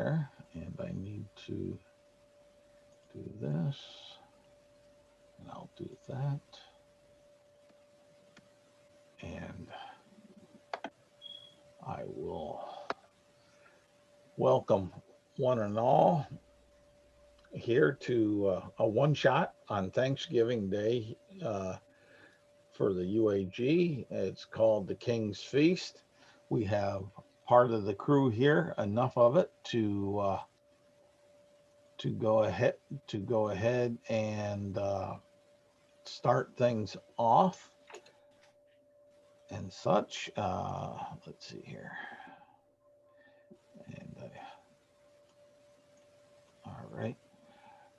there, and I need to do this, and I'll do that, and I will welcome one and all here to a one shot on Thanksgiving Day for the UAG. It's called the King's Feast. We have part of the crew here, enough of it to go ahead and start things off and such. Let's see here, and all right.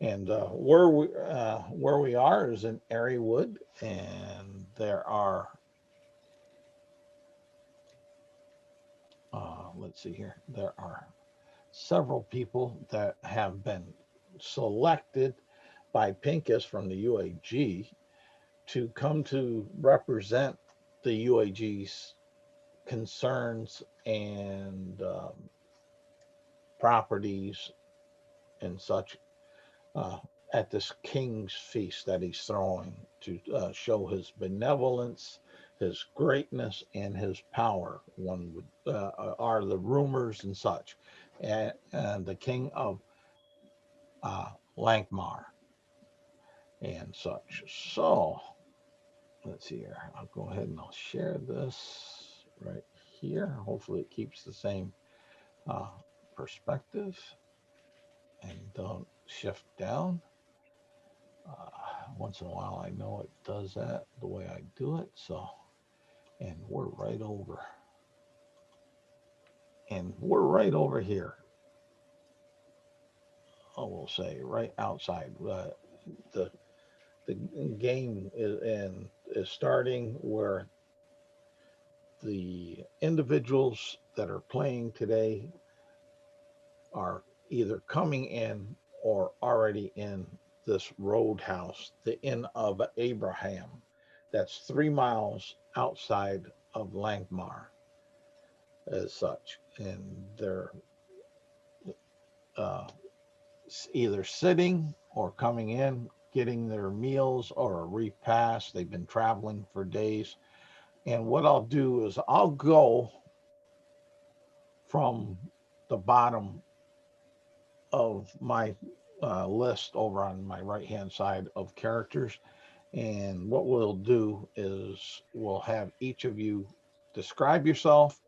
And where we are is in Erywood, and there are let's see here. There are several people that have been selected by Pincus from the UAG to come to represent the UAG's concerns and properties and such uh, at this King's Feast that he's throwing to show his benevolence, his greatness, and his power. One would are the rumors and such, and the King of Lankmar and such. So let's see here. I'll go ahead and I'll share this right here. Hopefully, it keeps the same uh, perspective and don't shift down. Once in a while, I know it does that the way I do it. So, and we're right over. And we're right over here. I will say right outside. The the game is starting where the individuals that are playing today are either coming in or already in this roadhouse, the Inn of Abraham, that's 3 miles outside of Lankmar as such. And they're uh, either sitting or coming in, getting their meals or a repast. They've been traveling for days. And what I'll do is I'll go from the bottom of my list over on my right hand side of characters. And what we'll do is we'll have each of you describe yourself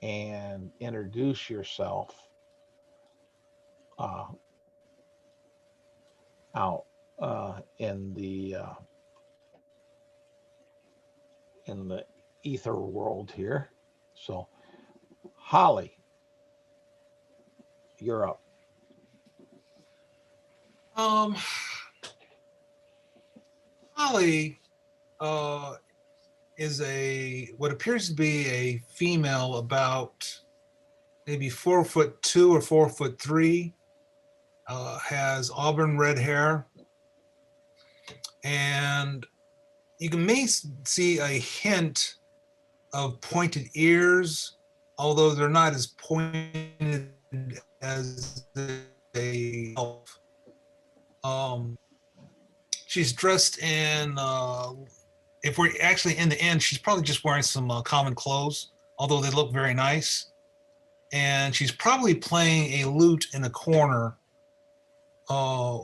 and introduce yourself uh, out in the ether world here. So, Holly, you're up. Um, Holly is a what appears to be a female about maybe 4'2" or 4'3". Has auburn red hair, and you can may see a hint of pointed ears, although they're not as pointed as a elf. Um, she's dressed in, if we're actually in the inn, she's probably just wearing some common clothes, although they look very nice. And she's probably playing a lute in the corner uh,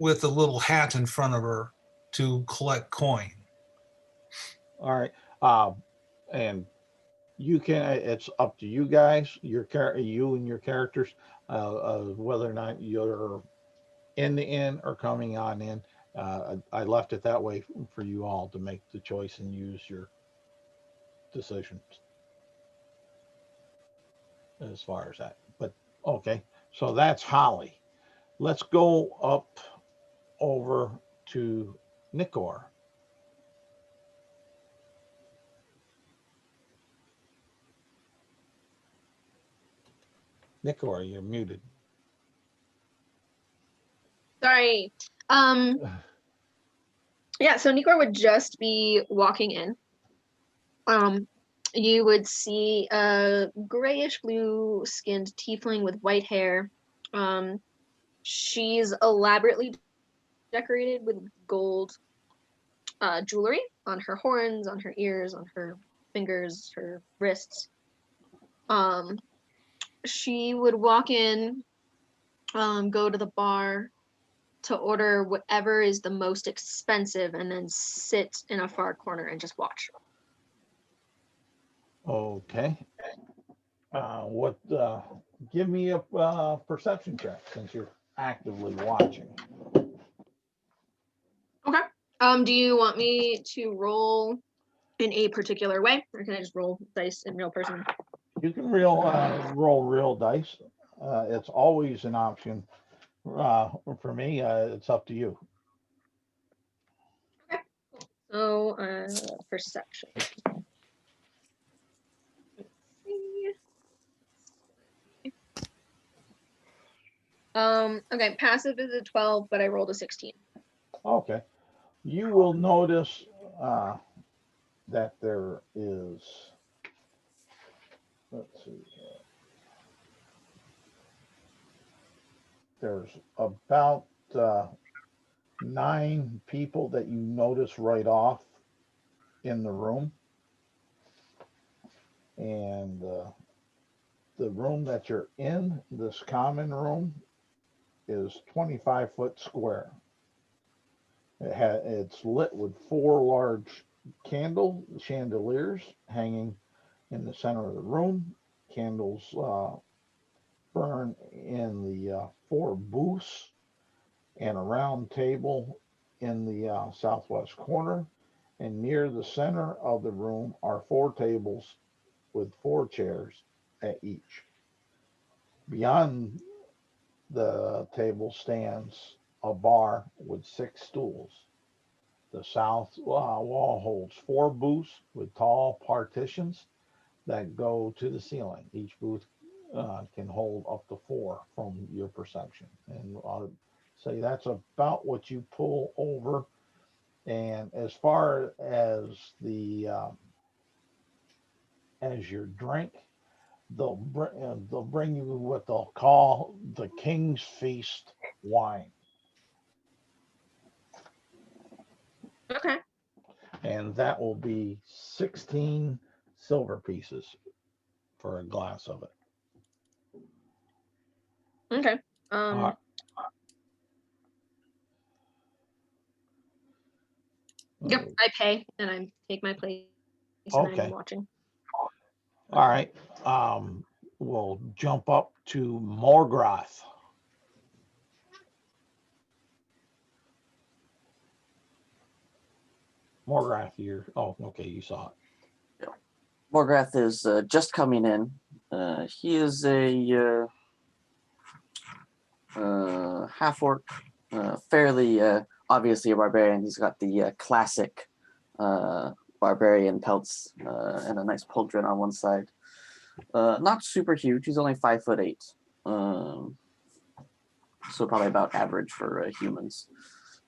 with a little hat in front of her to collect coin. All right. And you can, it's up to you guys, you and your characters, whether or not you're in the inn or coming on in. I left it that way for you all to make the choice and use your decisions as far as that. But okay, so that's Holly. Let's go up over to Nikor. Nikor, you're muted. Sorry. Yeah, so Nikor would just be walking in. You would see a grayish blue skinned tiefling with white hair, She's elaborately decorated with gold jewelry on her horns, on her ears, on her fingers, her wrists. She would walk in, go to the bar to order whatever is the most expensive, and then sit in a far corner and just watch. Okay. Give me a perception check since you're actively watching. Okay. Do you want me to roll in a particular way, or can I just roll dice in real person? You can roll real dice. It's always an option. For me, it's up to you. Okay. So, perception. Let's see. Okay, passive is a 12, but I rolled a 16. Okay. You will notice that there is, let's see, there's about 9 people that you notice right off in the room. And the room that you're in, this common room, is 25 foot square. It's lit with 4 large chandeliers hanging in the center of the room. Candles burn in the 4 booths and a round table in the southwest corner. And near the center of the room are 4 tables with 4 chairs at each. Beyond the table stands a bar with 6 stools. The south wall holds 4 booths with tall partitions that go to the ceiling. Each booth can hold up to 4 from your perception. And I'll say that's about what you pull over. And as far as the as your drink, they'll bring you what they'll call the King's Feast wine. Okay. And that will be 16 silver pieces for a glass of it. Okay. Yep, I pay and I take my place and Okay. I'm watching. All right. We'll jump up to Morgoth. Morgoth, okay, you saw it. Morgoth is just coming in. He is a half-orc, fairly obviously a barbarian. He's got the classic barbarian pelts and a nice pauldron on one side. Not super huge. He's only 5'8", so probably about average for humans.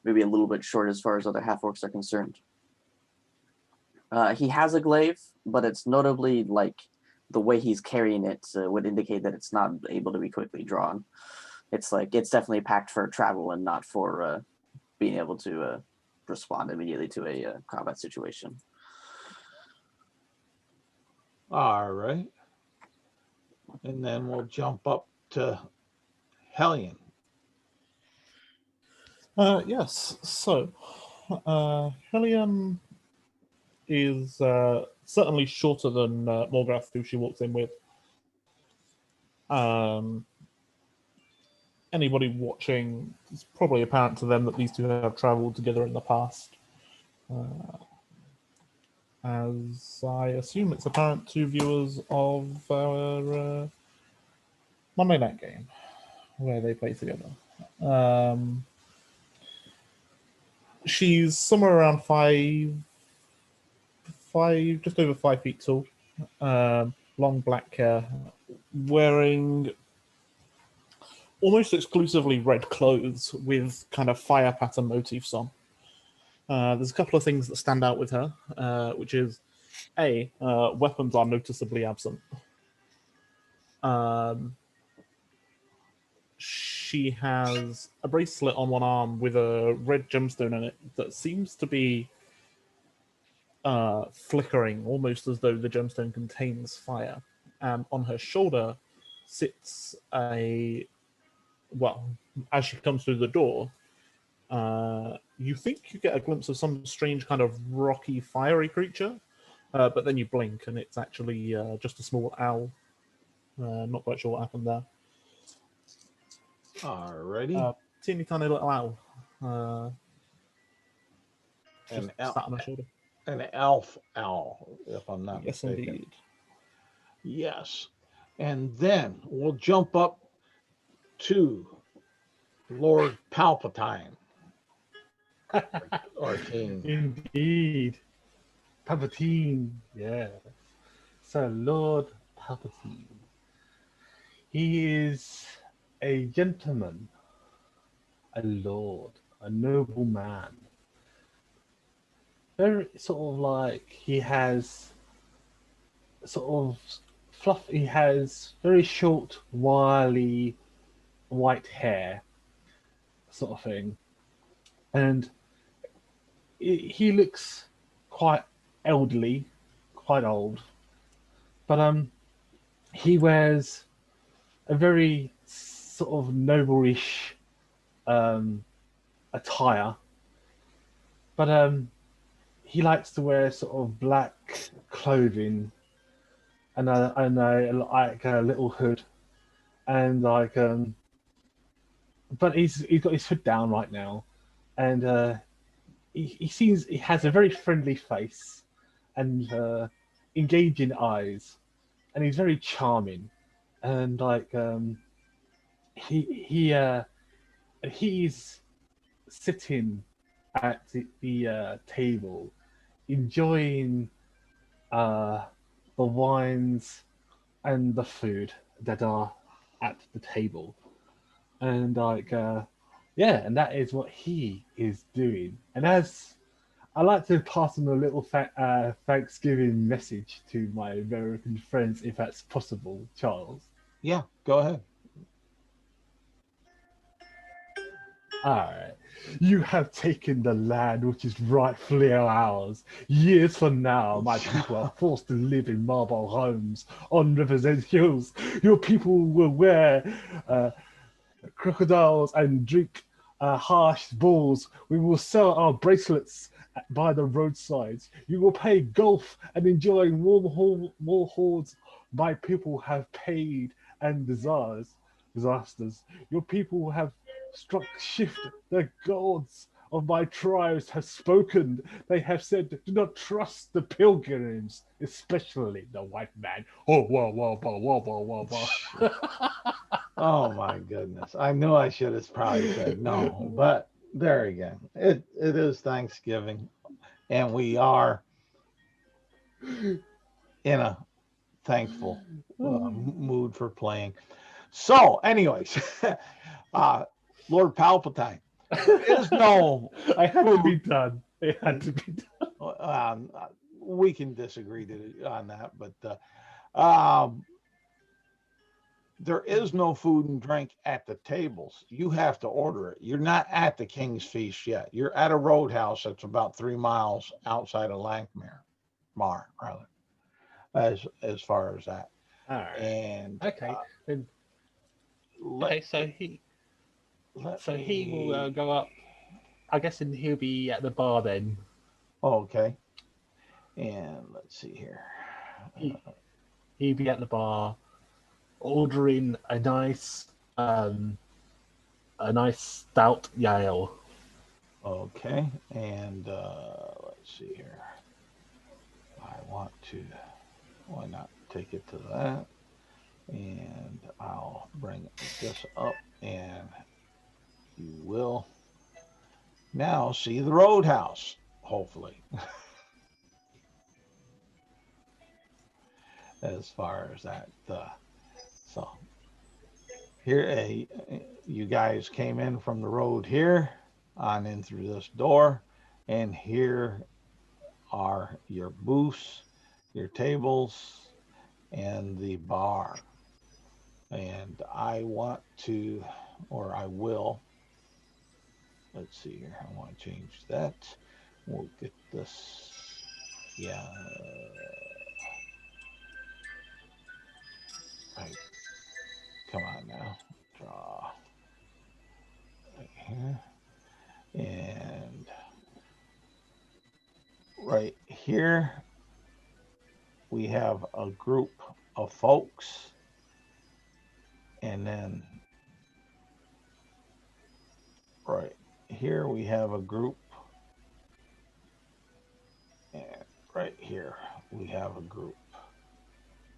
Maybe a little bit short as far as other half-orcs are concerned. He has a glaive, but it's notably like the way he's carrying it would indicate that it's not able to be quickly drawn. It's definitely packed for travel and not for being able to respond immediately to a combat situation. All right. And then we'll jump up to Hellion. Yes, so Hellion is certainly shorter than Morgoth, who she walks in with. Anybody watching, it's probably apparent to them that these two have travelled together in the past. As I assume it's apparent to viewers of our Monday night game, where they play together. She's somewhere around just over 5 feet tall, long black hair, wearing almost exclusively red clothes with kind of fire pattern motifs on. There's a couple of things that stand out with her, which is weapons are noticeably absent. she has a bracelet on one arm with a red gemstone in it that seems to be flickering, almost as though the gemstone contains fire. And on her shoulder sits as she comes through the door, you think you get a glimpse of some strange kind of rocky, fiery creature, but then you blink and it's actually just a small owl. Not quite sure what happened there. Alrighty. Teeny tiny little owl. Just An, sat on her shoulder. an elf owl, if I'm not Yes, mistaken. indeed. Yes. And then we'll jump up to Lord Palpatine. Or King. Indeed. Palpatine, yeah. So, Lord Palpatine. He is a gentleman, a lord, a noble man. Very sort of like he has sort of fluff, he has very short, wily white hair, sort of thing. And he looks quite elderly, quite old, but he wears a very sort of noble-ish attire, but he likes to wear sort of black clothing and like a little hood, and like but he's got his hood down right now, and he has a very friendly face and engaging eyes, and he's very charming, and like he's sitting at the table enjoying the wines and the food that are at the table, and like and that is what he is doing. And as I like to pass on a little Thanksgiving message to my American friends, if that's possible, Charles. Yeah, go ahead. All right. You have taken the land which is rightfully ours. Years from now, my people are forced to live in marble homes on rivers and hills. Your people will wear crocodiles and drink harsh bulls. We will sell our bracelets by the roadsides. You will play golf and enjoy warm hoards my people have paid and disasters. Your people have struck shift. The gods of my tribes have spoken. They have said, do not trust the pilgrims, especially the white man. Oh, whoa, whoa, whoa, whoa, whoa, whoa, whoa. Oh my goodness. I knew I should have probably said no, but there again. It is Thanksgiving, and we are in a thankful mood for playing. So, anyways, Lord Palpatine. There is no I had to be done. It had to be done. we can disagree on that, but there is no food and drink at the tables. You have to order it. You're not at the King's Feast yet. You're at a roadhouse that's about 3 miles outside of Lankmere, rather, as far as that. All right. And Okay. Then, Okay, so he will go up. I guess and he'll be at the bar then. Okay. And let's see here. He'll be at the bar, ordering a nice stout ale. Okay. And let's see here. Why not take it to that? And I'll bring this up, and you will now see the roadhouse, hopefully. As far as that, so here, you guys came in from the road here on in through this door, and here are your booths, your tables, and the bar. And I want to or I will. Let's see here. I want to change that. We'll get this. Yeah. Right. Come on now. Draw right here. And right here, we have a group of folks. And then right here, we have a group. And right here, we have a group.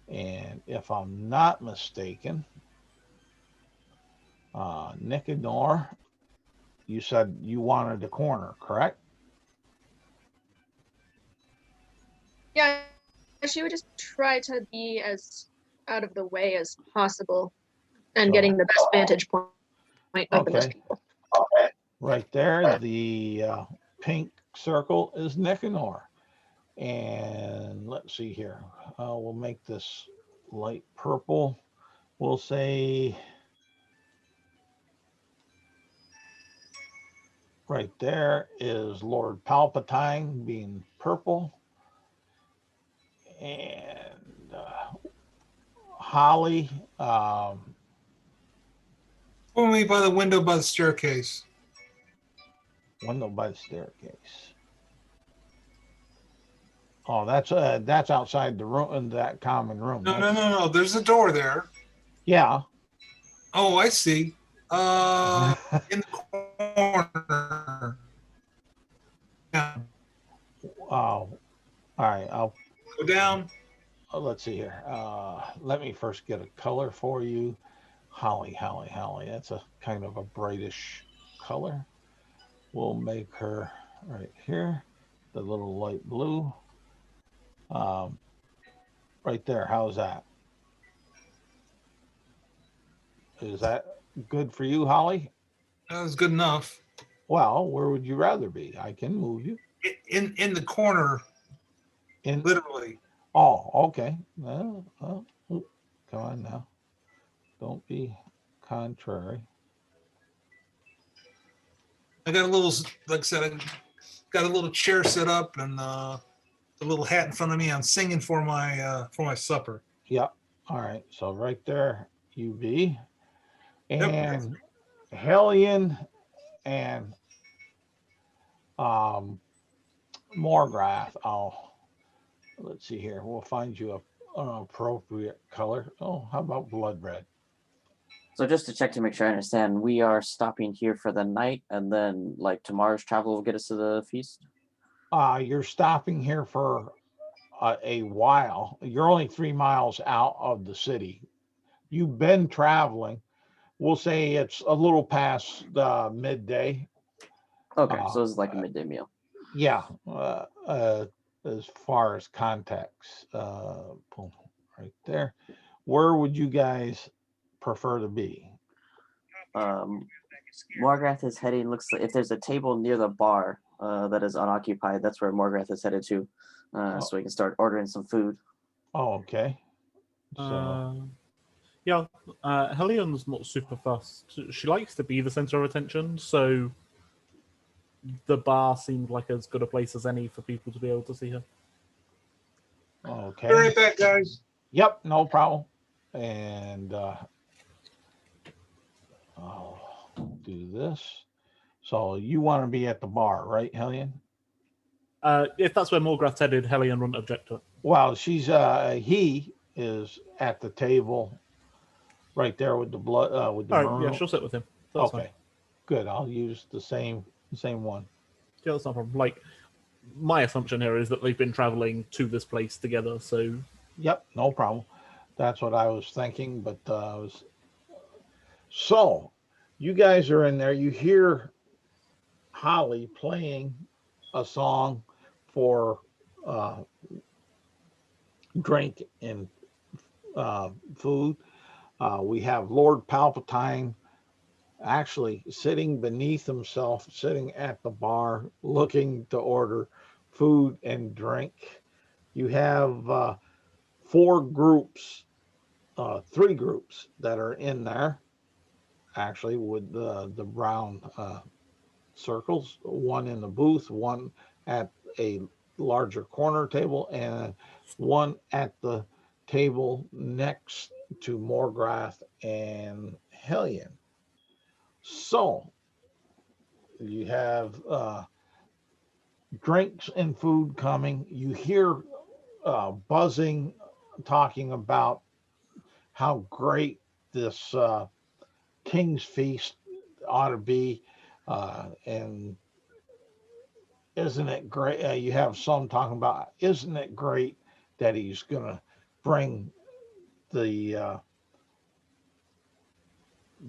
And if I'm not mistaken, Nicanor, you said you wanted the corner, correct? Yeah, she would just try to be as out of the way as possible and So- getting the best vantage point of the most Okay. people. Right there, the pink circle is Nicanor. And let's see here. We'll make this light purple. We'll say right there is Lord Palpatine being purple. And Holly, Pull me by the window by the staircase. window by the staircase. Oh, that's outside the room, in that common room. No. There's a door there. Yeah. Oh, I see. In the corner. Yeah. All right. Go down. Let's see here. Let me first get a color for you. Holly. That's a kind of a brightish color. We'll make her right here, the little light blue. Right there. How's that? Is that good for you, Holly? That was good enough. Well, where would you rather be? I can move you. In the corner, In. literally. Oh, okay. Well, come on now. Don't be contrary. I got a little, like I said, I got a little chair set up and a little hat in front of me. I'm singing for my supper. Yep. All right. So right there, UB. Yep. And Hellion and Morgrath. Let's see here. We'll find you an appropriate color. Oh, how about blood red? So just to check to make sure I understand, we are stopping here for the night, and then like tomorrow's travel will get us to the feast. You're stopping here for a while. You're only 3 miles out of the city. You've been traveling. We'll say it's a little past midday. Okay, so this is like a midday meal. Yeah. As far as context, boom, right there. Where would you guys prefer to be? Morgrath is heading. Looks like if there's a table near the bar that is unoccupied, that's where Morgrath is headed to, so we can start ordering some food. Oh, okay. So Yeah, Hellion's not super fast. She likes to be the center of attention, so the bar seemed like as good a place as any for people to be able to see her. okay. Be right back, guys. Yep, no problem. And I'll do this. So you want to be at the bar, right, Hellion? If that's where Morgrath's headed, Hellion wouldn't object to it. Well, he is at the table right there with the blood with the All right, maroon. yeah, she'll sit with him. That's Okay, fine. good. I'll use the same one. Yeah, that's not a problem. Like, my assumption here is that they've been traveling to this place together, so... Yep, no problem. That's what I was thinking, but So, you guys are in there. You hear Holly playing a song for drink and food. We have Lord Palpatine actually sitting beneath himself, sitting at the bar, looking to order food and drink. You have 4 groups, 3 groups that are in there. actually, with the round circles, one in the booth, one at a larger corner table, and one at the table next to Morgrath and Hellion. So you have drinks and food coming. You hear buzzing, talking about how great this King's Feast ought to be. And isn't it great? You have some talking about, isn't it great that he's going to bring the uh,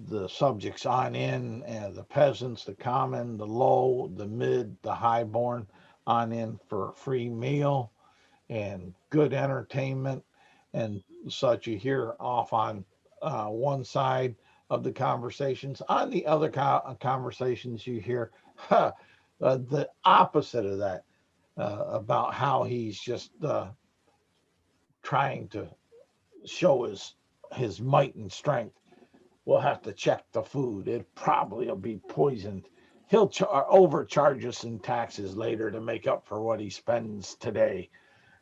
the subjects on in, the peasants, the common, the low, the mid, the highborn on in for a free meal and good entertainment and such. You hear off on one side of the conversations. On the other conversations, you hear the opposite of that, about how he's just trying to show his might and strength. We'll have to check the food. It probably will be poisoned. He'll overcharge us in taxes later to make up for what he spends today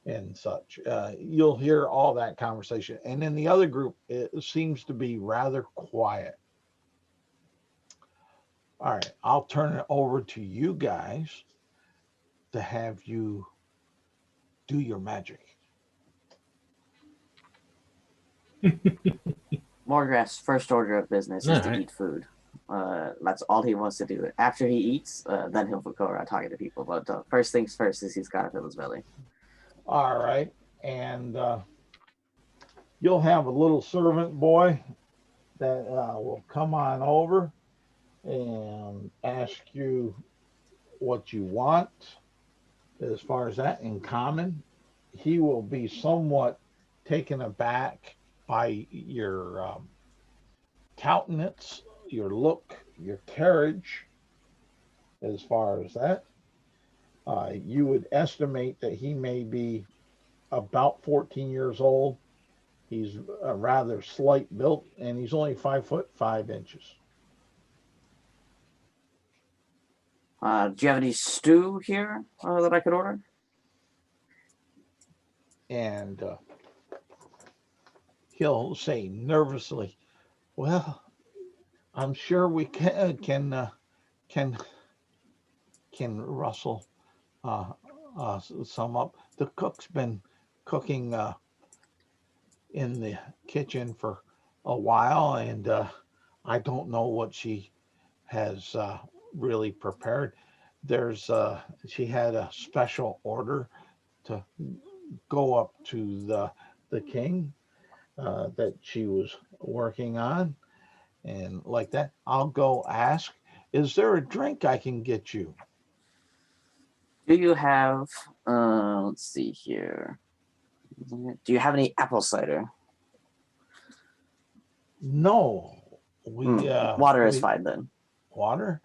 and such. You'll hear all that conversation. And in the other group, it seems to be rather quiet. All right, I'll turn it over to you guys to have you do your magic. Morgrath's first order of business is to Alright. eat food. That's all he wants to do. After he eats, then he'll go around talking to people. But first things first is he's got to fill his belly. All right, and you'll have a little servant boy that will come on over and ask you what you want as far as that in common. He will be somewhat taken aback by your countenance, your look, your carriage, as far as that. You would estimate that he may be about 14 years old. He's a rather slight built, and he's only 5'5". Do you have any stew here that I could order? And he'll say nervously, "Well, I'm sure we can rustle some up. The cook's been cooking in the kitchen for a while, and I don't know what she has really prepared. There's she had a special order to go up to the king that she was working on, and like that. I'll go ask, is there a drink I can get you?" Do you have, let's see here. Do you have any apple cider? No, Water is fine then. Water?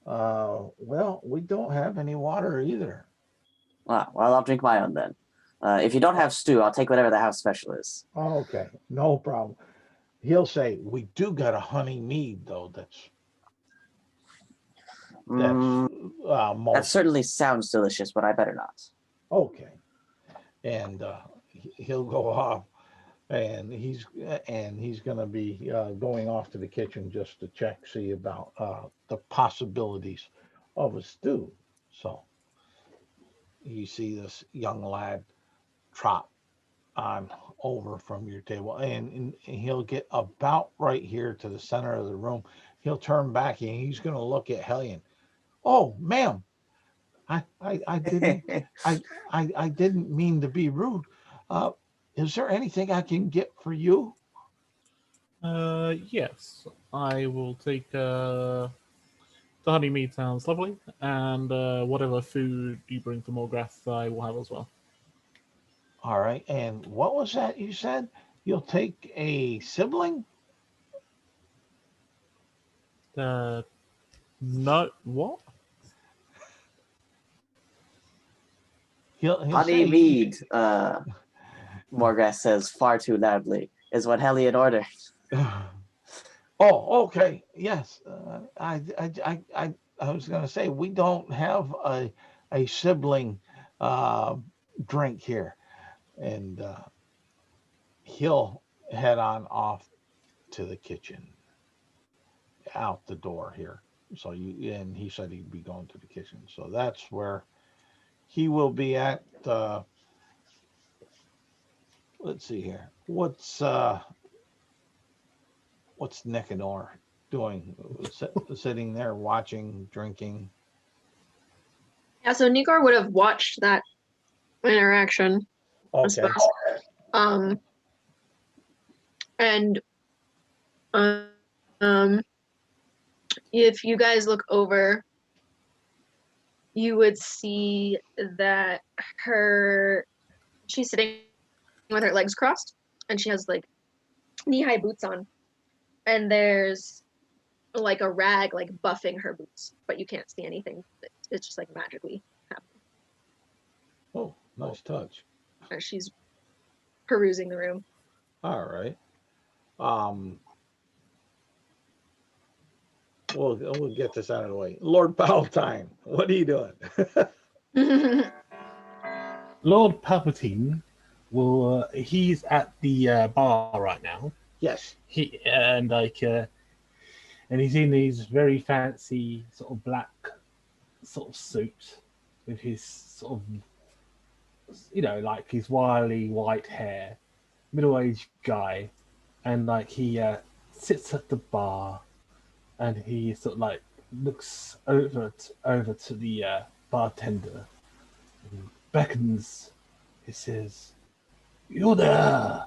Well, we don't have any water either. Well, I'll drink my own then. If you don't have stew, I'll take whatever the house special is. Okay, no problem. He'll say, we do got a honey mead though. That's That certainly sounds delicious, but I better not. okay. And he'll go off, and he's going to be going off to the kitchen just to check, see about the possibilities of a stew. So you see this young lad trot on over from your table, and he'll get about right here to the center of the room. He'll turn back and he's going to look at Hellion. "Oh, ma'am, I didn't I didn't mean to be rude. Is there anything I can get for you?" Yes, I will take the honey mead sounds lovely, and whatever food you bring for Morgrath, I will have as well. All right. And what was that you said? You'll take a sibling? No, what? He'll Honey say mead, Morgrath says far too loudly, is what Hellion ordered. Oh, okay. Yes. I was going to say we don't have a sibling uh, drink here, and he'll head on off to the kitchen, out the door here. So you and he said he'd be going to the kitchen. So that's where he will be at. Let's see here. What's Nicanor doing? Sitting there watching, drinking. Yeah, so Nikor would have watched that interaction, I Okay. suppose. Um, and um, if you guys look over, you would see that she's sitting with her legs crossed, and she has like knee-high boots on, and there's like a rag like buffing her boots, but you can't see anything. It's just like magically happening. Oh, nice touch. And she's perusing the room. All right. Um, we'll get this out of the way. Lord Palatine, what are you doing? Lord Palpatine will. He's at the bar right now. Yes. And he's in his very fancy sort of black sort of suit with his sort of, like his wily white hair, middle-aged guy, and like he sits at the bar, and he sort of like looks over to the bartender, and beckons. He says, "You there,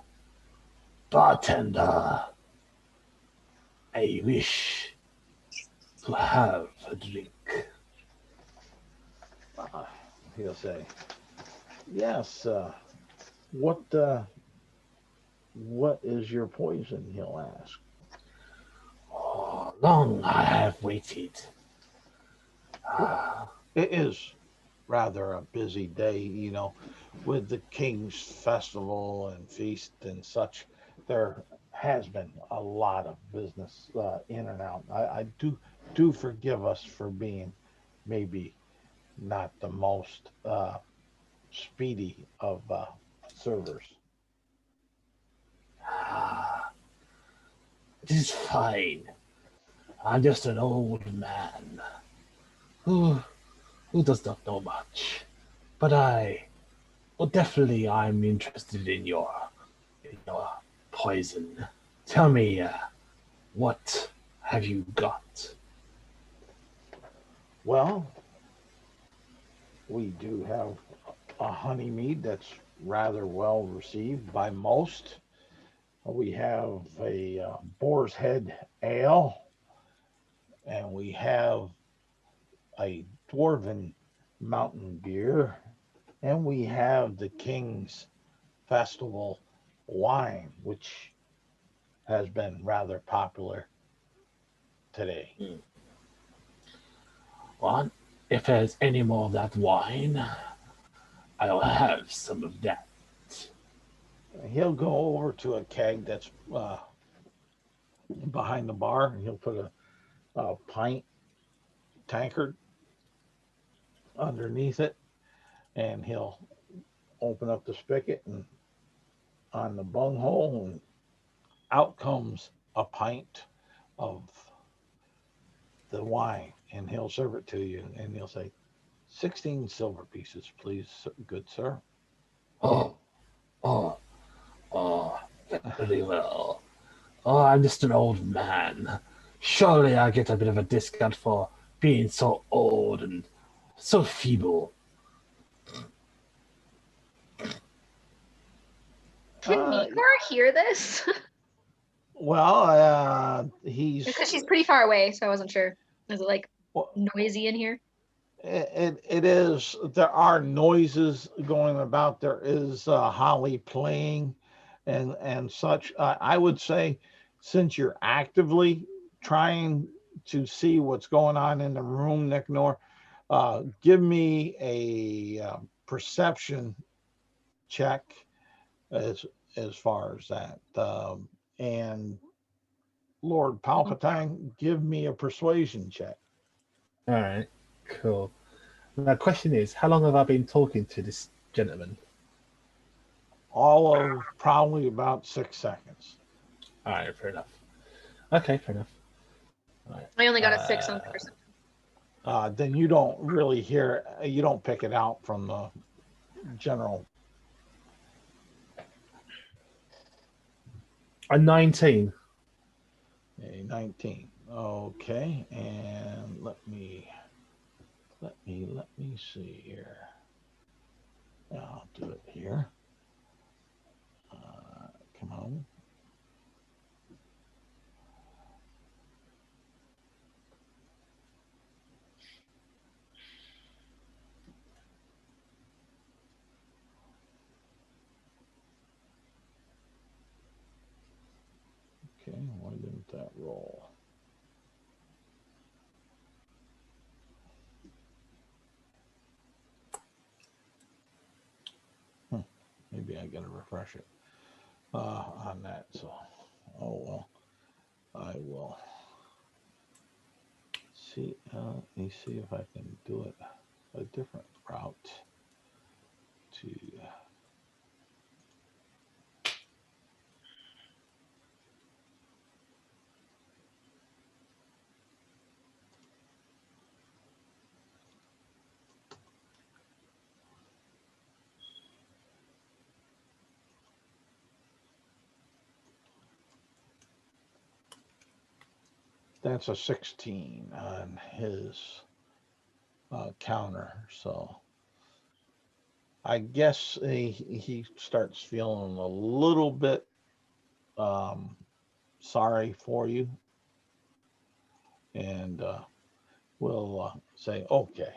bartender? I wish to have a drink." Uh, he'll say, yes. What what is your poison? He'll ask. Oh, long I have waited. Well, it is rather a busy day, with the King's Festival and feast and such. There has been a lot of business in and out. I do forgive us for being maybe not the most speedy of servers. Ah, it is fine. I'm just an old man who does not know much. But definitely I'm interested in your poison. Tell me, what have you got? Well, we do have a honey mead that's rather well received by most. We have a boar's head ale, and we have a dwarven mountain beer, and we have the King's Festival wine, which has been rather popular today. Well, if there's any more of that wine, I'll have some of that. He'll go over to a keg that's behind the bar, and he'll put a pint tankard underneath it, and he'll open up the spigot and on the bunghole, and out comes a pint of the wine, and he'll serve it to you, and he'll say, 16 silver pieces, please, good sir. Oh, oh, oh, very well. Oh, I'm just an old man. Surely I get a bit of a discount for being so old and so feeble. Can Uh, Nikor hear this? well, he's Because she's pretty far away, so I wasn't sure. Is it like well, noisy in here? it is. There are noises going about. There is Holly playing, and such. I would say, since you're actively trying to see what's going on in the room, Nick Nor, give me a perception check as far as that, and Lord Palpatine, give me a persuasion check. All right, cool. Now, question is, how long have I been talking to this gentleman? All of probably about 6 seconds. All right, fair enough. Okay, fair enough. All right. I only got a 6 on perception. Then you don't really hear, you don't pick it out from the general. A 19. A 19. Okay, and let me see here. I'll do it here. Come on. Okay, why didn't that roll? Maybe I gotta refresh it on that. So, oh well, I will see. Let me see if I can do it a different route to. That's a 16 on his counter. So I guess he starts feeling a little bit sorry for you, and we'll say, okay,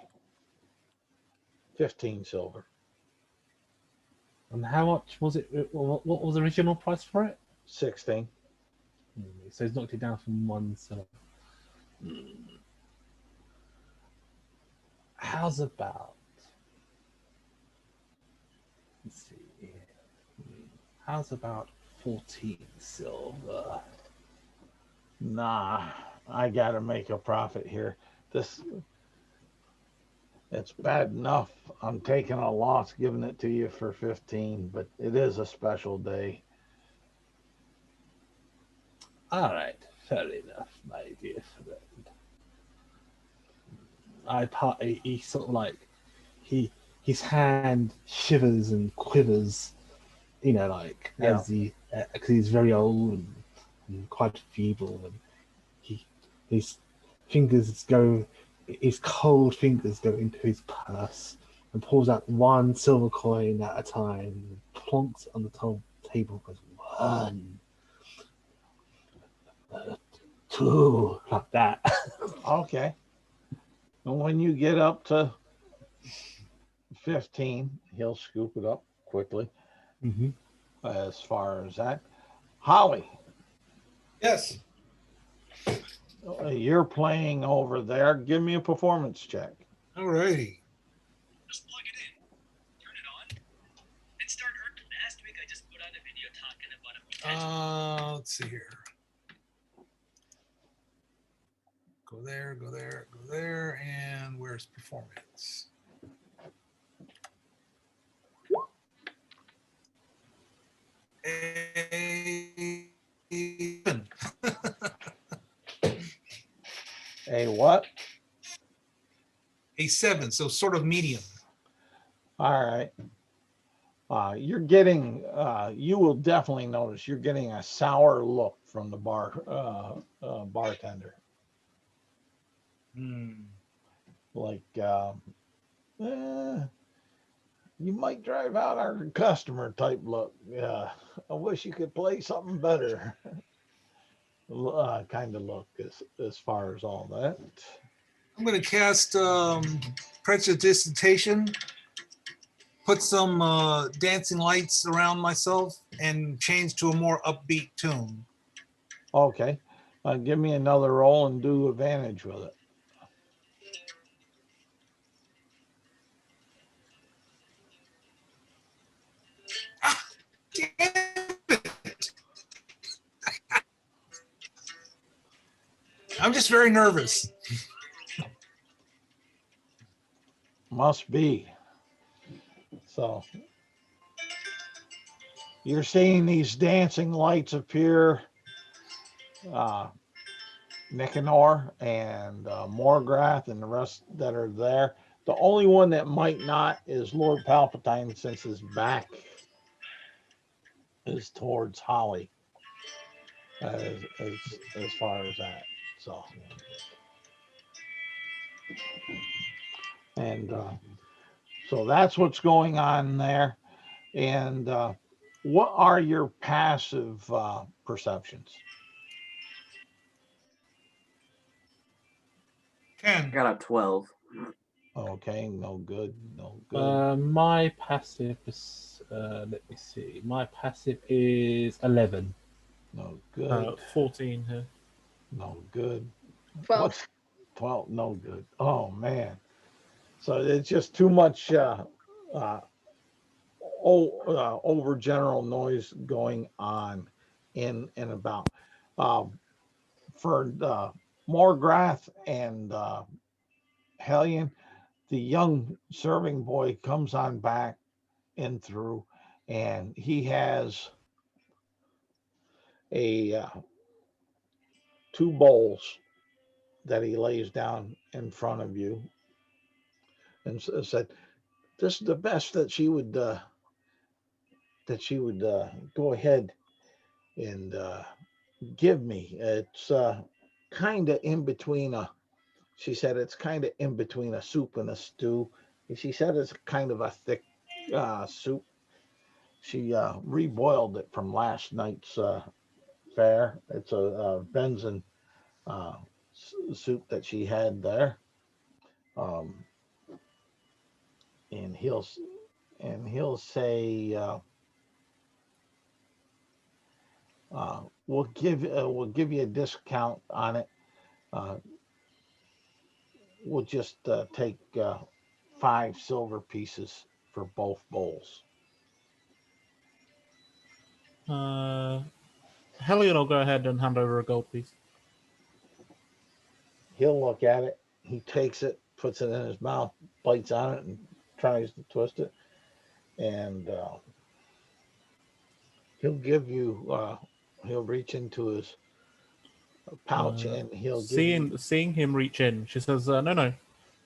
15 silver. And how much was it? What was the original price for it? 16. So he's knocked it down from 1 silver. How's about? Let's see. How's about 14 silver? Nah, I gotta make a profit here. It's bad enough I'm taking a loss giving it to you for 15, but it is a special day. All right, fair enough, my dear friend. He sort of like his hand shivers and quivers, like Yeah. as because he's very old and quite feeble, and his his cold fingers go into his purse and pulls out 1 silver coin at a time, and plonks it on the table, goes 1, 2, like that. Okay. And when you get up to 15, he'll scoop it up quickly. Mm-hmm. As far as that, Holly, Yes. you're playing over there. Give me a performance check. All righty. Just plug it in, turn it on, and start Earth. Last week I just put out a video talking about a potential. Let's see here. Go there, go there, go there, and where's performance? A what? A 7, so sort of medium. All right. You're getting, you will definitely notice you're getting a sour look from the bartender. Like, you might drive out our customer type look. I wish you could play something better. Kind of look as far as all that. I'm going to cast Prestidigitation, put some dancing lights around myself, and change to a more upbeat tune. Okay. Give me another roll and do advantage with it. Damn it. I'm just very nervous. Must be. So you're seeing these dancing lights appear, Nicanor and Morgrath and the rest that are there. The only one that might not is Lord Palpatine, since his back is towards Holly, as far as that. So, and so that's what's going on there. And what are your passive perceptions? 10. Got a 12. Okay, no good, no good. My passive is, let me see. My passive is 11. No good. 14 here. No good. 12. What? 12, no good. Oh man. So it's just too much over general noise going on in and about. For Morgrath and Hellion, the young serving boy comes on back in through, and he has a two bowls that he lays down in front of you, and said, "This is the best that she would go ahead and give me. It's kind of in between a." She said it's kind of in between a soup and a stew. She said it's kind of a thick soup. She reboiled it from last night's fare. It's a venison uh, soup that she had there. Um, and he'll say, we'll give you a discount on it. Uh, we'll just take 5 silver pieces for both bowls. Hellion will go ahead and hand over a gold piece. He'll look at it. He takes it, puts it in his mouth, bites on it, and tries to twist it. And he'll give you. He'll reach into his pouch and he'll give you. Seeing him reach in, she says, "No,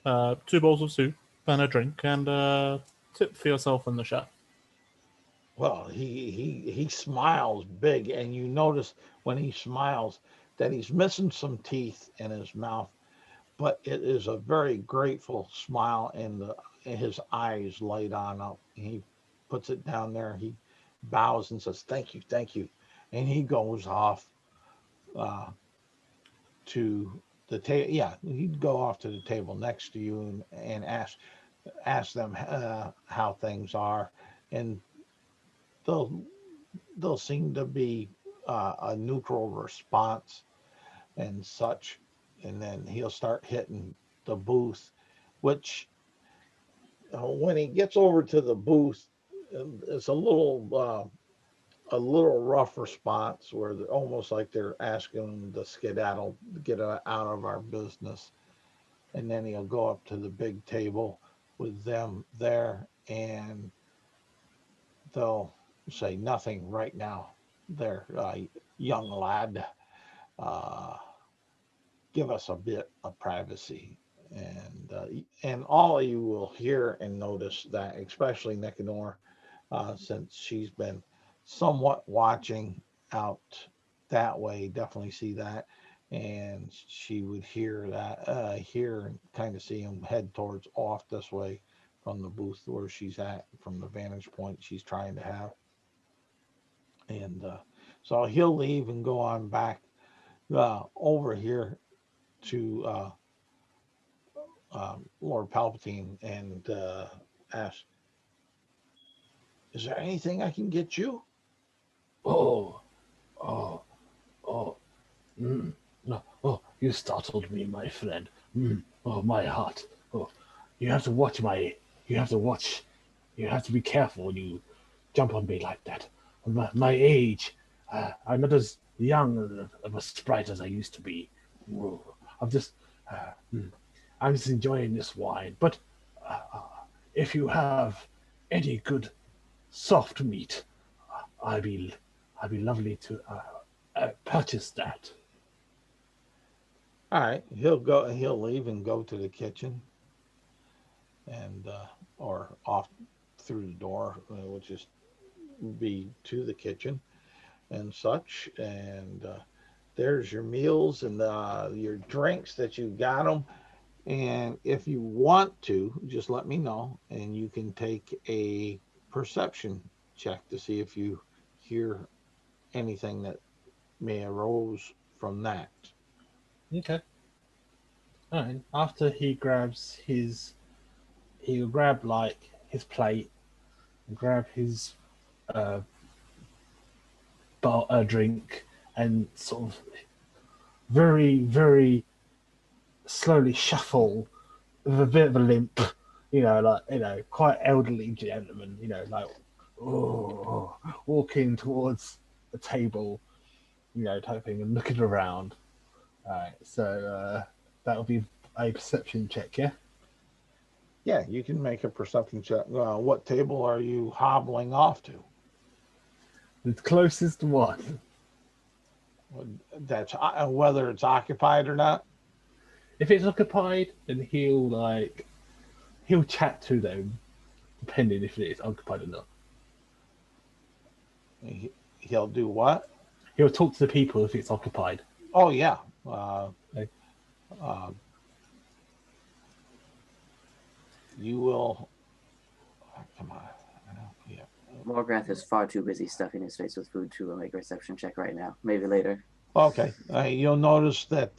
2 bowls of soup and a drink, and tip for yourself and the chef." Well, he smiles big, and you notice when he smiles that he's missing some teeth in his mouth, but it is a very grateful smile, and his eyes light on up. He puts it down there. He bows and says, thank you," and he goes off uh, to the table. Yeah, he'd go off to the table next to you and ask them how things are, and they'll seem to be a neutral response and such. And then he'll start hitting the booth, which when he gets over to the booth, it's a little rough response where they're almost like they're asking him to skedaddle, get out of our business. And then he'll go up to the big table with them there, and they'll say, "Nothing right now there, young lad. Uh, give us a bit of privacy." And all of you will hear and notice that, especially Nicanor, since she's been somewhat watching out that way, definitely see that, and she would hear that, hear and kind of see him head towards off this way from the booth where she's at, from the vantage point she's trying to have. And so he'll leave and go on back over here to Lord Palpatine and ask, "Is there anything I can get you?" Oh, oh, oh, no, oh, you startled me, my friend. Oh, my heart. Oh, you have to watch you have to be careful when you jump on me like that. My age, I'm not as young of a sprite as I used to be. Whoa, I'm just, I'm just enjoying this wine. But if you have any good soft meat, I'd be, I'd be lovely to purchase that. All right, he'll go. He'll leave and go to the kitchen, and or off through the door, which is be to the kitchen and such. And there's your meals and your drinks that you got them. And if you want to, just let me know, and you can take a perception check to see if you hear anything that may arose from that. Okay. All right. After he grabs his, he'll grab like his plate, and grab his uh, drink, and sort of very, very slowly shuffle with a bit of a limp, like quite elderly gentleman, like oh, walking towards the table, type thing, and looking around. All right, so that'll be a perception check, yeah. Yeah, you can make a perception check. What table are you hobbling off to? The closest one. That's whether it's occupied or not. If it's occupied, then he'll chat to them, depending if it is occupied or not. He'll do what? He'll talk to the people if it's occupied. Oh yeah. Okay. Uh, you will. Come on. Yeah. Morgrath is far too busy stuffing his face with food to make a reception check right now. Maybe later. Okay. You'll notice that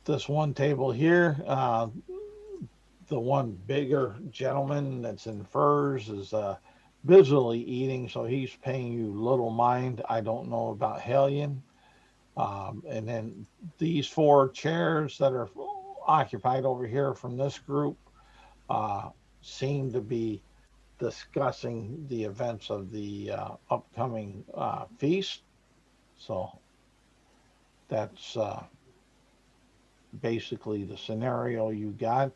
this one table here, the one bigger gentleman that's in furs is busily eating, so he's paying you little mind. I don't know about Hellion. And then these four chairs that are occupied over here from this group seem to be discussing the events of the upcoming feast. So that's basically the scenario you got.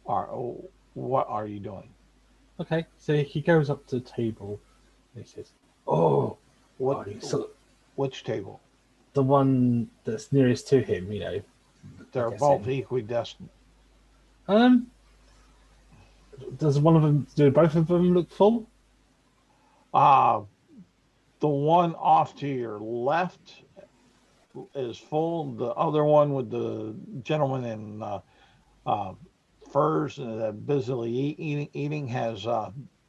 What are you doing? Okay, so he goes up to the table and he says, "Oh, What? so Which table? the one that's nearest to him, They're both equidistant. Um, does one of them? Do both of them look full? Uh, the one off to your left is full. The other one with the gentleman in uh, furs busily eating has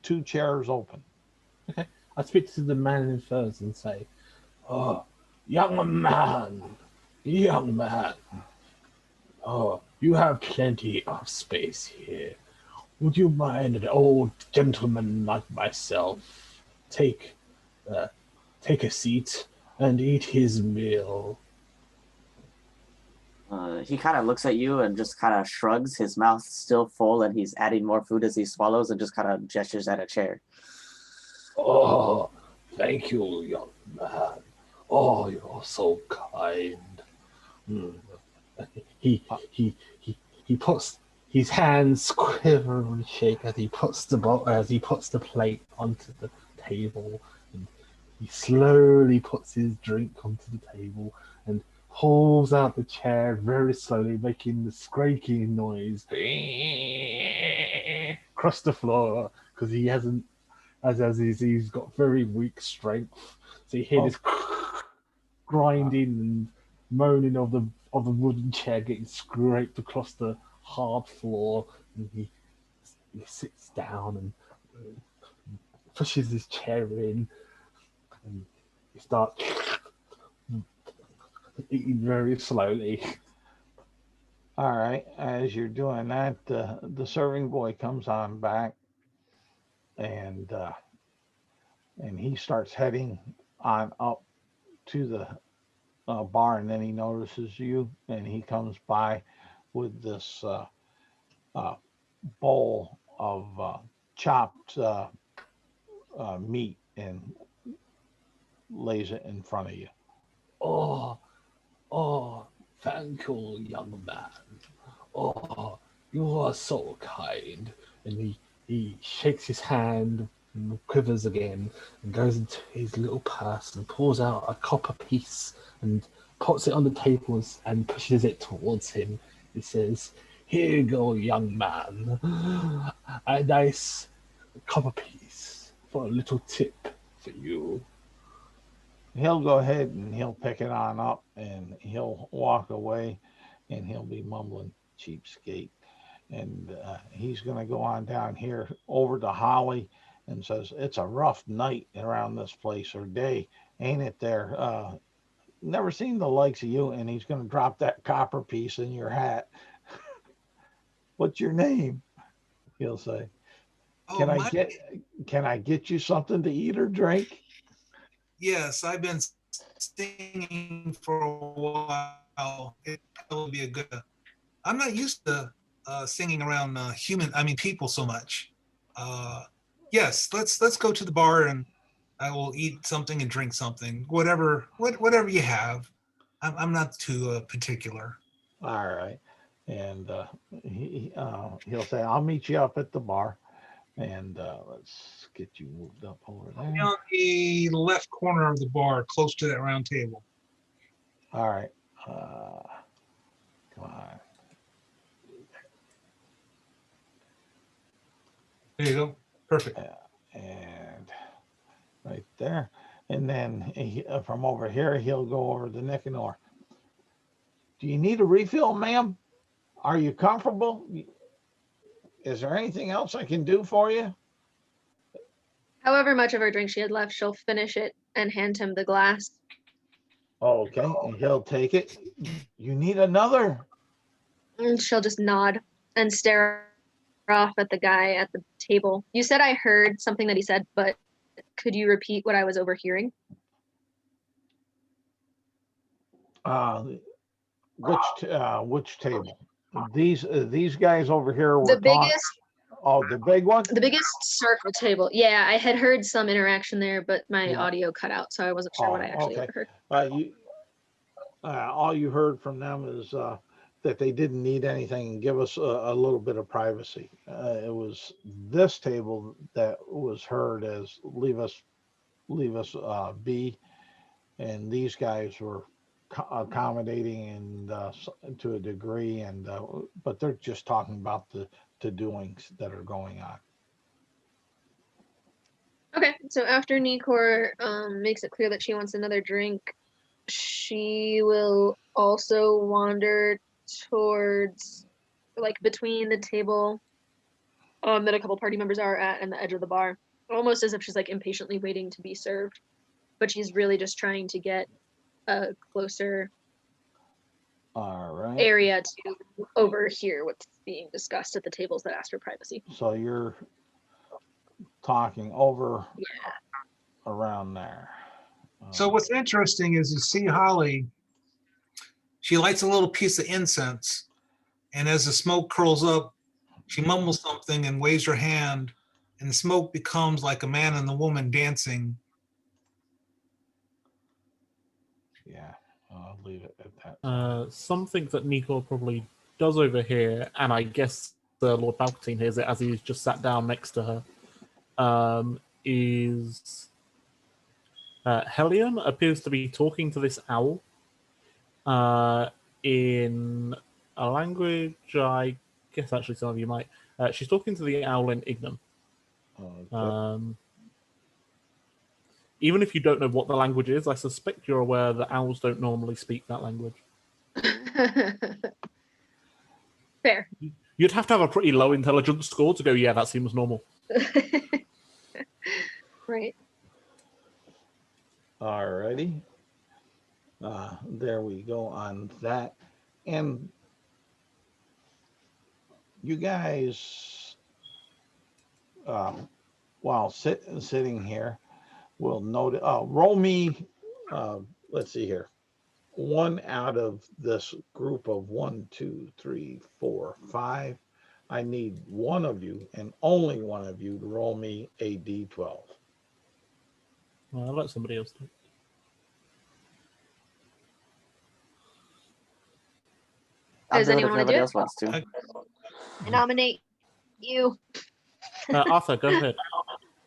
two chairs open. Okay, I speak to the man in furs and say, "Oh, young man, oh, you have plenty of space here. Would you mind an old gentleman like myself uh, take a seat and eat his meal?" He kind of looks at you and just kind of shrugs, his mouth still full, and he's adding more food as he swallows and just kind of gestures at a chair. "Oh, thank you, young man. Oh, you're so kind." Mm. He puts his hands quiver and shake as he puts the plate onto the table, and he slowly puts his drink onto the table and pulls out the chair very slowly, making the scraping noise across the floor because he hasn't, he's got very weak strength. So you hear this grinding and moaning of the wooden chair getting scraped across the hard floor, and he sits down and pushes his chair in, and he starts eating very slowly. All right. As you're doing that, the serving boy comes on back, and he starts heading on up to the bar, and then he notices you, and he comes by with this uh, bowl of chopped meat and lays it in front of you. Oh, Oh, thank you, young man. Oh, you are so kind. And he shakes his hand and quivers again and goes into his little purse and pulls out a copper piece and puts it on the table and pushes it towards him. He says, "Here you go, young man. A nice copper piece for a little tip for you." He'll go ahead and he'll pick it on up and he'll walk away and he'll be mumbling cheapskate. And he's going to go on down here over to Holly and says, "It's a rough night around this place or day, ain't it there? Never seen the likes of you." And he's going to drop that copper piece in your hat. "What's your name?" He'll say. Oh, Can I my, get can I get you something to eat or drink? yes, I've been singing for a while. It'd probably be a good. I'm not used to singing around people so much. Uh, yes, let's go to the bar and I will eat something and drink something, whatever you have. I'm not too particular. All right. And he'll say, "I'll meet you up at the bar." And let's get you moved up over there. On the left corner of the bar, close to that round table. All right. Uh, Come on. There you go. Perfect. And right there. And then from over here, he'll go over to Nicanor. "Do you need a refill, ma'am? Are you comfortable? Is there anything else I can do for you?" However much of her drink she had left, she'll finish it and hand him the glass. Okay. And he'll take it. "You need another?" And she'll just nod and stare off at the guy at the table. You said I heard something that he said, but could you repeat what I was overhearing? Uh, which table? These guys over here were The talking. biggest Oh, the big one. the biggest circle table. Yeah, I had heard some interaction there, but my Yeah. audio cut out, so I wasn't sure what I Oh, actually okay. overheard. You all you heard from them is that they didn't need anything and give us a little bit of privacy. It was this table that was heard as leave us be, and these guys were accommodating and to a degree, and but they're just talking about the doings that are going on. Okay, so after Nikor makes it clear that she wants another drink, she will also wander towards, like, between the table that a couple party members are at and the edge of the bar, almost as if she's like impatiently waiting to be served, but she's really just trying to get a closer All right. area to overhear what's being discussed at the tables that ask for privacy. So you're talking over Yeah. around there. So what's interesting is you see Holly. She lights a little piece of incense, and as the smoke curls up, she mumbles something and waves her hand, and the smoke becomes like a man and a woman dancing. Yeah, I'll leave it at that. Something that Nico probably does over here, and I guess Lord Palpatine hears it as he's just sat down next to her, is Helion appears to be talking to this owl in a language I guess actually some of you might. She's talking to the owl in Ignam. Okay. Even if you don't know what the language is, I suspect you're aware that owls don't normally speak that language. Fair. You'd have to have a pretty low intelligence score to go, yeah, that seems normal. Right. Alrighty. There we go on that. And you guys, while sitting here, will note. Roll me. Let's see here. One out of this group of 1, 2, 3, 4, 5. I need one of you and only one of you to roll me a d12. I'll let somebody else do it. I'll Does do it if anyone want to nobody do else it? wants to. I nominate you. Arthur, go ahead.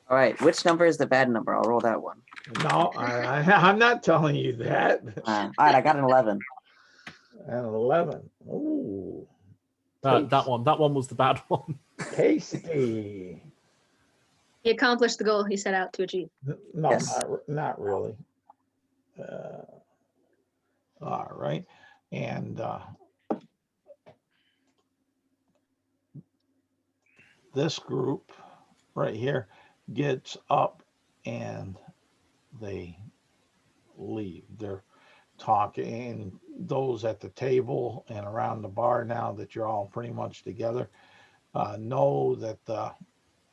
All right, which number is the bad number? I'll roll that one. No, I'm not telling you that. All right, I got an 11. And 11. Ooh, That one was the bad one. tasty. He accomplished the goal he set out to achieve. No, Yes. not really. All right. And this group right here gets up and they leave. They're talking, those at the table and around the bar, now that you're all pretty much together, know that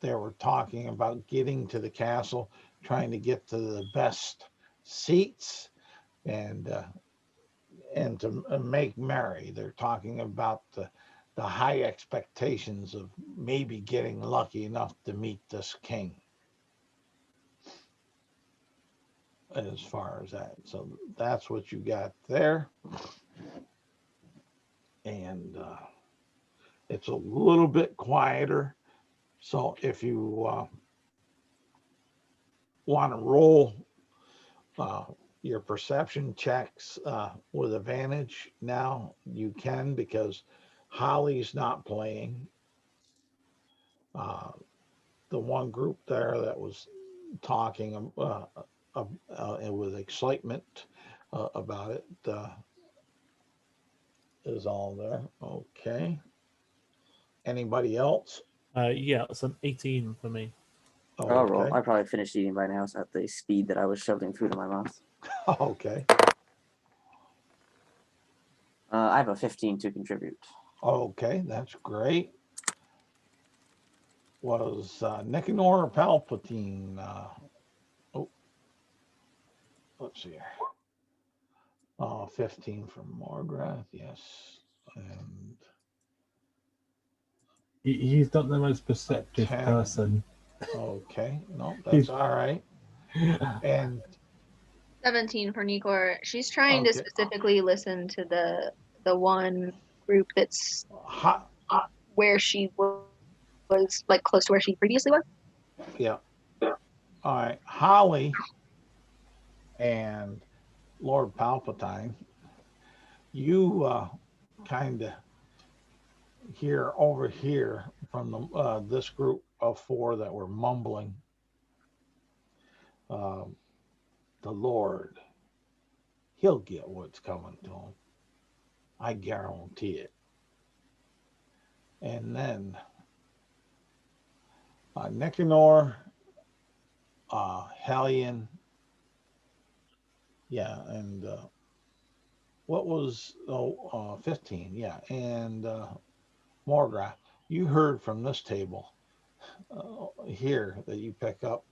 they were talking about getting to the castle, trying to get to the best seats and to make merry. They're talking about the high expectations of maybe getting lucky enough to meet this king. As far as that, so that's what you got there. And it's a little bit quieter. So if you want to roll your perception checks with advantage now, you can, because Holly's not playing. The one group there that was talking with excitement about it is all there. Okay. Anybody else? Yeah, it's an 18 for me. I'll roll. Okay. I probably finished eating by now at the speed that I was shoving food in my mouth. Okay. I have a 15 to contribute. Okay, that's great. Was Nicanor Palpatine? Oh, let's see here. 15 from Morgrath, yes. And He's not the most perceptive 10. person. Okay, no, that's He's- all right. And 17 for Nikor. She's trying to Okay. specifically listen to the one group that's hot, where she was like close to where she previously was. yeah. All right, Holly and Lord Palpatine, you kind of hear over here from this group of 4 that were mumbling. The Lord, he'll get what's coming to him. I guarantee it. And then Nicanor, Hellion, yeah, and what was 15, yeah, and Morgrath. You heard from this table here that you pick up.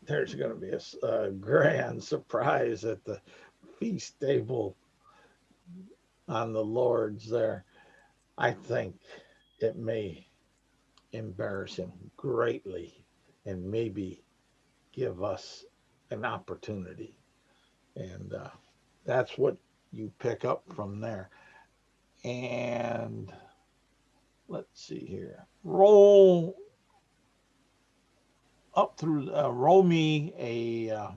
There's going to be a grand surprise at the feast table on the Lord's there. I think it may embarrass him greatly and maybe give us an opportunity. And that's what you pick up from there. And let's see here. Roll up through, roll me a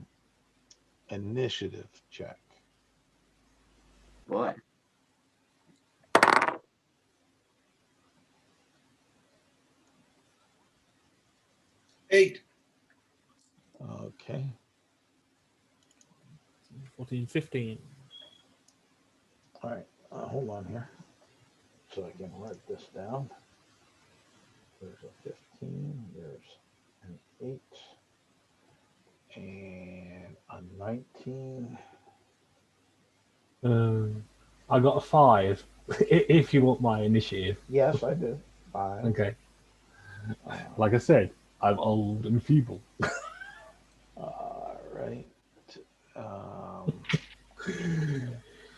initiative check. Boy. Eight. Okay. 14, 15. All right. Hold on here so I can write this down. There's a 15. There's an 8 and a 19. I got a 5. If you want my initiative. Yes, I did. 5. Okay. Like I said, I'm old and feeble. All right.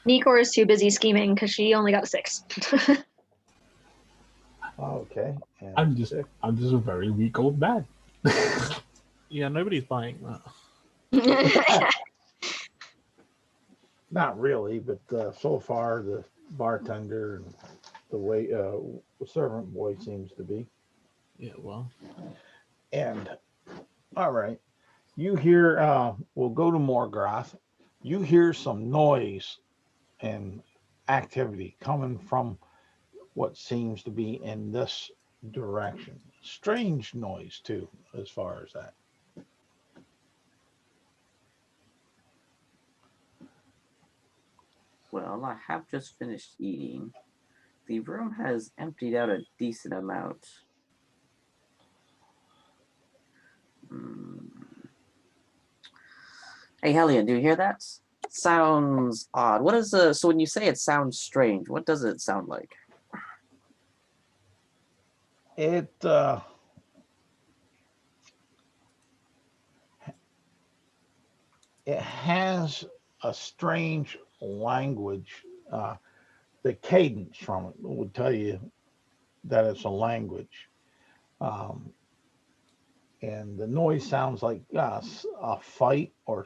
Nikor is too busy scheming because she only got a 6. Okay. And I'm just a very weak old man. Yeah, nobody's buying that. Not really, but so far the bartender and the way servant boy seems to be. Yeah, well, And all right, you hear. We'll go to Morgoth. You hear some noise and activity coming from what seems to be in this direction. Strange noise too, as far as that. Well, I have just finished eating. The room has emptied out a decent amount. Hmm. Hey, Hellion, do you hear that? Sounds odd. What is so when you say it sounds strange, what does it sound like? It it has a strange language. The cadence from it would tell you that it's a language. Um, and the noise sounds like a fight or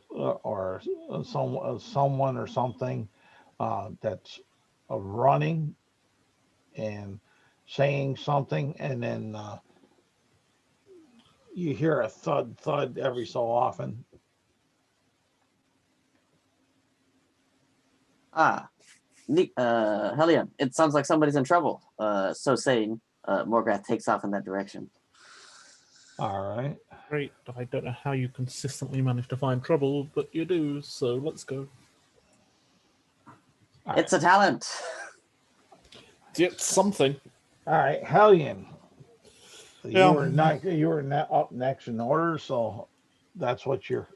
someone or something that's running and saying something, and then you hear a thud thud every so often. Ah, Hellion, it sounds like somebody's in trouble. So saying, Morgrath takes off in that direction. All right. great. I don't know how you consistently manage to find trouble, but you do, so let's go. All It's right. a talent. It's something. All right, Hellion. Yeah. You were up next in order, so that's what you're.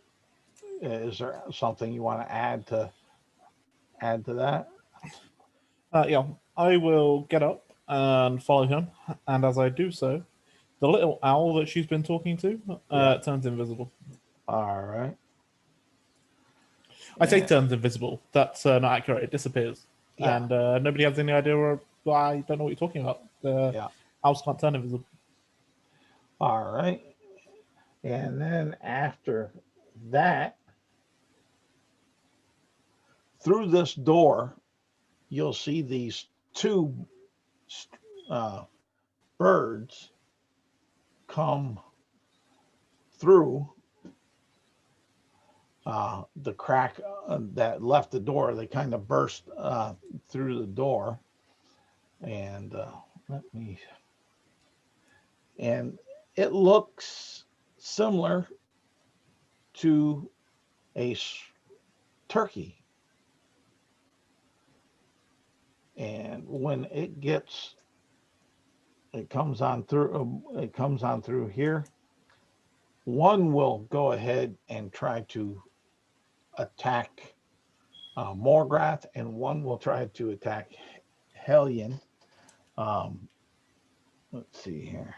Is there something you want to add to that? Yeah, I will get up and follow him, and as I do so, the little owl that she's been talking to Yeah. turns invisible. All right. I say Yeah. turns invisible. That's not accurate. It disappears, Yeah. and nobody has any idea. I don't know what you're talking about. Yeah. Owls can't turn invisible. All right. And then after that, through this door, you'll see these two uh, birds come through the crack that left the door. They kind of burst through the door, and let me. And it looks similar to a turkey. And when it comes on through, it comes on through here. One will go ahead and try to attack Morgrath, and one will try to attack Hellion. Um, let's see here.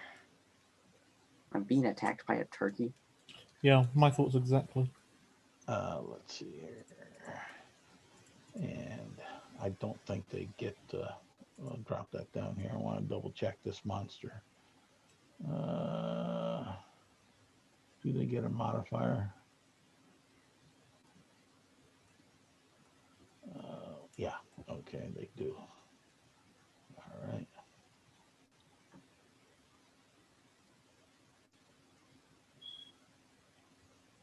I'm being attacked by a turkey. Yeah, my thoughts exactly. Let's see here. And I don't think they get. I'll drop that down here. I want to double check this monster. Uh, do they get a modifier? Yeah. Okay, they do. All right.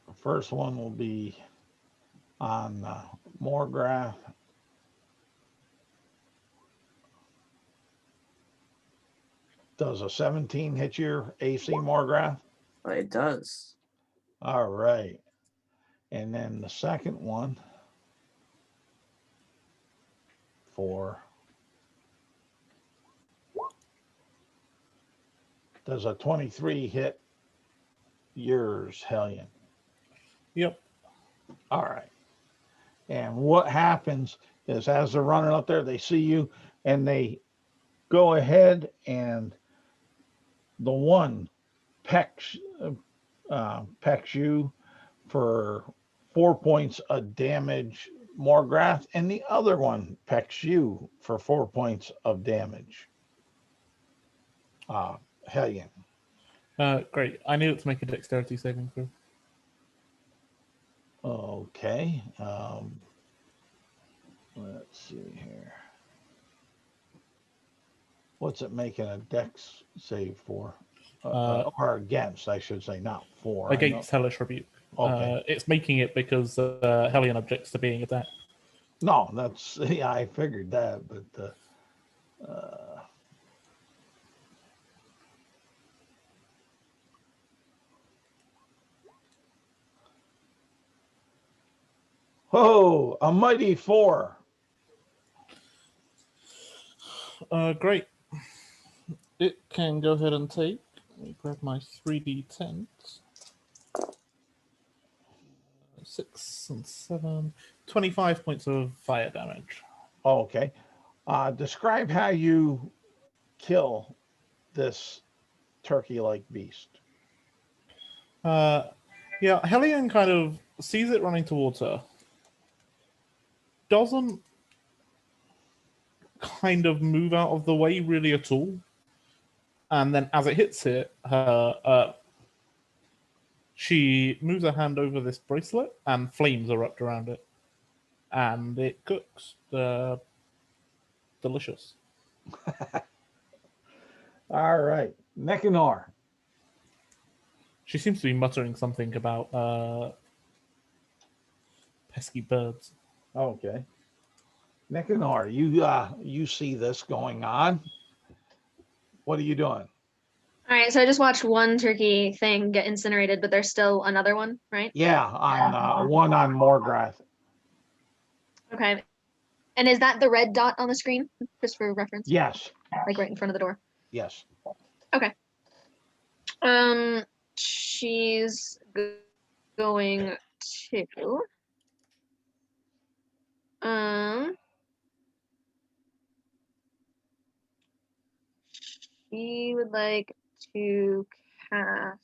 The first one will be on Morgrath. Does a 17 hit your AC, Morgrath? It does. All right. And then the second one for does a 23 hit yours, Hellion? Yep. All right. And what happens is as they're running up there, they see you and they go ahead and the one pecks pecks you for 4 points of damage, Morgrath, and the other one pecks you for 4 points of damage, uh, Hellion. Great. I need it to make a dexterity saving throw. Okay. Let's see here. What's it making a dex save for? Or against, I should say, not for. Against Hellish Rebuke. Okay. It's making it because Hellion objects to being attacked. No, that's yeah, I figured that, but oh, a mighty 4. Great. It can go ahead and take. Let me grab my 3d10. 6 and 7. 25 points of fire damage. Okay. Describe how you kill this turkey-like beast. Yeah, Hellion kind of sees it running towards her. Doesn't kind of move out of the way really at all. And then as it hits it, she moves her hand over this bracelet and flames erupt around it. And it cooks. Delicious. All right. Nekinor. She seems to be muttering something about pesky birds. Okay. Nekinor, you see this going on. What are you doing? All right, so I just watched one turkey thing get incinerated, but there's still another one, right? Yeah, on one on Morgrath. Okay. And is that the red dot on the screen, just for reference? Yes. Like right in front of the door. Yes. Okay. She's going to she would like to cast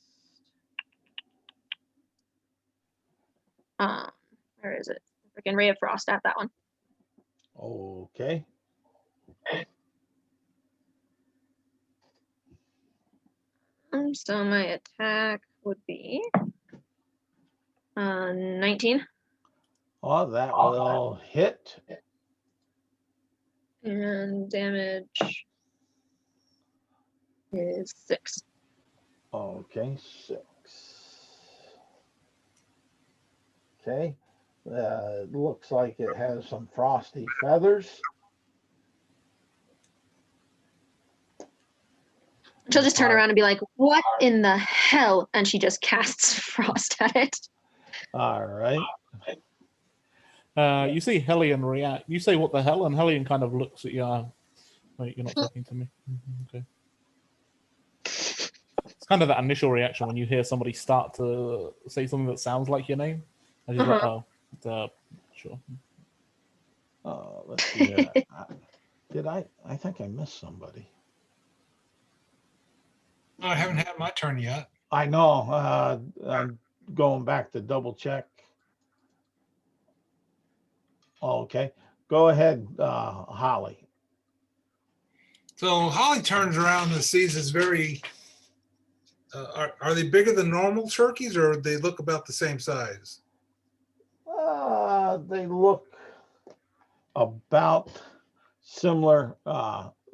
where is it? Freaking Ray of Frost at that one. Okay. So my attack would be 19. Oh, that will hit. And damage is 6. Okay, 6. Okay. It looks like it has some frosty feathers. She'll just turn around and be like, "What in the hell?" And she just casts frost at it. All right. You see Hellion react. You say, "What the hell?" And Hellion kind of looks at you. Wait, you're not talking to me. Okay. It's kind of that initial reaction when you hear somebody start to say something that sounds like your name. And she's like, "Oh, sure." Let's see here. Did I think I missed somebody. No, I haven't had my turn yet. I know. I'm going back to double check. Okay. Go ahead, Holly. So Holly turns around and sees this very. Are they bigger than normal turkeys, or they look about the same size? They look about similar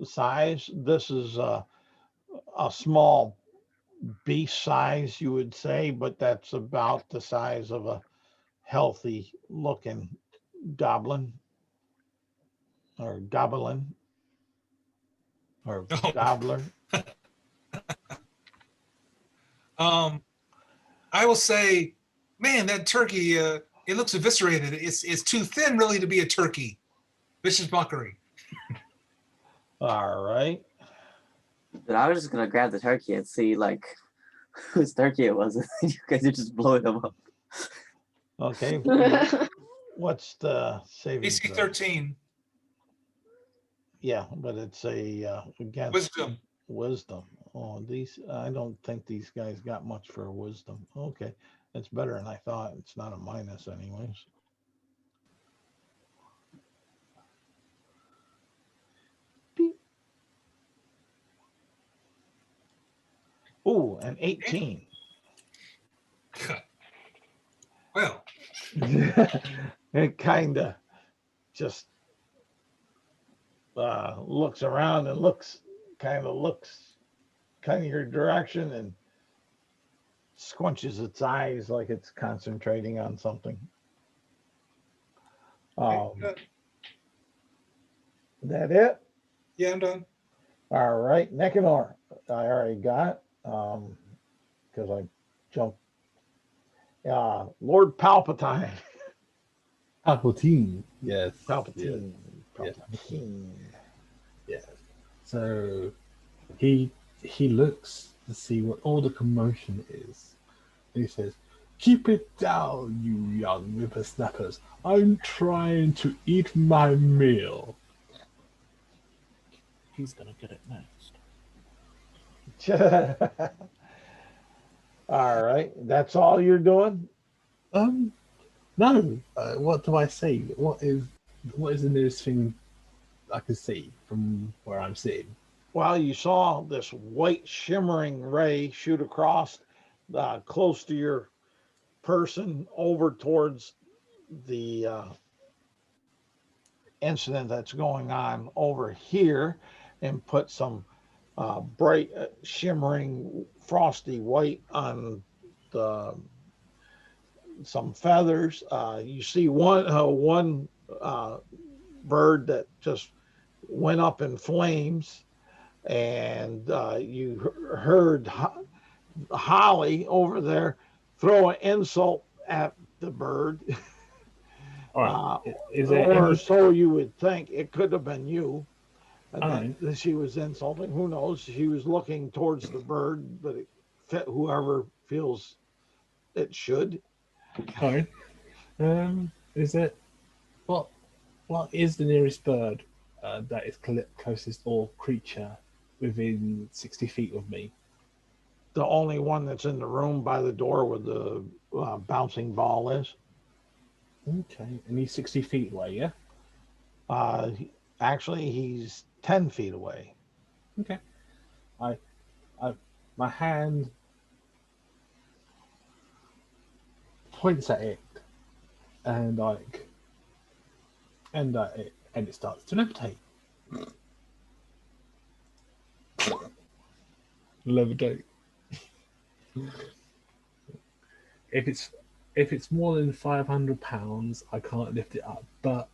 size. This is a small beast size, you would say, but that's about the size of a healthy looking goblin or goblin or gobbler. I will say, man, that turkey, it looks eviscerated. It's too thin, really, to be a turkey. Vicious mockery. All right. But I was just gonna grab the turkey and see like whose turkey it was. You guys are just blowing them up. Okay. What's the saving AC throw? 13. Yeah, but it's a against Wisdom. Oh, I don't think these guys got much for wisdom. Okay, it's better than I thought. It's not a minus, anyways. Beep. Ooh, an 18. Well, It kind of just looks around and looks kind of your direction and squinches its eyes like it's concentrating on something. Good. That it? Yeah, I'm done. All right, Nicanor. I already got because I jumped. Lord Palpatine. Palpatine. Yes. Palpatine. Yes. Palpatine. Yes. So he looks to see what all the commotion is. He says, "Keep it down, you young whippersnappers. I'm trying to eat my meal." He's gonna get it next. All right, that's all you're doing. No. What do I say? What is the nearest thing I can see from where I'm sitting? Well, you saw this white shimmering ray shoot across close to your person over towards the incident that's going on over here and put some bright, shimmering, frosty white on the some feathers. You see one bird that just went up in flames, and you heard Holly over there throw an insult at the bird. All right. Is there Or any? so you would think. It could have been you. And All then right. she was insulting. Who knows? She was looking towards the bird, but it fit whoever feels it should. All right. Is it what? What is the nearest bird that is closest or creature within 60 feet of me? The only one that's in the room by the door where the bouncing ball is. Okay, and he's 60 feet away. Yeah. Uh, Actually, he's 10 feet away. Okay. I, my hand points at it, and it starts to levitate. Levitate. If it's more than 500 pounds, I can't lift it up. But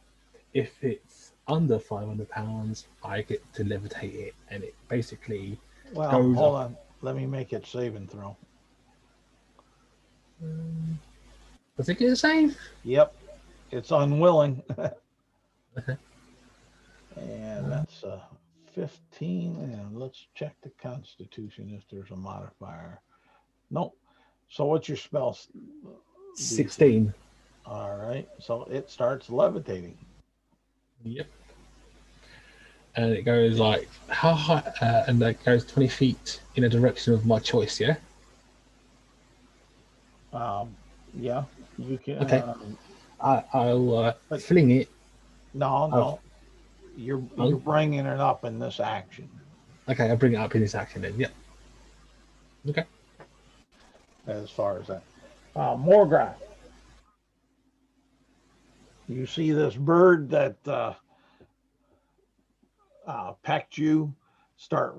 if it's under 500 pounds, I get to levitate it, and it basically Well, goes hold up. on. Let me make it save and throw. Does it get a save? Yep, it's unwilling. And that's 15. And let's check the Constitution if there's a modifier. Nope. So what's your spell? 16. All right. So it starts levitating. Yep. And it goes like how high? And that goes 20 feet in a direction of my choice. Yeah. Yeah, you can. Okay. I'll fling it. No. You're bringing it up in this action. Okay, I'll bring it up in this action then. Yep. Okay. As far as that, Morgrath, you see this bird that pecked you start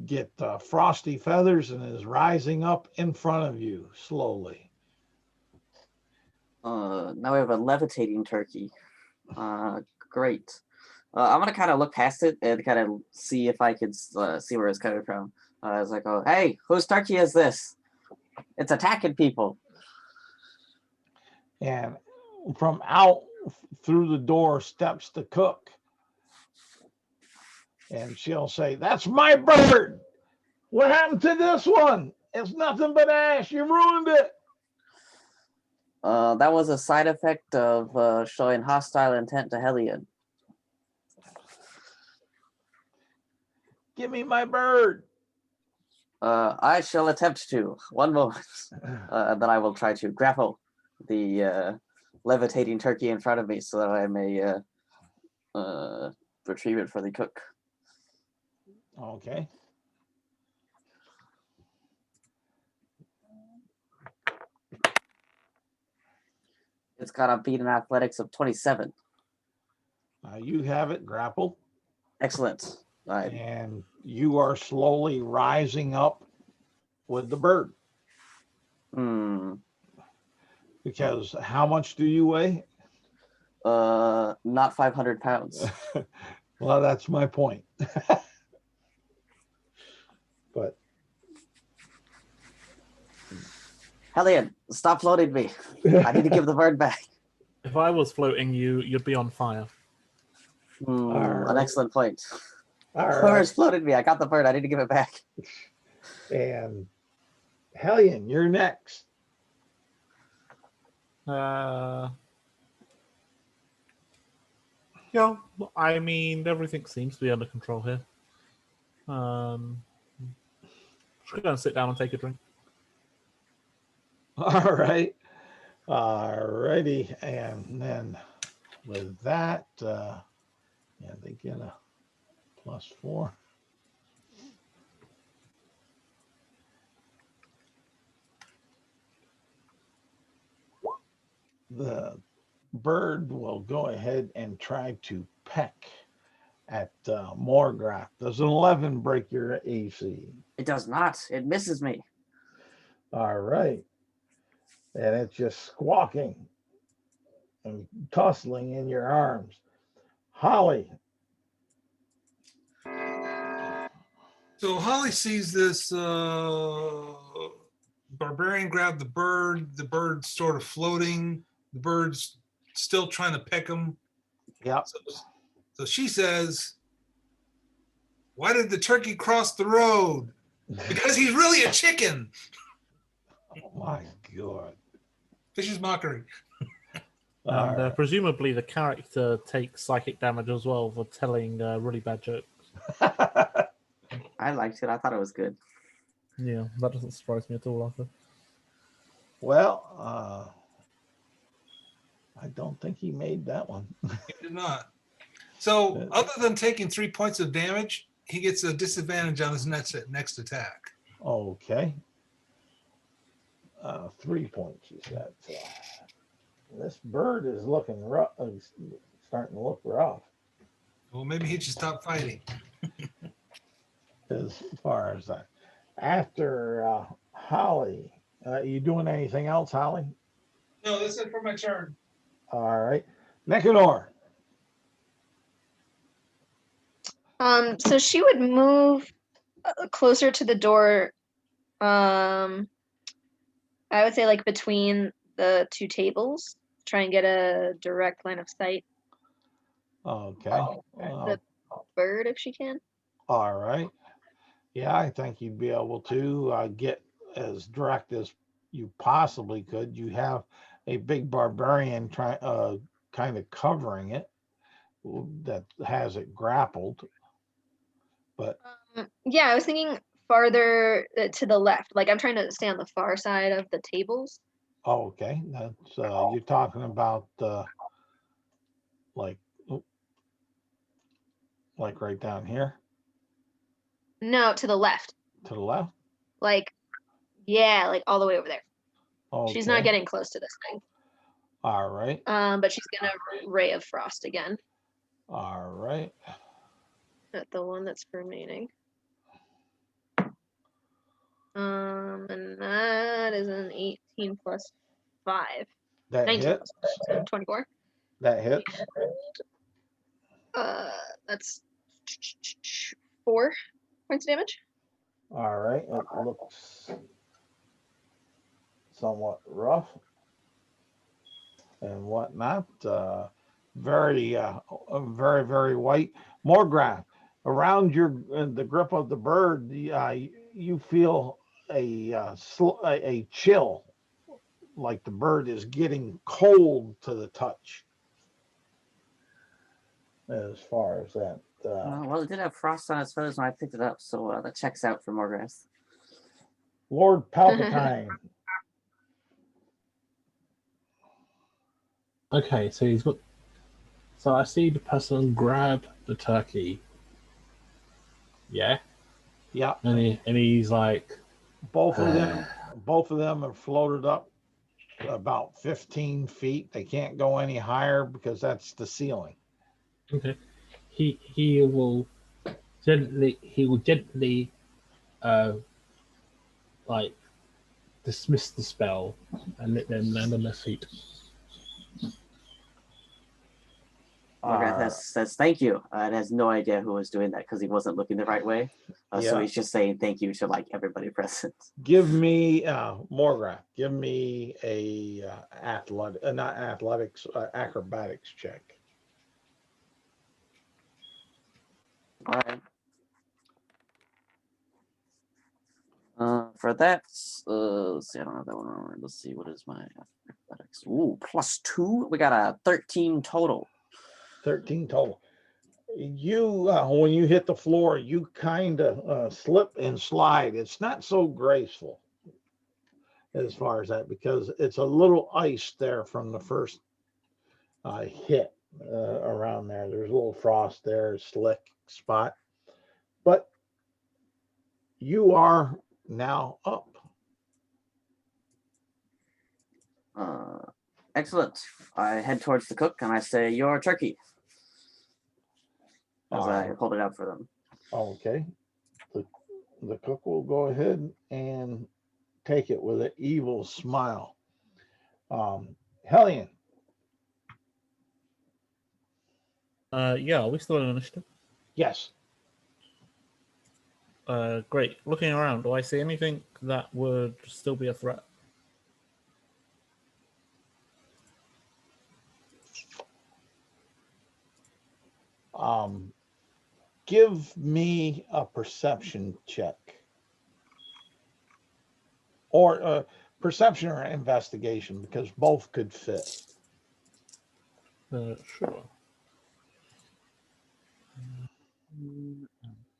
get frosty feathers and is rising up in front of you slowly. Now we have a levitating turkey. Great. I'm gonna kind of look past it and kind of see if I can see where it's coming from. I was like, "Oh, hey, whose turkey is this? It's attacking people." And from out through the door steps the cook. And she'll say, "That's my bird. What happened to this one? It's nothing but ash. You ruined it." That was a side effect of showing hostile intent to Hellion. "Give me my bird." I shall attempt to. One moment. And then I will try to grapple the levitating turkey in front of me so that I may retrieve it for the cook. Okay. It's got a beat in athletics of 27. You have it grappled. Excellent. All right. and you are slowly rising up with the bird. Hmm. Because how much do you weigh? Not 500 pounds. Well, that's my point. But Hellion, stop floating me. I need to give the bird back. If I was floating you, you'd be on fire. An Alright. excellent point. all Whoever's right, floated me, I got the bird. I need to give it back. and Hellion, you're next. Yeah, I mean, everything seems to be under control here. Just gonna sit down and take a drink. All right. All righty. And then with that, yeah, they get a +4. The bird will go ahead and try to peck at Morgrath. Does an 11 break your AC? It does not. It misses me. All right. And it's just squawking and tussling in your arms. Holly. So Holly sees this barbarian grab the bird. The bird's sort of floating. The bird's still trying to peck him. Yep. So she says, "Why did the turkey cross the road? Because he's really a chicken." Oh my God. Vicious mockery. All And right. presumably the character takes psychic damage as well for telling really bad jokes. I liked it. I thought it was good. Yeah, that doesn't surprise me at all, Arthur. Well, I don't think he made that one. He did not. So other than taking 3 points of damage, he gets a disadvantage on his next attack. Okay. 3 points, you said. So this bird is looking rough. Starting to look rough Well, maybe he should stop fighting. as far as that. After Holly, you doing anything else, Holly? No, that's it for my turn. All right. Nicanor. So she would move closer to the door. I would say like between the two tables, try and get a direct line of sight. Okay. The bird, if she can. All right. Yeah, I think you'd be able to get as direct as you possibly could. You have a big barbarian kind of covering it that has it grappled. But Yeah, I was thinking farther to the left. Like I'm trying to stay on the far side of the tables. okay, that's you're talking about like like right down here No, to the left. to the left. Like, yeah, like all the way over there. Okay. She's not getting close to this thing. All right. But she's gonna Ray of Frost again All right. at the one that's remaining. And that is an 18 plus 5. That 19 hit. plus 5, so 24. That hits. That's 4 points of damage. All right. It looks somewhat rough and whatnot. Very, very white. Morgrath, around the grip of the bird, you feel a chill, like the bird is getting cold to the touch. As far as that, Well, it did have frost on its feathers when I picked it up, so that checks out for Morgrath. Lord Palpatine. Okay, so he's got. So I see the person grab the turkey. Yeah, Yeah, and he's like, both of them have floated up about 15 feet. They can't go any higher because that's the ceiling. okay. he will gently like dismiss the spell and let them land on their feet. Morgoth says thank you, and has no idea who was doing that because he wasn't looking the right way. So Yeah. he's just saying thank you to like everybody present. Give me Morgrath. Give me a not athletics, acrobatics check. All right. For that, let's see. I don't have that one. Let's see. What is my athletics? Ooh, +2. We got a 13 total. 13 total. You when you hit the floor, you kind of slip and slide. It's not so graceful as far as that because it's a little ice there from the first hit around there. There's a little frost there, slick spot, but you are now up. Excellent. I head towards the cook and I say, "Your turkey," as I hold it out for them. Okay. The cook will go ahead and take it with an evil smile. Hellion. Yeah, are we still in initiative? Yes. Great. Looking around, do I see anything that would still be a threat? Give me a perception check. Or perception or investigation, because both could fit. Sure.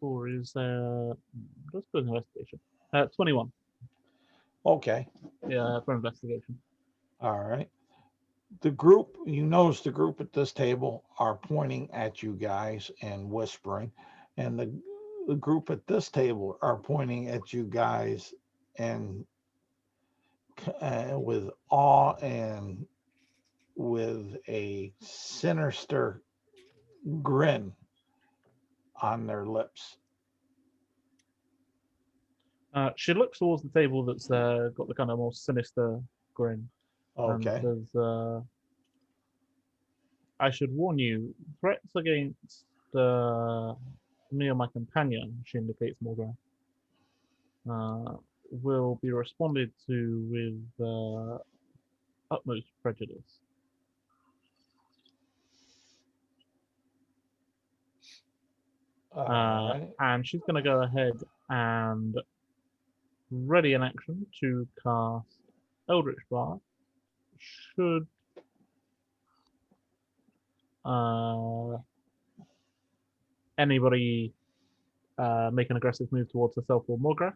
4 is let's do an investigation. 21. Okay. Yeah, for investigation. All right. The group, you notice the group at this table are pointing at you guys and whispering, and the group at this table are pointing at you guys and with awe and with a sinister grin on their lips. She looks towards the table that's got the kind of more sinister grin. Okay. And says, I should warn you, threats against me or my companion, she indicates Morgan, will be responded to with utmost prejudice. Right. And she's going to go ahead and ready an action to cast Eldritch Blast. Should anybody make an aggressive move towards herself or Morgra.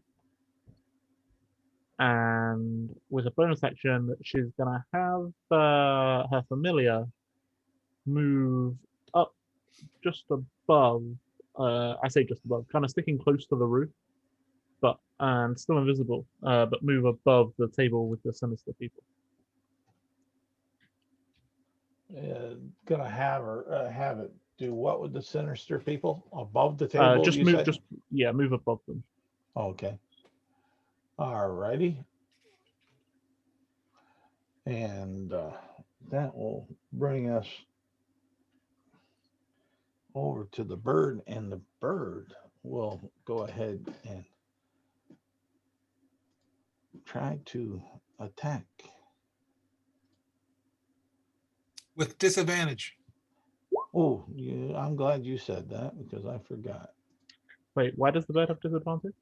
And with a bonus action, she's going to have her familiar move up just above, I say just above, kind of sticking close to the roof, but and still invisible, but move above the table with the sinister people. Gonna have her have it do what with the sinister people above the table? Just you move, said? move above them. Okay. All righty. And that will bring us over to the bird, and the bird will go ahead and try to attack. With disadvantage. Oh, yeah, I'm glad you said that because I forgot. Wait, why does the bird have disadvantage?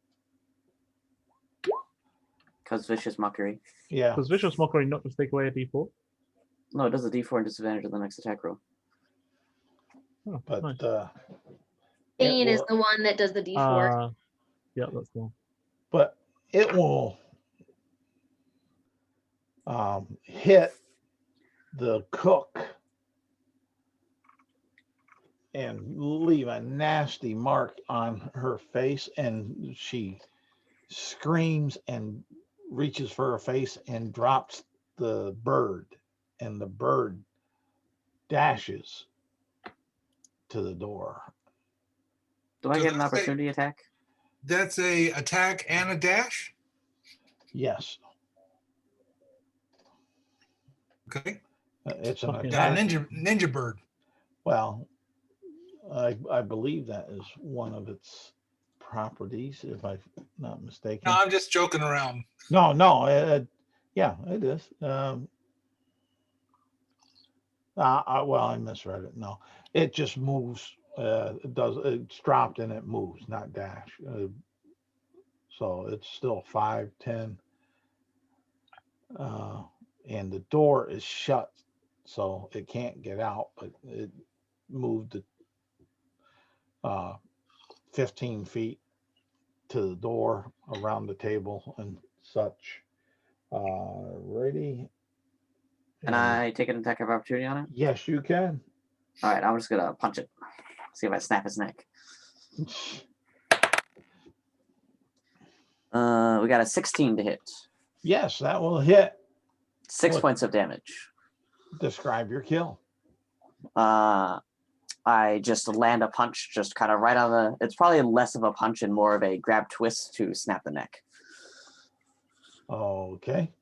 Because vicious mockery. Yeah. Does vicious mockery not just take away a d4? No, it does a d4 and disadvantage of the next attack roll. Oh, But nice. Bane is the one that does the D4. Yeah, that's the one. But it will hit the cook and leave a nasty mark on her face, and she screams and reaches for her face and drops the bird, and the bird dashes to the door. Do I So get an that's a- opportunity attack? That's a attack and a dash. Yes, Okay. it's an Okay. Got a attack. ninja bird. Well, I believe that is one of its properties, if I'm not mistaken. No, I'm just joking around. No, yeah, it is. Well, I misread it. No, it just moves. It does. It's dropped and it moves, not dash. So it's still 5, 10, and the door is shut, so it can't get out. But it moved it 15 feet to the door, around the table, and such. Ready? Can I take an attack of opportunity on it? Yes, you can. All right, I'm just gonna punch it. See if I snap his neck. We got a 16 to hit. Yes, that will hit. 6 What? points of damage. Describe your kill. I just land a punch, just kind of right on the. It's probably less of a punch and more of a grab twist to snap the neck. Okay.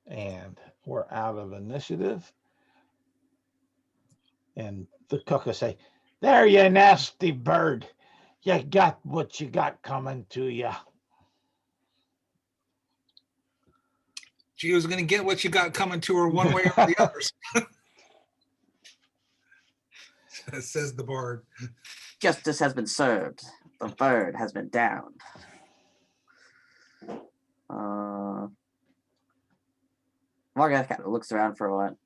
And we're out of initiative. And the cook will say, "There, you nasty bird. You got what you got coming to you." She was going to get what you got coming to her one way or the other. Says the bard. Justice has been served. The bird has been downed. Morgoth kind of looks around for a while.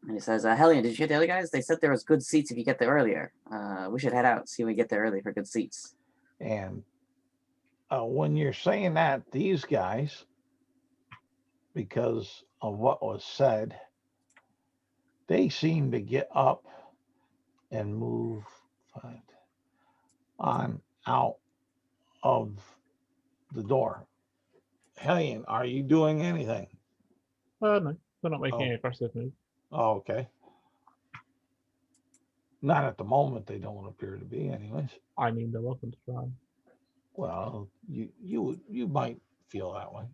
And he says, Hellion, did you get the other guys? They said there was good seats if you get there earlier. We should head out, see if we get there early for good seats. And when you're saying that, these guys, because of what was said, they seem to get up and move on out of the door. Hellion, are you doing anything? No, they're not making Oh. any aggressive move. Oh, okay. Not at the moment. They don't appear to be, anyways. I mean, they're welcome to try. Well, you might feel that way.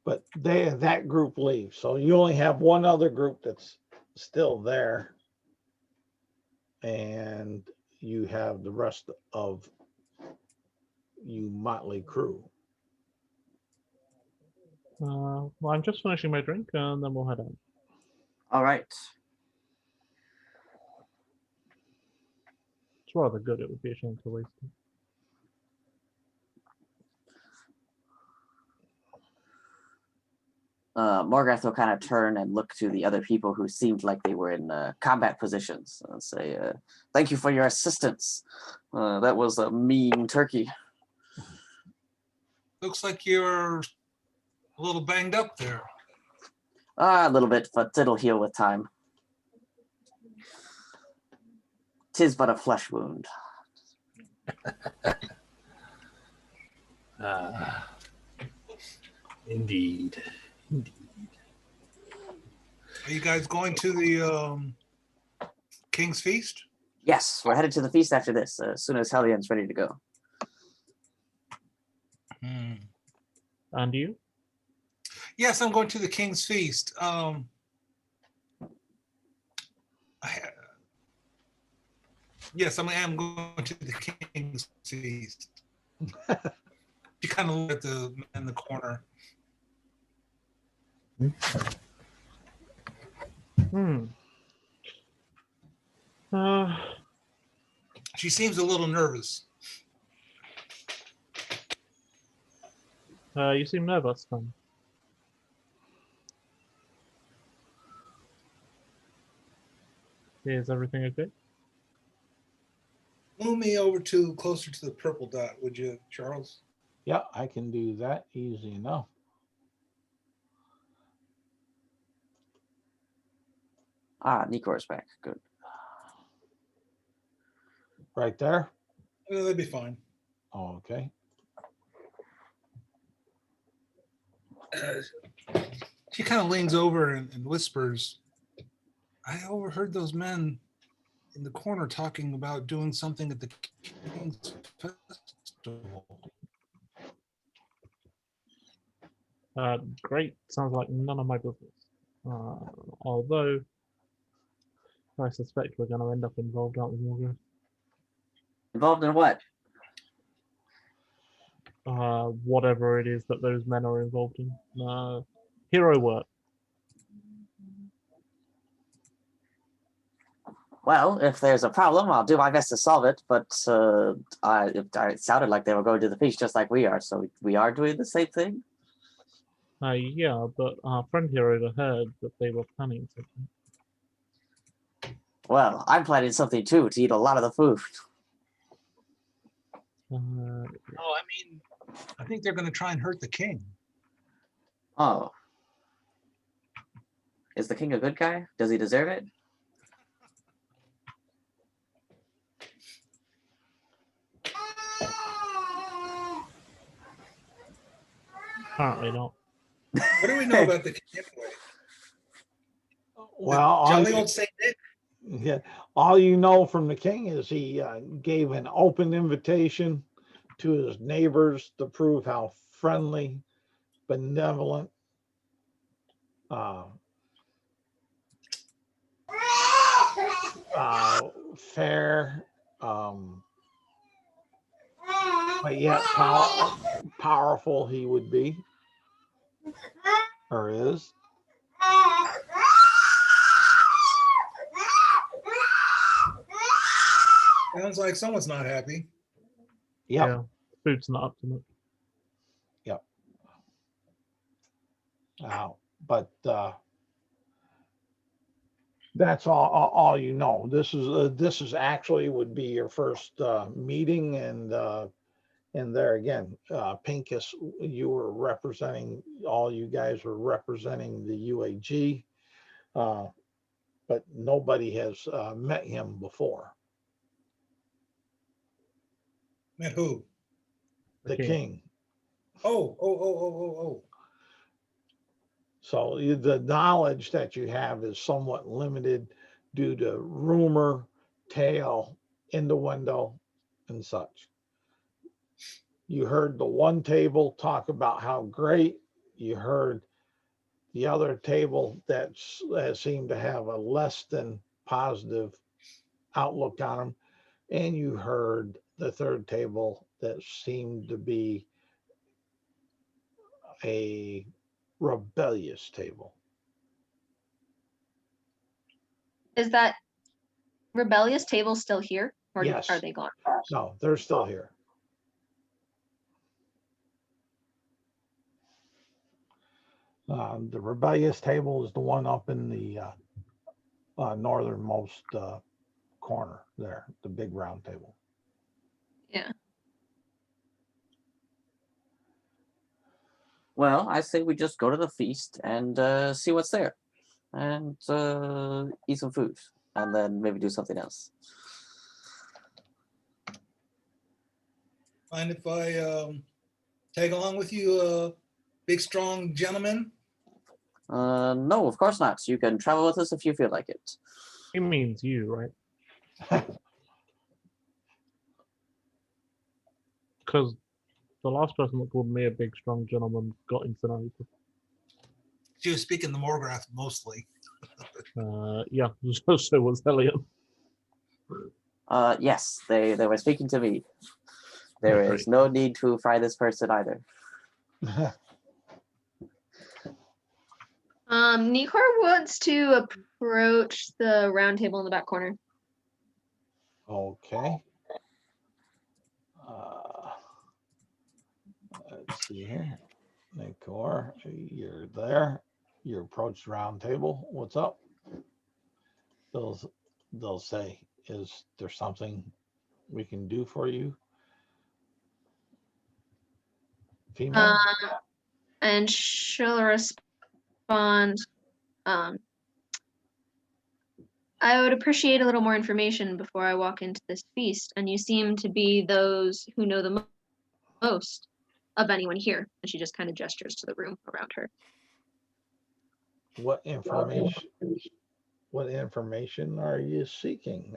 But that group leaves, so you only have one other group that's still there, and you have the rest of you motley crew. Well, I'm just finishing my drink, and then we'll head out. All right. It's rather good. It would be a shame to waste it. Morgoth will kind of turn and look to the other people who seemed like they were in combat positions and say, thank you for your assistance. That was a mean turkey. Looks like you're a little banged up there. A little bit, but it'll heal with time. 'Tis but a flesh wound. Indeed. Are you guys going to the King's Feast? Yes, we're headed to the feast after this, as soon as Hellion's ready to go. And you? Yes, I'm going to the King's Feast. Yes, I am going to the King's Feast. You kind of look at the man in the corner. She seems a little nervous. You seem nervous, Tom. Is everything okay? Move me closer to the purple dot, would you, Charles? Yeah, I can do that easy enough. Nikor's back. Good. Right there? Yeah, that'd be fine. Okay. She kind of leans over and whispers, I overheard those men in the corner talking about doing something at the King's Festival. Great. Sounds like none of my business. Although I suspect we're going to end up involved, aren't we, Morgan? Involved in what? Whatever it is that those men are involved in. Hero work. Well, if there's a problem, I'll do my best to solve it. But it sounded like they were going to the feast just like we are, so we are doing the same thing. Yeah, but our friend here overheard that they were planning something. Well, I'm planning something too, to eat a lot of the food. Oh, I mean, I think they're going to try and hurt the king. Oh. Is the king a good guy? Does he deserve it? Apparently not. What do we know about the king anyway? Well, Jolly old Saint Nick. yeah, all you know from the king is he gave an open invitation to his neighbors to prove how friendly, benevolent, fair, but yet powerful he would be or is. Sounds like someone's not happy. Yep. Yeah, food's not up to much. Yep. But that's all you know. This is actually would be your first meeting, and there again, Pincus, you were representing. All you guys were representing the UAG, but nobody has met him before. Met who? The king. Oh. So the knowledge that you have is somewhat limited due to rumor, tale, innuendo, and such. You heard the one table talk about how great. You heard the other table that seemed to have a less than positive outlook on them. And you heard the third table that seemed to be a rebellious table. Is that rebellious table still here, or Yes. are they gone? No, they're still here. The rebellious table is the one up in the northernmost corner there, the big round table. Yeah. Well, I say we just go to the feast and see what's there. And eat some food. And then maybe do something else. Mind if I tag along with you, big strong gentleman? No, of course not. You can travel with us if you feel like it. He means you, right? Because the last person that called me a big, strong gentleman got incinerated. She was speaking the Morgrath mostly. Yeah, so was Elliot. Yes, they were speaking to me. There is no need to fry this person either. Nikor wants to approach the round table in the back corner. Okay. Let's see here. Nicor, you're there. You approach the round table. What's up? They'll say, is there something we can do for you? Female? And she'll respond, I would appreciate a little more information before I walk into this feast, and you seem to be those who know the most. of anyone here. And she just kind of gestures to the room around her. What information? What information are you seeking?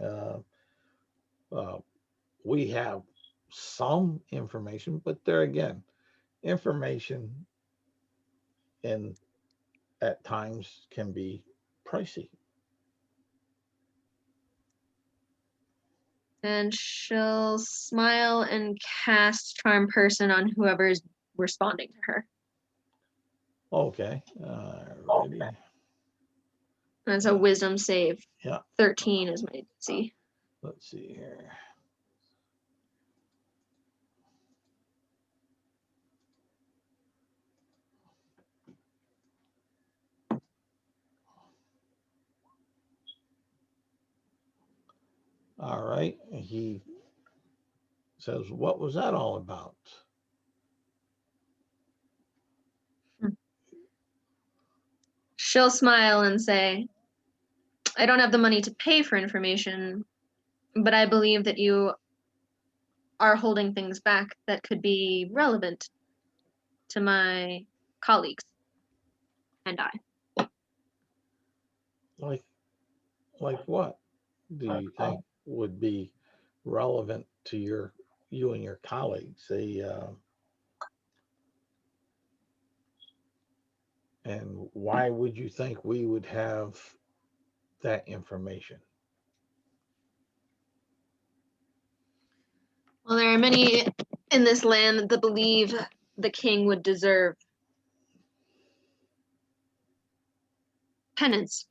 We have some information, but there again, information and at times can be pricey. And she'll smile and cast Charm Person on whoever's responding to her. Okay. Alrighty. That's a wisdom save. Yeah. 13 is my DC. Let's see here. All right. He says, "What was that all about?" She'll smile and say, I don't have the money to pay for information, but I believe that you are holding things back that could be relevant to my colleagues and I. Like, like what do you think would be relevant to you and your colleagues? And why would you think we would have that information? Well, there are many in this land that believe the king would deserve penance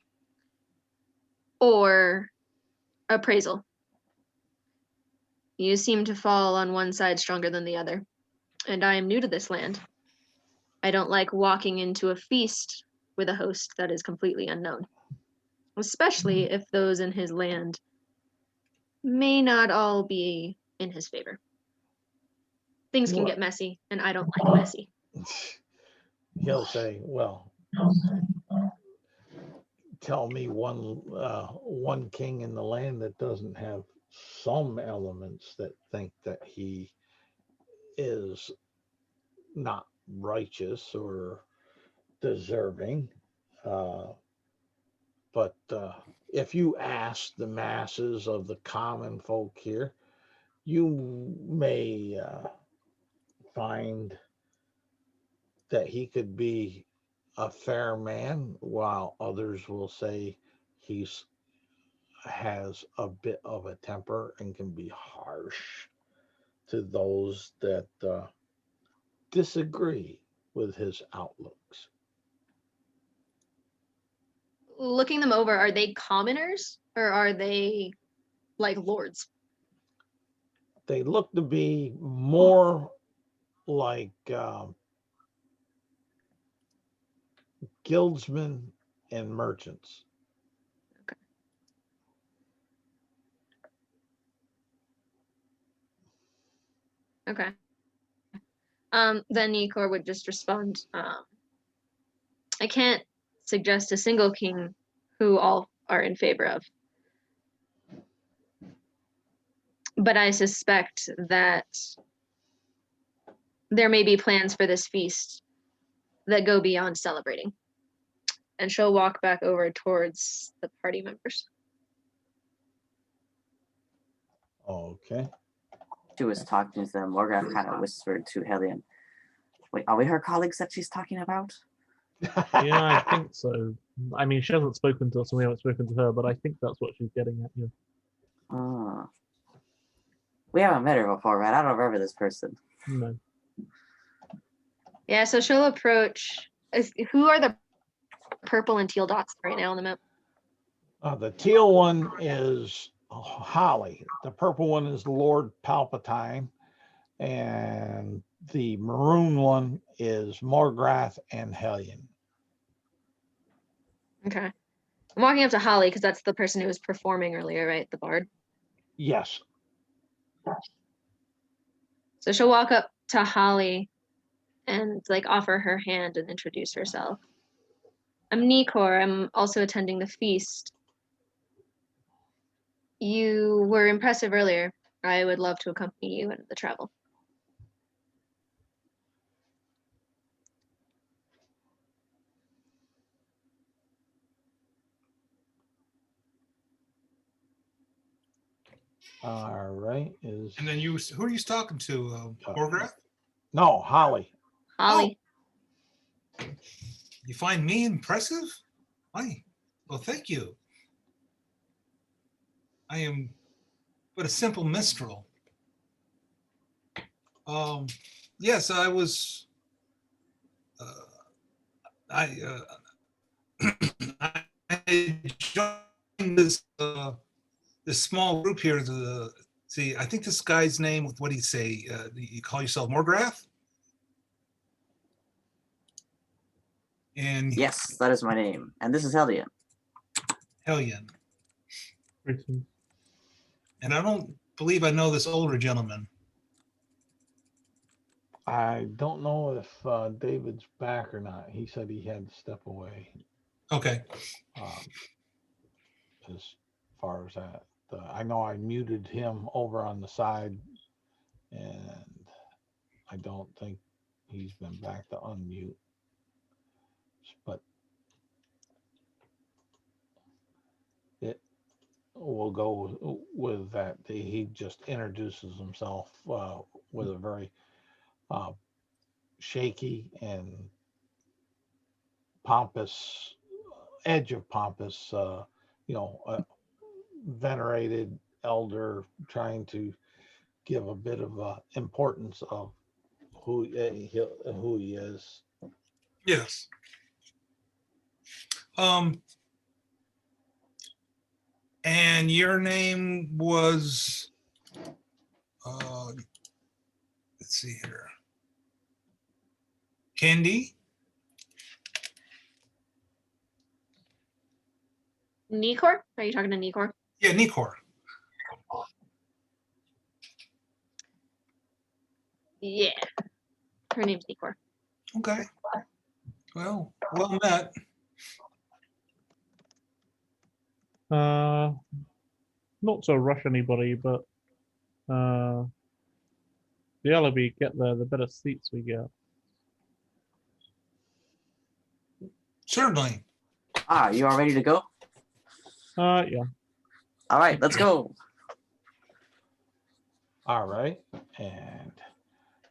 or appraisal. You seem to fall on one side stronger than the other, and I am new to this land. I don't like walking into a feast with a host that is completely unknown, especially if those in his land may not all be in his favor. Things can get messy, and I don't like messy. He'll say, "Well, tell me one king in the land that doesn't have some elements that think that he is not righteous or deserving." Uh, but if you ask the masses of the common folk here, you may find that he could be a fair man, while others will say he's has a bit of a temper and can be harsh to those that disagree with his outlooks. Looking them over, are they commoners or are they like lords? They look to be more like guildsmen and merchants. Okay. Then Nikor would just respond, I can't suggest a single king who all are in favor of. But I suspect that there may be plans for this feast that go beyond celebrating. And she'll walk back over towards the party members. Okay. She was talking to them. Morgan kind of whispered to Hellion, "Wait, are we her colleagues that she's talking about?" Yeah, I think so. I mean, she hasn't spoken to us and we haven't spoken to her, but I think that's what she's getting at. Yeah. Ah. We haven't met her before, right? I don't remember this person. No. Yeah, so she'll approach. Who are the purple and teal dots right now on the map? The teal one is Holly. The purple one is Lord Palpatine. And the maroon one is Morgrath and Hellion. Okay. I'm walking up to Holly because that's the person who was performing earlier, right? The bard. Yes. So she'll walk up to Holly and like offer her hand and introduce herself. I'm Nikor. I'm also attending the feast. You were impressive earlier. I would love to accompany you in the travel. All right. And then who are you talking to? Morgrath? No, Holly. Holly. You find me impressive? Why? Well, thank you. I am but a simple minstrel. Yes, I was. I I joined this small group here. See, I think this guy's name. What do you say? You call yourself Morgrath? And Yes, that is my name. And this is Hellion. Hellion. Greetings. And I don't believe I know this older gentleman. I don't know if David's back or not. He said he had to step away. Okay. As far as that, I know I muted him over on the side, and I don't think he's been back to unmute. But it will go with that. He just introduces himself with a very shaky and pompous edge of pompous, venerated elder trying to give a bit of importance of who he is. Yes. And your name was, let's see here, Candy? Nikor? Are you talking to Nikor? Yeah, Nikor. Yeah. Her name's Nikor. Okay. Well met. Not to rush anybody, but the earlier we get there, the better seats we get. Certainly. You are ready to go? Yeah. All right, let's go. All right, and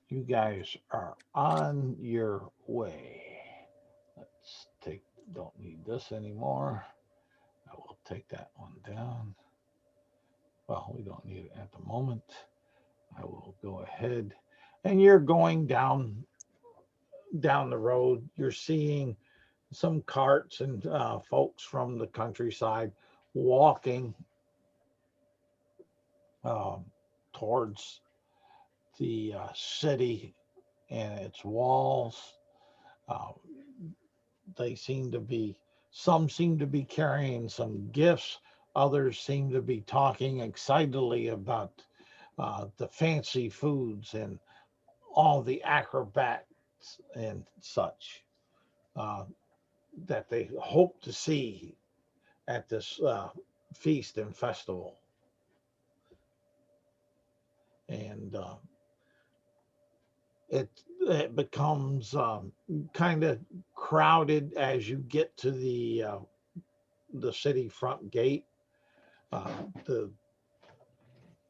you guys are on your way. Let's take. Don't need this anymore. I will take that one down. Well, we don't need it at the moment. I will go ahead, and you're going down the road. You're seeing some carts and folks from the countryside walking um, towards the city and its walls. Uh, they seem to be, some seem to be carrying some gifts. Others seem to be talking excitedly about the fancy foods and all the acrobats and such uh, that they hope to see at this feast and festival. And it becomes kind of crowded as you get to the city front gate. Uh,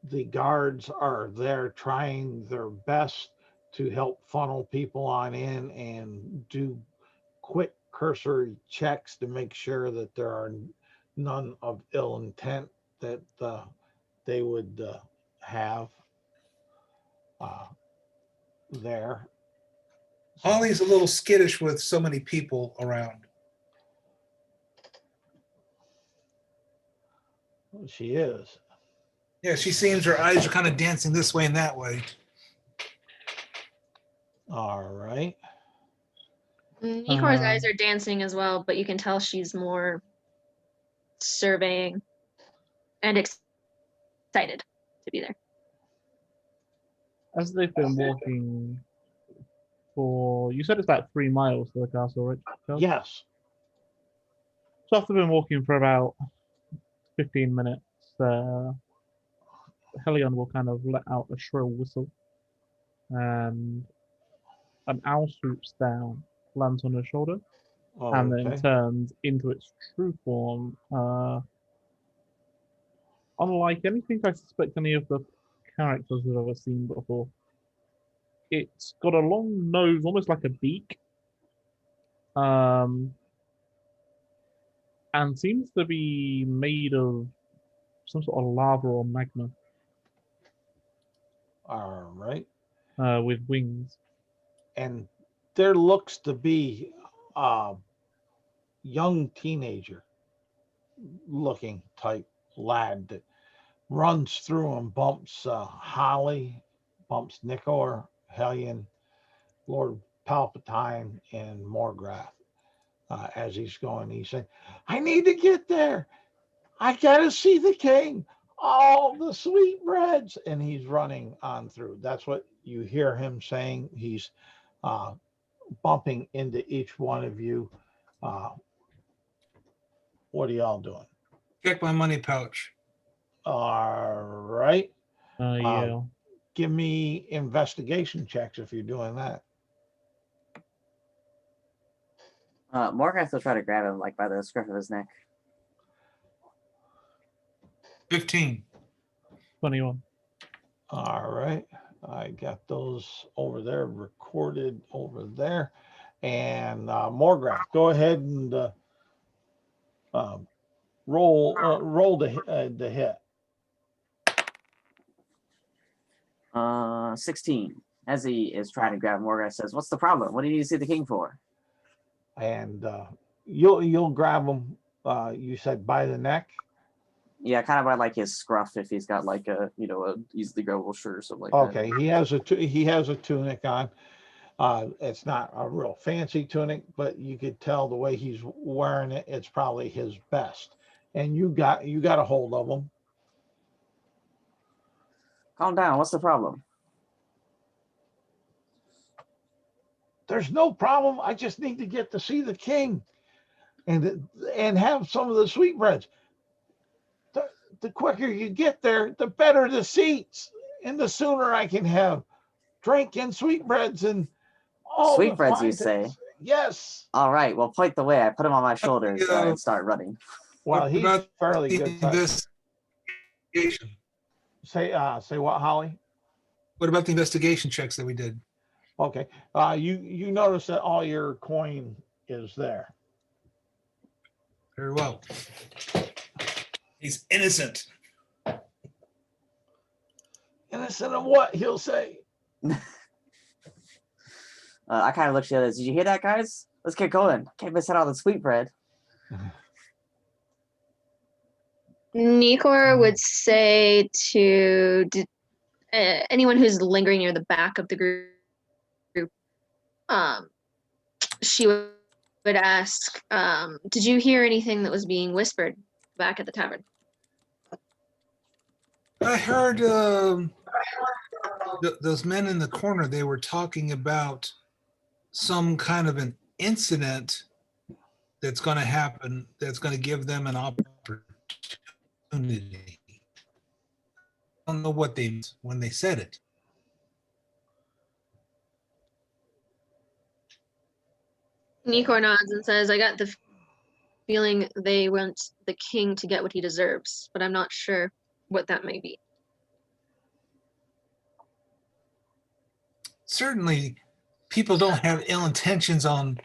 the guards are there trying their best to help funnel people on in and do quick cursory checks to make sure that there are none of ill intent that they would have there. Holly's a little skittish with so many people around. She is. Yeah, she seems her eyes are kind of dancing this way and that way. All right. Nikor's eyes are dancing as well, but you can tell she's more surveying and excited to be there. As they've been walking for, you said it's about 3 miles to the castle, right? Charles? Yes. So after been walking for about 15 minutes, Helion will kind of let out a shrill whistle, and an owl swoops down, lands on her shoulder, and then Okay. turns into its true form. unlike anything I suspect any of the characters have ever seen before. It's got a long nose, almost like a beak, and seems to be made of some sort of lava or magma All right. with wings. And there looks to be a young teenager looking type lad that runs through and bumps Holly, bumps Nicor, Hellion, Lord Palpatine, and Morgrath as he's going. He's saying, I need to get there. I got to see the king. All the sweetbreads. And he's running on through. That's what you hear him saying. He's bumping into each one of you. What are y'all doing? Check my money pouch. All right. Yeah. Give me investigation checks if you're doing that. Morgoth will try to grab him like by the scruff of his neck. 15. 21. All right. I got those over there recorded over there. And Morgrath, go ahead and roll the hit. 16. As he is trying to grab Morgoth, says, "What's the problem? What do you need to see the king for?" And you'll grab him. You said by the neck. Yeah, kind of by like his scruff if he's got like a a easily grabbable shirt or something like that. Okay, he has a tunic on. It's not a real fancy tunic, but you could tell the way he's wearing it. It's probably his best. And you got a hold of him. Calm down. What's the problem? There's no problem. I just need to get to see the king, and have some of the sweetbreads. The quicker you get there, the better the seats, and the sooner I can have drink and sweetbreads and all the Sweetbreads, you fine say? things. Yes. All right. Well, point the way. I put him on my shoulders and start running. Well, What he's about fairly good size. Investigation. Say what, Holly? What about the investigation checks that we did? Okay. You notice that all your coin is there. Very well. He's innocent. Innocent of what? He'll say. I kind of looked at the others. Did you hear that, guys? Let's get going. Can't miss out on the sweetbread. Nikor would say to anyone who's lingering near the back of the group, she would ask, did you hear anything that was being whispered back at the tavern? I heard those men in the corner, they were talking about some kind of an incident that's going to happen, that's going to give them an opportunity. I don't know what they meant when they said it. Nikor nods and says, I got the feeling they want the king to get what he deserves, but I'm not sure what that may be. Certainly, people don't have ill intentions on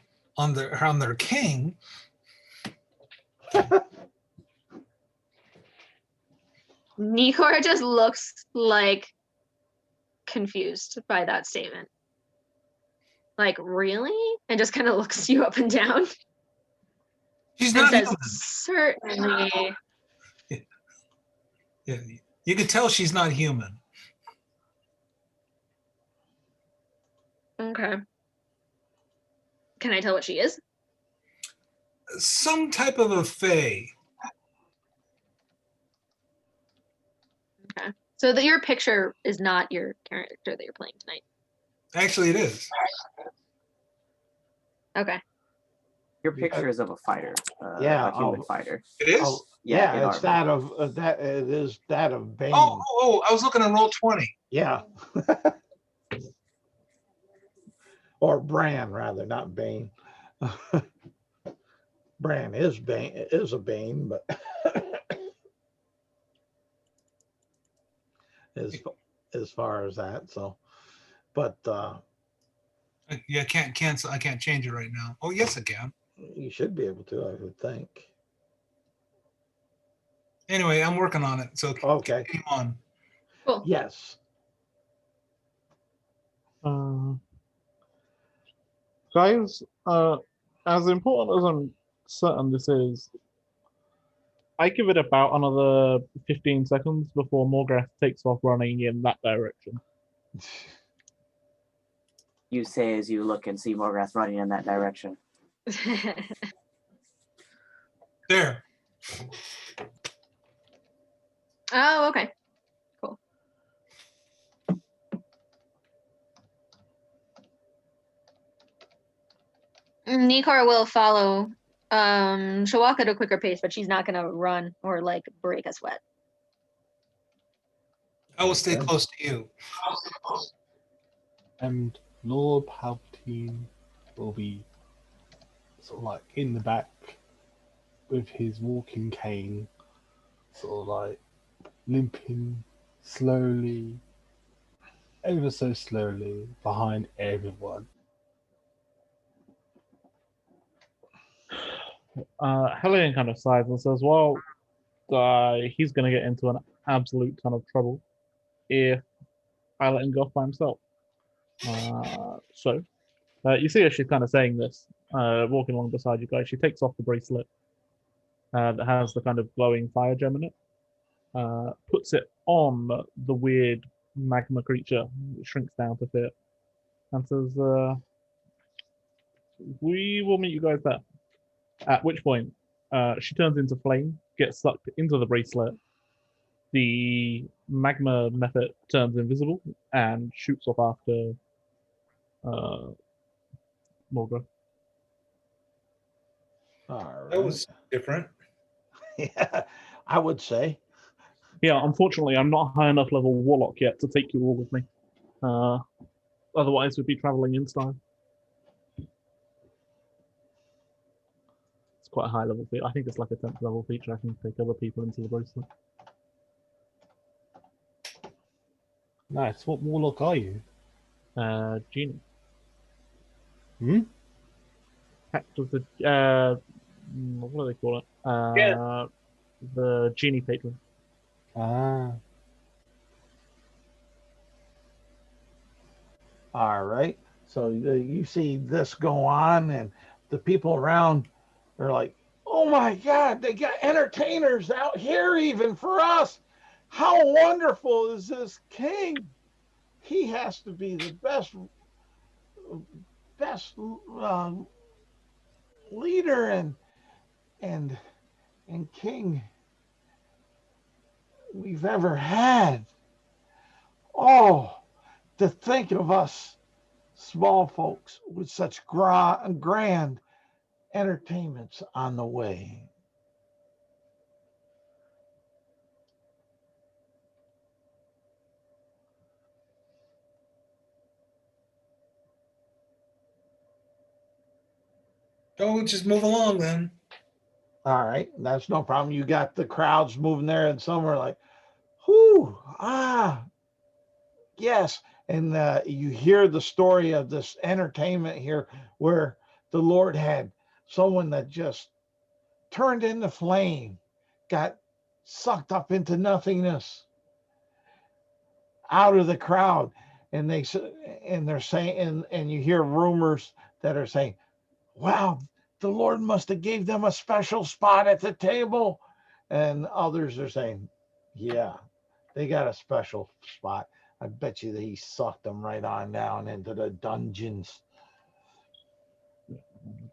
their king. Nikor just looks like confused by that statement. Like, really? And just kind of looks you up and down. She's And not says, human. certainly. Yeah, you can tell she's not human. Okay. Can I tell what she is? Some type of a fae. Okay. So that your picture is not your character that you're playing tonight. Actually, it is. Okay. Your picture is of a fighter. Yeah, a human fighter. It is? Oh, Yeah, in it's armor. that of that. It is that of Bane. Oh, I was looking at roll 20. Yeah. Or Bran, rather, not Bane. Bran is a Bane, but as as far as that. So, but Yeah, I can't cancel. I can't change it right now. Oh, yes, I can. you should be able to, I would think. Anyway, I'm working on it. So Okay. continue on. Cool. Yes. Guys, as important as I'm certain this is, I give it about another 15 seconds before Morgrath takes off running in that direction. You say as you look and see Morgrath running in that direction. There. Oh, okay. Cool. Nikar will follow. She'll walk at a quicker pace, but she's not gonna run or like break a sweat. I will stay Okay. close to you. And Lord Palpatine will be sort of like in the back with his walking cane, sort of like limping slowly, ever so slowly behind everyone. Hellion kind of sighs and says, well, he's going to get into an absolute ton of trouble if I let him go off by himself. So, you see her, she's kind of saying this, walking along beside you guys. She takes off the bracelet that has the kind of glowing fire gem in it, puts it on the weird magma creature, it shrinks down to fit, and says, we will meet you guys there. At which point, she turns into flame, gets sucked into the bracelet. The magma method turns invisible and shoots off after Morga. All That right. was different. Yeah, I would say. Yeah, unfortunately, I'm not high enough level warlock yet to take you all with me. Otherwise, we'd be traveling in style. It's quite a high level feature. I think it's like a 10th level feature. I can take other people into the bracelet. Nice. What warlock are you? Genie. Hmm? Pact of the what do they call it? The genie patron. Ah. All right. So you see this go on, and the people around are like, "Oh my God, they got entertainers out here even for us. How wonderful is this king? He has to be the best leader and and king we've ever had. Oh, to think of us small folks with such grand entertainments on the way." Oh, just move along then. All right, that's no problem. You got the crowds moving there, and some are like, "Whoo, yes." And you hear the story of this entertainment here where the Lord had someone that just turned into flame, got sucked up into nothingness out of the crowd. And they're saying, and you hear rumors that are saying, "Wow, the Lord must have gave them a special spot at the table." And others are saying, "Yeah, they got a special spot. I bet you that he sucked them right on down into the dungeons."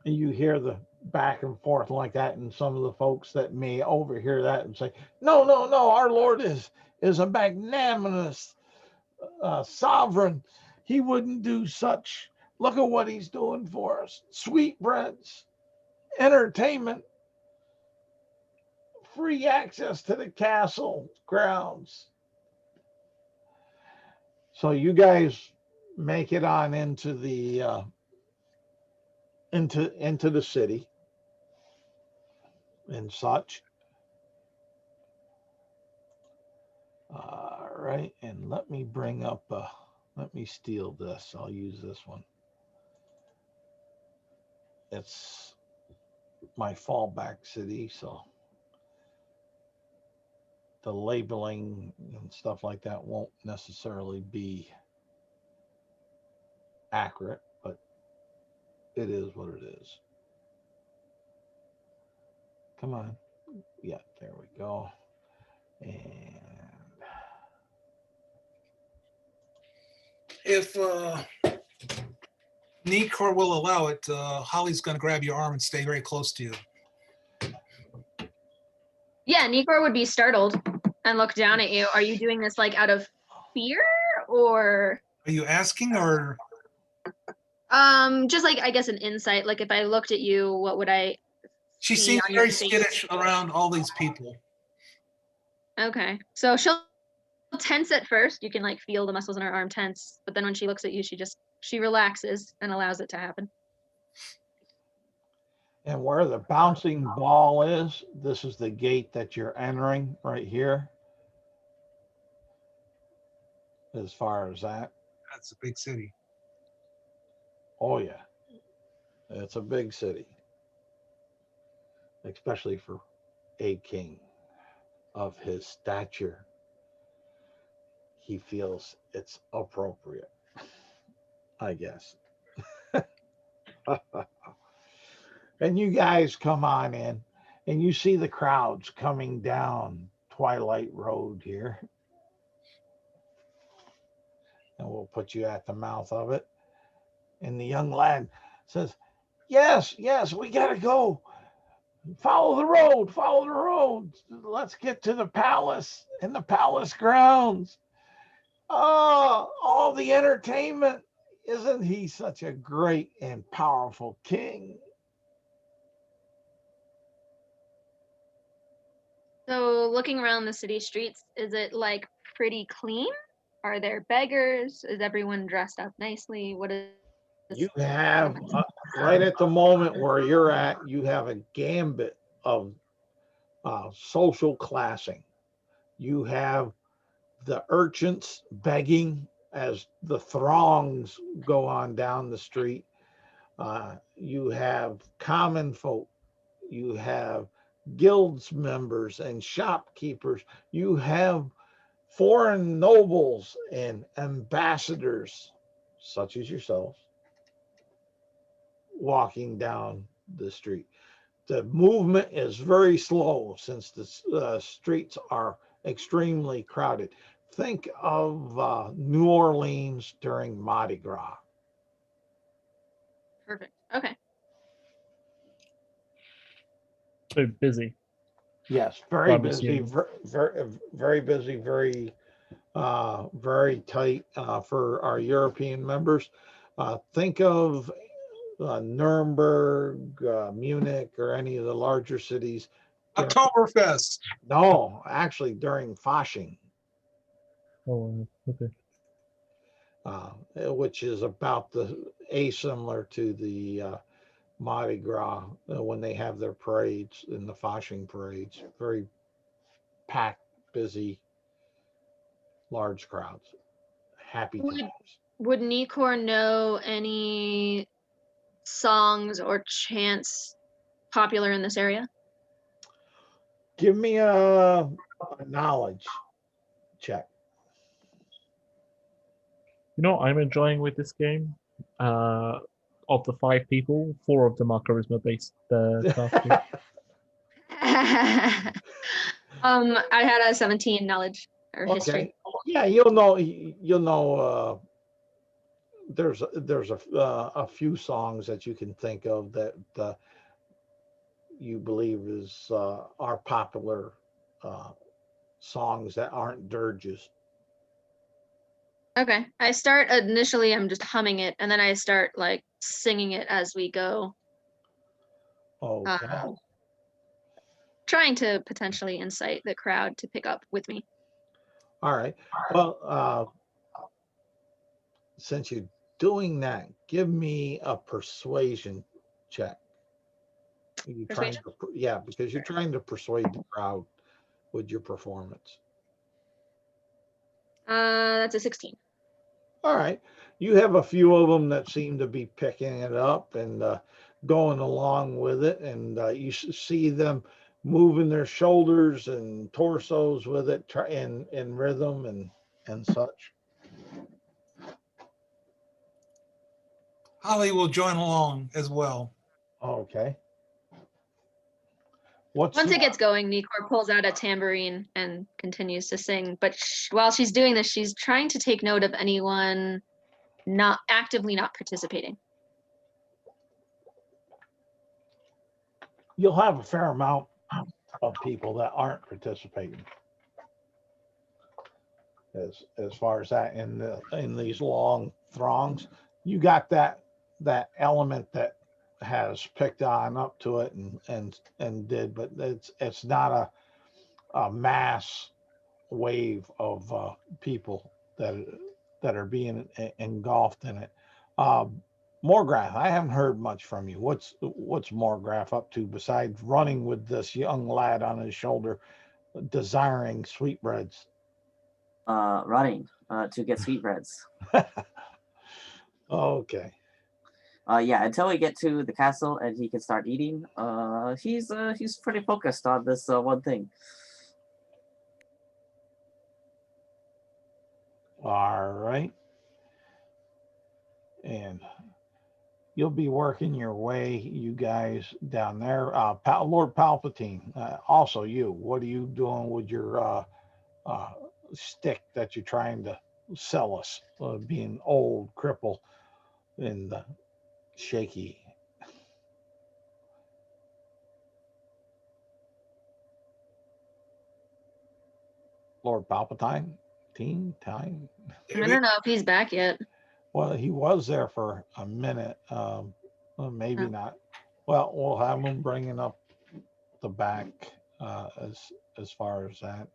And you hear the back and forth like that, and some of the folks that may overhear that and say, "No, no, no, our Lord is a magnanimous sovereign. He wouldn't do such. Look at what he's doing for us. Sweetbreads, entertainment, free access to the castle grounds." So you guys make it on into the into the city and such. All right, and let me bring up, let me steal this. I'll use this one. It's my fallback city, so the labeling and stuff like that won't necessarily be accurate, but it is what it is. Come on. Yeah, there we go. And If Nicor will allow it, Holly's going to grab your arm and stay very close to you. Yeah, Nikor would be startled and look down at you. Are you doing this like out of fear or Are you asking or? just like I guess an insight? Like if I looked at you, what would I She see seems on your very face? skittish around all these people. Okay. So she'll tense at first. You can like feel the muscles in her arm tense, but then when she looks at you, she relaxes and allows it to happen. and where the bouncing ball is, this is the gate that you're entering right here. As far as that. That's a big city. Oh yeah. It's a big city. Especially for a king of his stature. He feels it's appropriate, I guess. And you guys come on in and you see the crowds coming down Twilight Road here. And we'll put you at the mouth of it. And the young lad says, yes, we got to go. Follow the road, follow the road. Let's get to the palace and the palace grounds. Oh, all the entertainment. Isn't he such a great and powerful king? So looking around the city streets, is it like pretty clean? Are there beggars? Is everyone dressed up nicely? What is You have, right at the moment where you're at, you have a gambit of social classing. You have the urchins begging as the throngs go on down the street. You have common folk. You have guilds members and shopkeepers. You have foreign nobles and ambassadors, such as yourselves, walking down the street. The movement is very slow since the streets are extremely crowded. Think of New Orleans during Mardi Gras. perfect? Okay. So busy. Yes, very I'm busy, assuming. very busy, very tight for our European members. Think of Nuremberg, Munich, or any of the larger cities. Oktoberfest. No, actually during Fasching, Oh, okay. which is about the similar to the Mardi Gras when they have their parades in the Fasching parades. Very packed, busy, large crowds, happy Would times. would Nikor know any songs or chants popular in this area? Give me a knowledge check. You know what I'm enjoying with this game? Of the 5 people, 4 of them are charisma based casting. I had a 17 knowledge or history. Okay. Yeah, you'll know. You'll know. There's a few songs that you can think of that you believe is are popular songs that aren't dirges. Okay. I start initially, I'm just humming it, and then I start like singing it as we go. Okay. Trying to potentially incite the crowd to pick up with me. All right. Well, since you're doing that, give me a persuasion check. You're trying Persuasion? to, yeah, because you're trying to persuade the crowd with your performance. That's a 16. All right. You have a few of them that seem to be picking it up and going along with it, and you see them moving their shoulders and torsos with it in rhythm and such. Holly will join along as well. Okay. What's Once it gets going, Nikor pulls out a tambourine and continues to sing. But while she's doing this, she's trying to take note of anyone not actively not participating. you'll have a fair amount of people that aren't participating as far as that in these long throngs. You got that element that has picked on up to it and did, but it's not a mass wave of people that are being engulfed in it. Morgraph, I haven't heard much from you. What's Morgraph up to besides running with this young lad on his shoulder, desiring sweetbreads? Running to get sweetbreads. Okay. Yeah, until we get to the castle and he can start eating. He's pretty focused on this one thing. All right. And you'll be working your way, you guys down there. Lord Palpatine, also you. What are you doing with your stick that you're trying to sell us? Being old, cripple, and shaky. Lord Palpatine, time. I don't know if he's back yet. Well, he was there for a minute. Well, maybe Oh. not. Well, we'll have him bringing up the back as far as that.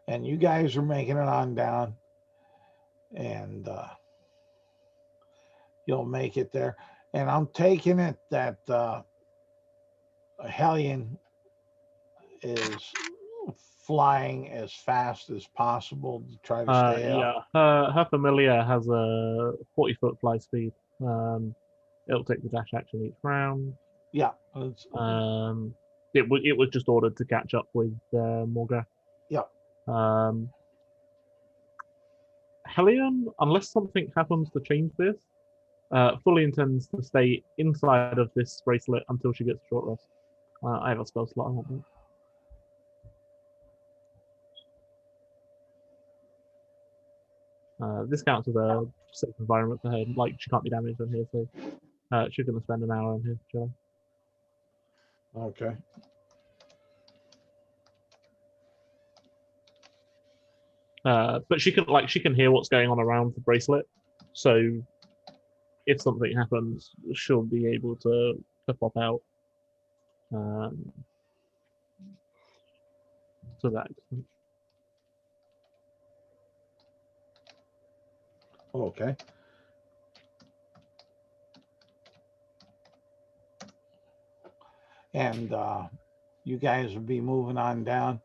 And you guys are making it on down, and you'll make it there. And I'm taking it that Hellion is flying as fast as possible to try to stay up. Yeah, her familiar has a 40-foot fly speed. It'll take the dash action each round. Yeah. It was just ordered to catch up with Morga. Yeah. Hellion, unless something happens to change this, fully intends to stay inside of this bracelet until she gets a short rest. I have a spell slot. I want that. This counts as a safe environment for her. Like, she can't be damaged in here, so she's going to spend an hour in here, chilling. Okay. But she can hear what's going on around the bracelet, so if something happens, she'll be able to pop out. To that extent. Okay. And you guys will be moving on down,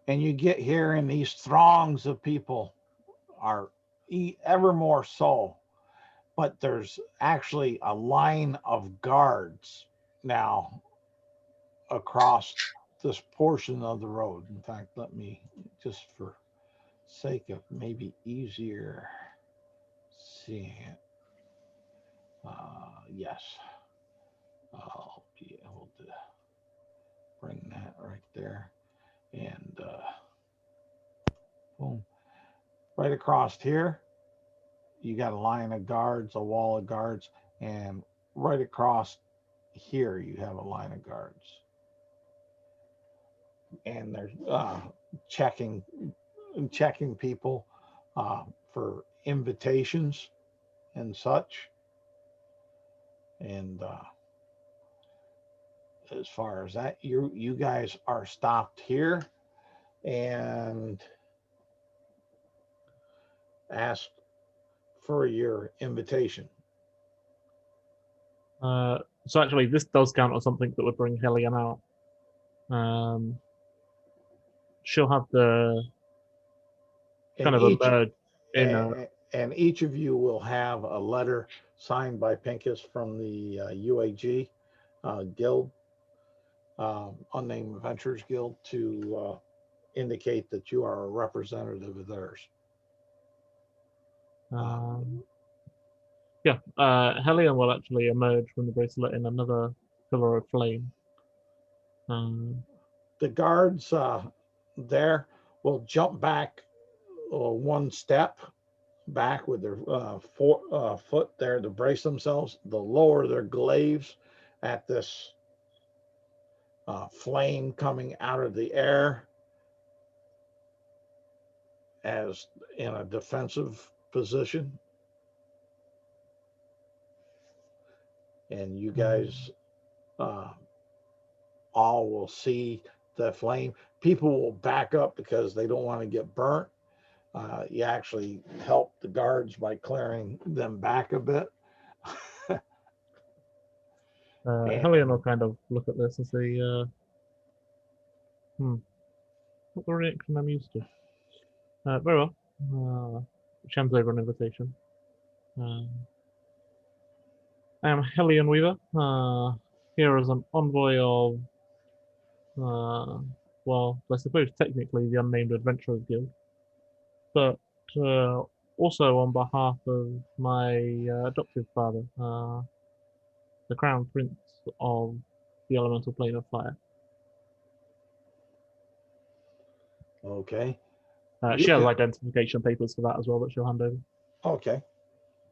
and you get here, and these throngs of people are ever more so. But there's actually a line of guards now across this portion of the road. In fact, let me, just for sake of maybe easier seeing it. Yes, I'll be able to bring that right there, and boom, right across here you got a line of guards, a wall of guards, and right across here you have a line of guards, and they're checking people for invitations and such. And as far as that, you guys are stopped here and asked for your invitation. So actually, this does count as something that would bring Hellion out. she'll have the kind And of each emerge in a and each of you will have a letter signed by Pincus from the UAG Guild, Unnamed Adventurers Guild, to indicate that you are a representative of theirs. yeah. Helion will actually emerge from the bracelet in another pillar of flame. The guards there will jump back one step back with their foot there to brace themselves. They'll lower their glaives at this flame coming out of the air as in a defensive position. And you guys all will see the flame. People will back up because they don't want to get burnt. You actually help the guards by clearing them back a bit. Helion will kind of look at this and say, not the reaction I'm used to. Very well. She hands over an invitation. I am Helion Weaver, here as an envoy of, well, I suppose technically the Unnamed Adventurers Guild, but also on behalf of my adoptive father, the Crown Prince of the Elemental Plane of Fire. Okay. She has identification papers for that as well that she'll hand over. Okay.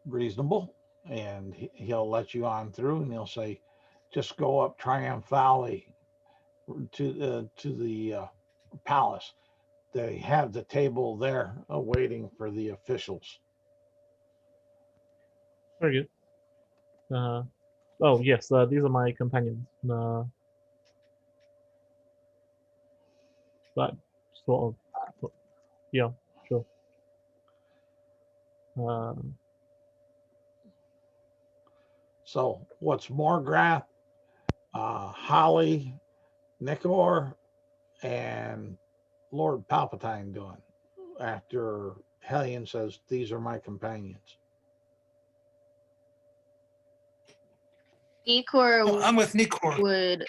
Reasonable. And he'll let you on through, and he'll say, just go up Triumph Alley to the palace. They have the table there waiting for the officials. Very good. Oh yes, these are my companions. That sort of, yeah, sure. So what's Morgrath, Holly, Nickor, and Lord Palpatine doing after Hellion says, these are my companions? Nikor Oh, I'm with Nikor. would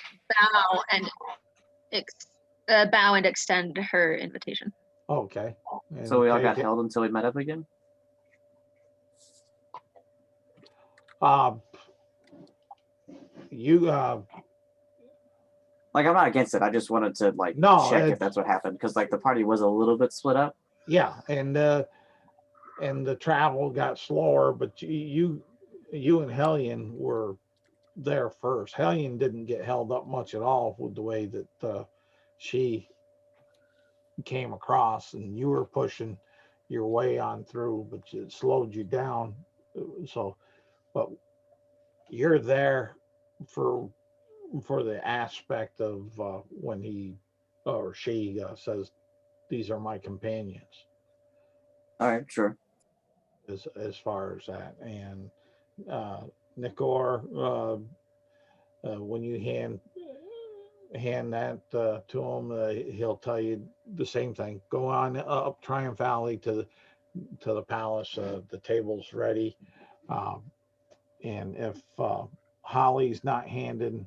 bow and extend her invitation. Okay. And So we all got take it. held until we met up again? You Like, I'm not against it. I just wanted to, like, No, check if it's- that's what happened. Because, like, the party was a little bit split up. yeah, and the travel got slower, but you and Hellion were there first. Hellion didn't get held up much at all with the way that she came across, and you were pushing your way on through, but it slowed you down. So, but you're there for the aspect of when he or she says, these are my companions, All right, sure. as far as that. And Nikor, when you hand that to him, he'll tell you the same thing. Go on up Triumph Alley to the palace. The table's ready. And if Holly's not handing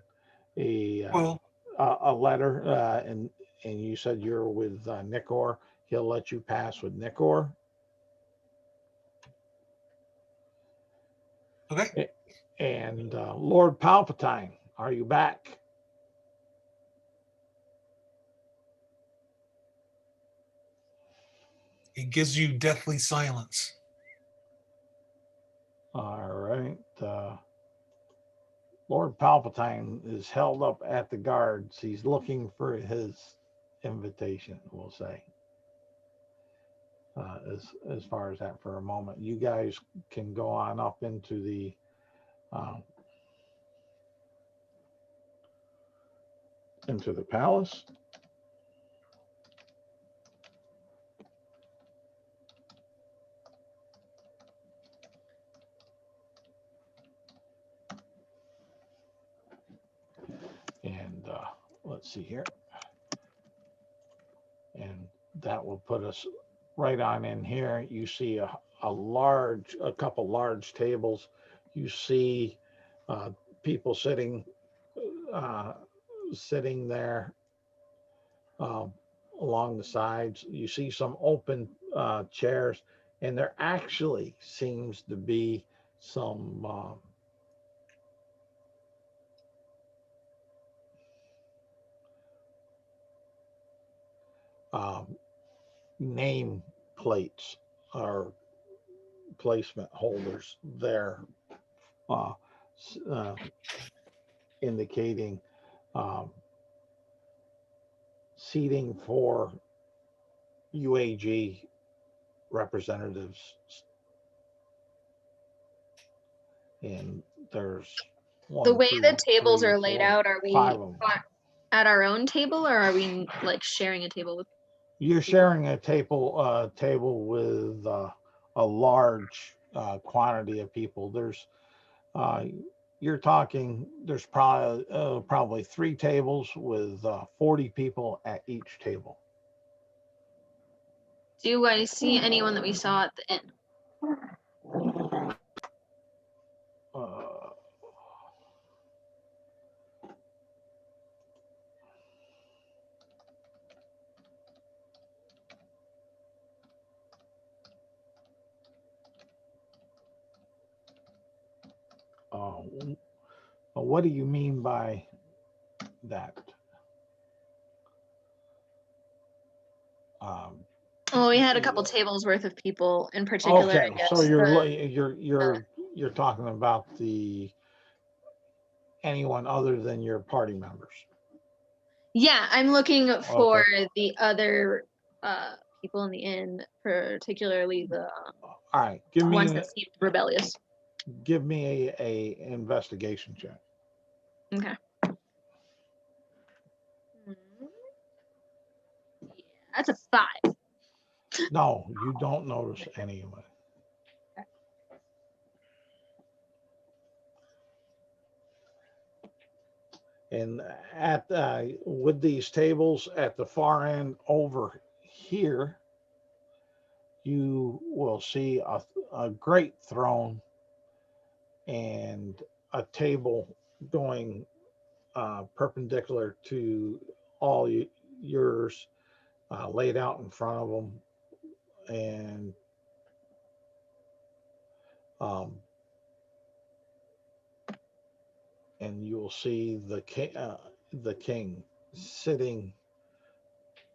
a Well, letter, and you said you're with Nikor, he'll let you pass with Nikor. okay. And Lord Palpatine, are you back? It gives you deathly silence. All right. Lord Palpatine is held up at the guards. He's looking for his invitation, we'll say. As far as that for a moment, you guys can go on up into the palace. And let's see here. And that will put us right on in here. You see a couple large tables. You see people uh, sitting there um, along the sides. You see some open chairs, and there actually seems to be some name plates or placement holders there, uh, indicating um, seating for UAG representatives. And there's The one, way two, the tables three, are laid four, out, are we 5 of them. at our own table, or are we like sharing a table with? You're sharing a table with a large quantity of people. Uh, you're talking. There's probably 3 tables with 40 people at each table. Do I see anyone that we saw at the inn? Uh, uh, what do you mean by that? Um, Well, we had a couple tables worth of people in particular. I okay, guess so you're talking about anyone other than your party members. yeah, I'm looking for Okay. the other people in the inn, particularly the All right, give ones me that seemed rebellious. a investigation check. Okay. Yeah, that's a 5. No, you don't notice anyone. And at with these tables at the far end over here, you will see a great throne and a table going perpendicular to all yours, laid out in front of them, and um, you will see the king sitting,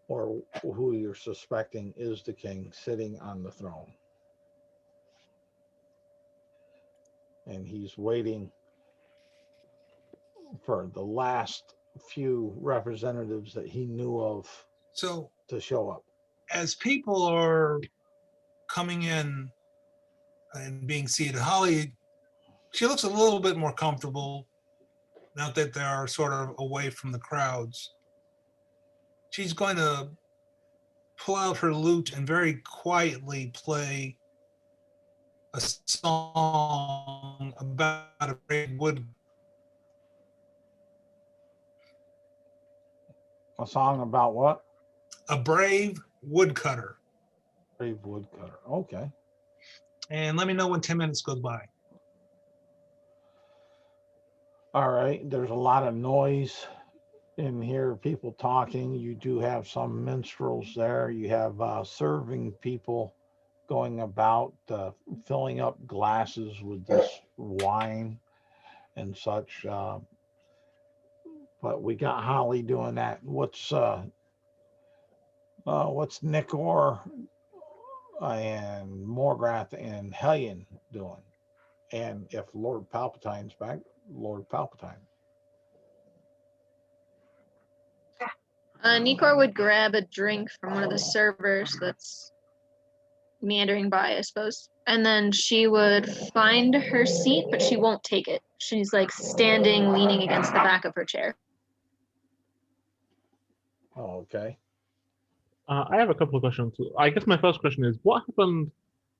or who you're suspecting is the king, sitting on the throne, and he's waiting for the last few representatives that he knew of So to show up. as people are coming in and being seated, Holly, she looks a little bit more comfortable now that they are sort of away from the crowds. She's going to pull out her lute and very quietly play a song about a brave A song about what? a brave woodcutter. Brave woodcutter. Okay. And let me know when 10 minutes goes by. All right. There's a lot of noise in here, people talking. You do have some minstrels there. You have serving people going about, filling up glasses with this wine and such. But we got Holly doing that. What's Nickor and Morgrath and Hellion doing? And if Lord Palpatine's back, Lord Palpatine. Nikor would grab a drink from one of the servers that's meandering by, I suppose. And then she would find her seat, but she won't take it. She's like standing, leaning against the back of her chair. Oh, okay. I have a couple of questions. I guess my first question is, what happened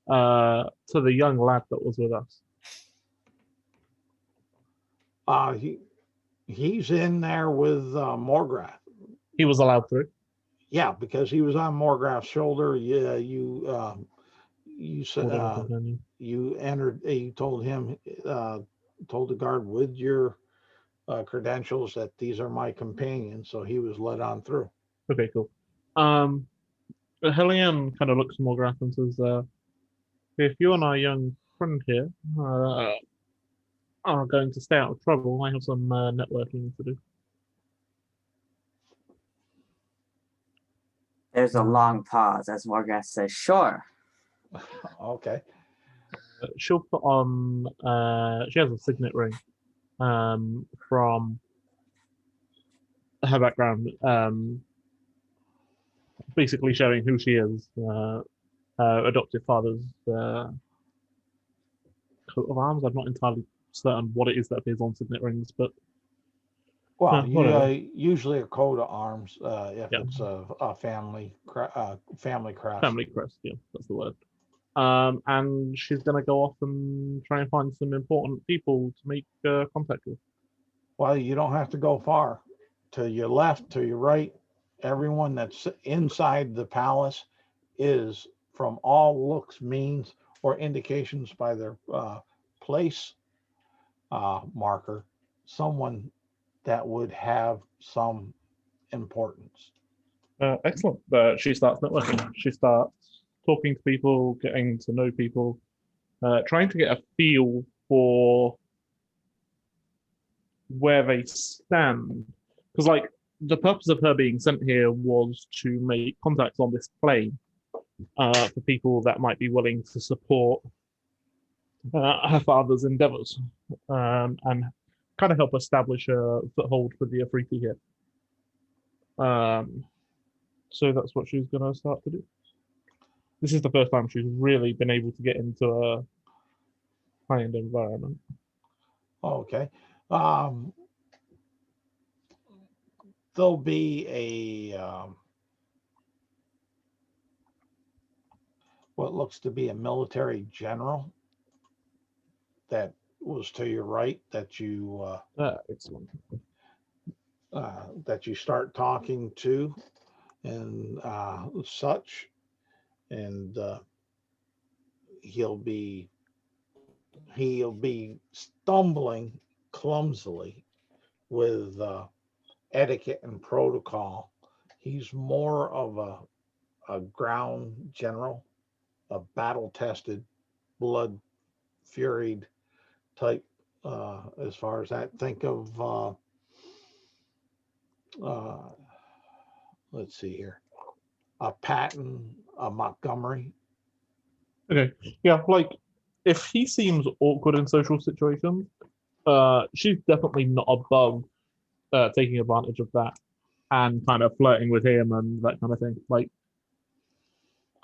to the young lad that was with us? He's in there with Morgrath. He was allowed through. Yeah, because he was on Morgrath's shoulder. Yeah, you said Whatever companion. you entered. You told him, told the guard with your credentials that these are my companions. So he was let on through. Okay, cool. Hellion kind of looks more Morgrath and says, if you and our young friend here are going to stay out of trouble, I have some networking to do. There's a long pause as Morgath says, "Sure." Okay. She'll put on, she has a signet ring from her background, basically showing who she is. Her adoptive father's coat of arms. I'm not entirely certain what it is that appears on signet rings, but Well, you whatever. usually a coat of arms if Yeah. it's a family crest. Family crest, yeah, that's the word. And she's going to go off and try and find some important people to make contact with. Well, you don't have to go far. To your left, to your right, everyone that's inside the palace is, from all looks, means, or indications by their place marker, someone that would have some importance. Excellent. She starts networking. She starts talking to people, getting to know people, trying to get a feel for where they stand. Because, like, the purpose of her being sent here was to make contacts on this plane for people that might be willing to support her father's endeavors and kind of help establish a foothold for the Afriti here. So that's what she's going to start to do. This is the first time she's really been able to get into a high-end environment. Okay. There'll be what looks to be a military general that was to your right that you Excellent. that you start talking to and such, and he'll be stumbling clumsily with etiquette and protocol. He's more of a ground general, a battle tested, blood furied type. As far as that, think of uh, let's see here, a Patton, a Montgomery. Okay. Yeah, like, if he seems awkward in social situations, she's definitely not above taking advantage of that and kind of flirting with him and that kind of thing. Like,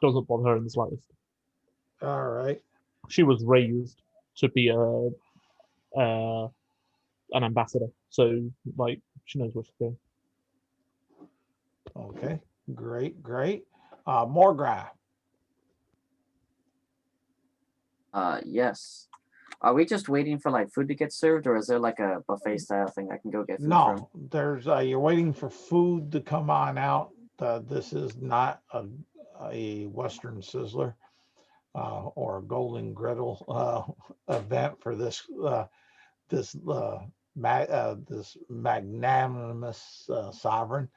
doesn't bother her in the slightest. All right. She was raised to be an ambassador, so like she knows what she's doing. Okay. Great. Great. Morgrath. Yes. Are we just waiting for like food to get served, or is there like a buffet style thing I can go get food from? No, there's you're waiting for food to come on out. This is not a Western Sizzler or a Golden Griddle event for this this this magnanimous sovereign.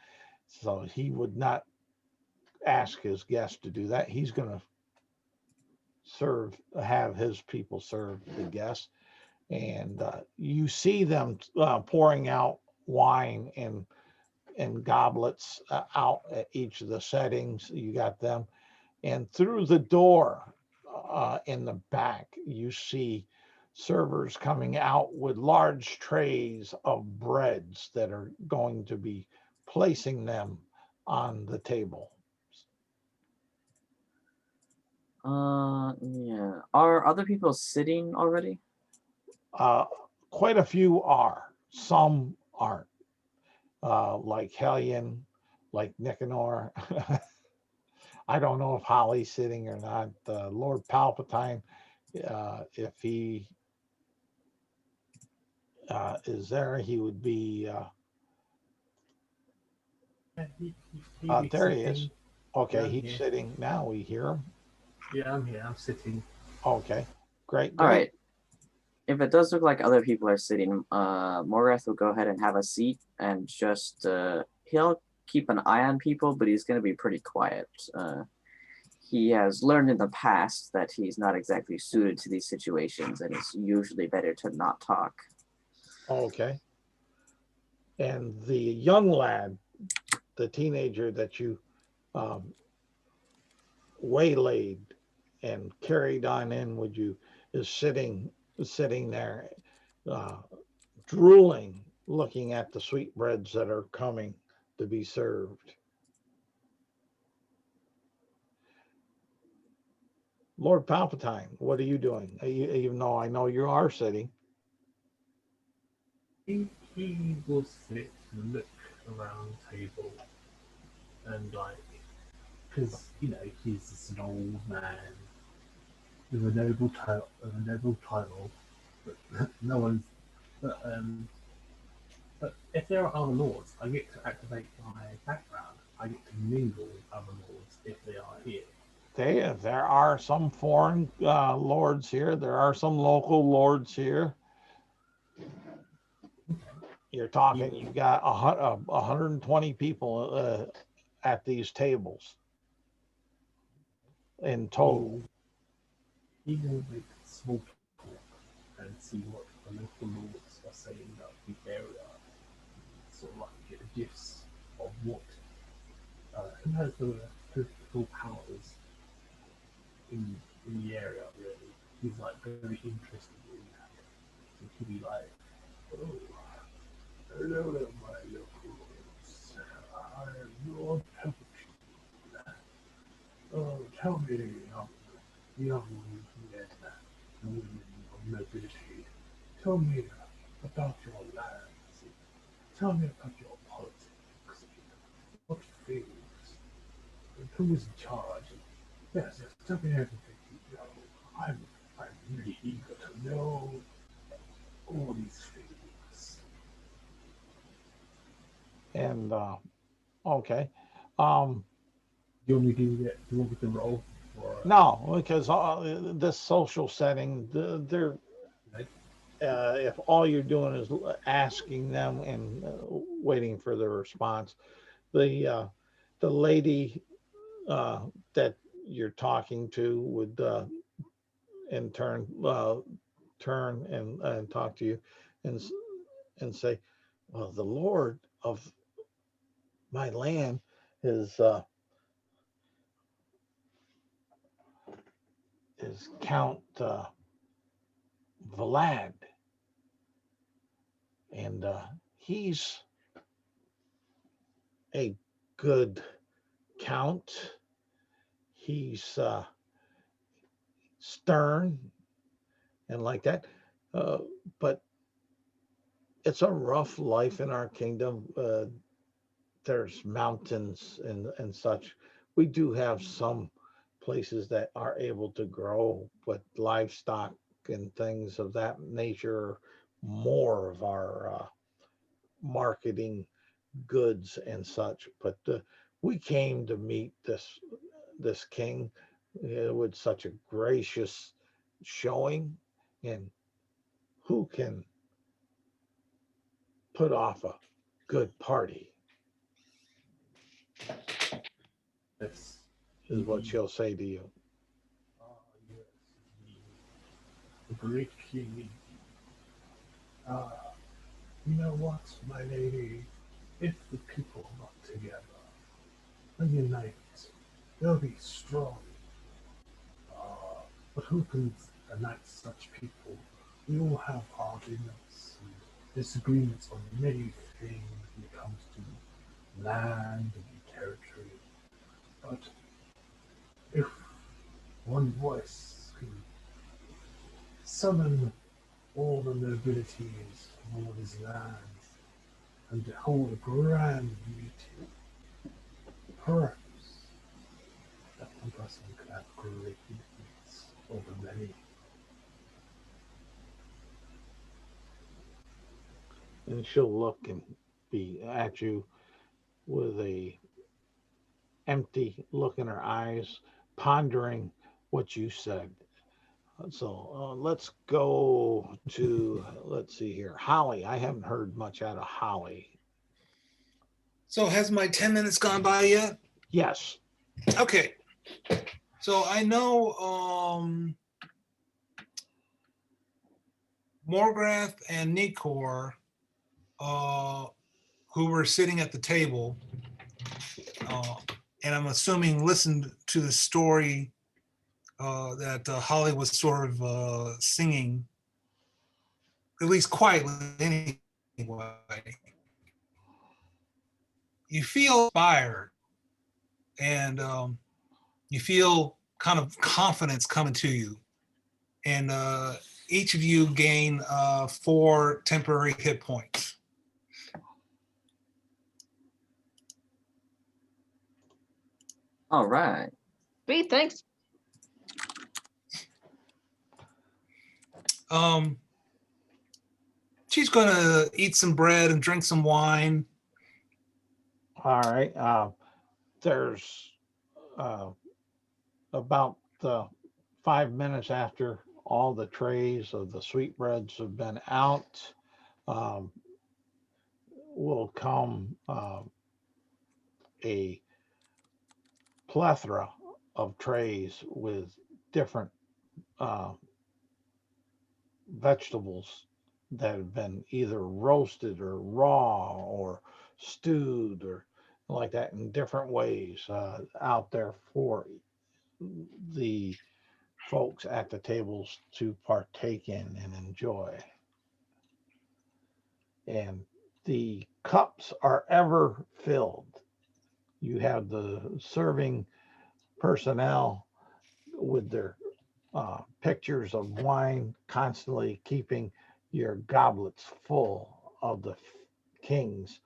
So he would not ask his guests to do that. He's going to have his people serve the guests, and you see them pouring out wine and goblets out at each of the settings. You got them, and through the door in the back, you see servers coming out with large trays of breads that are going to be placing them on the table. Yeah. Are other people sitting already? Quite a few are. Some aren't. Like Hellion, like Nicanor. I don't know if Holly's sitting or not. Lord Palpatine, if he is there, he would be He be There he is. sitting. Okay, Yeah, he's yeah. sitting now. We hear him. Yeah, I'm here. I'm sitting. Okay, great, All great. right. If it does look like other people are sitting, Morgoth will go ahead and have a seat and just he'll keep an eye on people, but he's going to be pretty quiet. He has learned in the past that he's not exactly suited to these situations, and it's usually better to not talk. Okay. And the young lad, the teenager that you um, waylaid and carried on in with you, is sitting there, uh, drooling, looking at the sweetbreads that are coming to be served. Lord Palpatine, what are you doing? Even though I know you are sitting. He will sit and look around the table and like, because he's an old man with a noble title, but no one's. But if there are other lords, I get to activate my background. I get to mingle with other lords if they are here. There are some foreign lords here. There are some local lords here. You're talking. You got 120 people at these tables in total. He will make small talk and see what the local lords are saying about the area. Sort of like get gifts of what who has the political powers in the area really. He's like very interested in that. So he'll be like, oh, hello there, my locals. I am Lord Palpatine. Oh, tell me, young men and women of nobility, tell me about your lands. Tell me about your politics. What things? And who is in charge? Yes, tell me everything you know. I'm really eager to know all these things. And okay. Um, You want me to do that? You want me to roll? Or, no, because this social setting, they're like, if all you're doing is asking them and waiting for their response, the uh, the lady that you're talking to would in turn turn and talk to you and and say, "Well, the Lord of my land is Count Vlad, and he's a good count. He's stern and like that. Uh, but it's a rough life in our kingdom. There's mountains and such. We do have some places that are able to grow, but livestock and things of that nature are more of our marketing goods and such. But we came to meet this king with such a gracious showing, and who can put off a good party yes. is what she'll say to you. Ah, yes, the great king. Ah, you know what, my lady? If the people are not together and unite, they'll be strong. Ah, but who can unite such people? We all have arguments and disagreements on many things when it comes to land and territory. But if one voice can summon all the nobilities of all his lands and hold a grand meeting, perhaps that one person could have great influence over many. And she'll look and be at you with a empty look in her eyes, pondering what you said. So let's go to, let's see here, Holly. I haven't heard much out of Holly. So has my 10 minutes gone by yet? Yes. Okay. So I know Morgrath and Nikor, who were sitting at the table, and I'm assuming listened to the story that Holly was sort of singing, at least quietly anyway. You feel inspired, and you feel kind of confidence coming to you. And each of you gain 4 temporary hit points. All right. Sweet, thanks. She's gonna eat some bread and drink some wine. All right. There's about 5 minutes after all the trays of the sweetbreads have been out, um, will come a plethora of trays with different uh, vegetables that have been either roasted or raw or stewed or like that in different ways out there for the folks at the tables to partake in and enjoy. And the cups are ever filled. You have the serving personnel with their pictures of wine, constantly keeping your goblets full of the king's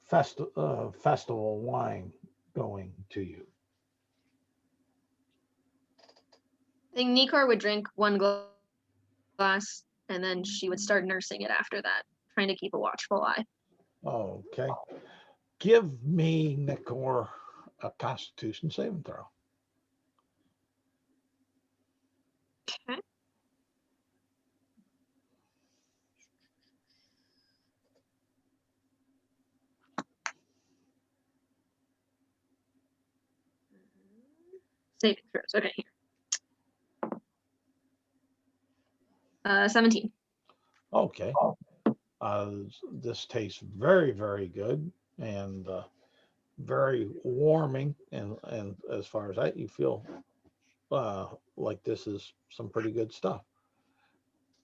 festival wine going to you. I think Nikor would drink one glass and then she would start nursing it after that, trying to keep a watchful eye. Okay. Give me, Nicor, a Constitution saving throw. Okay. Saving throws. Okay, here. 17. Okay. This tastes very, very good and very warming. And as far as that, you feel like this is some pretty good stuff.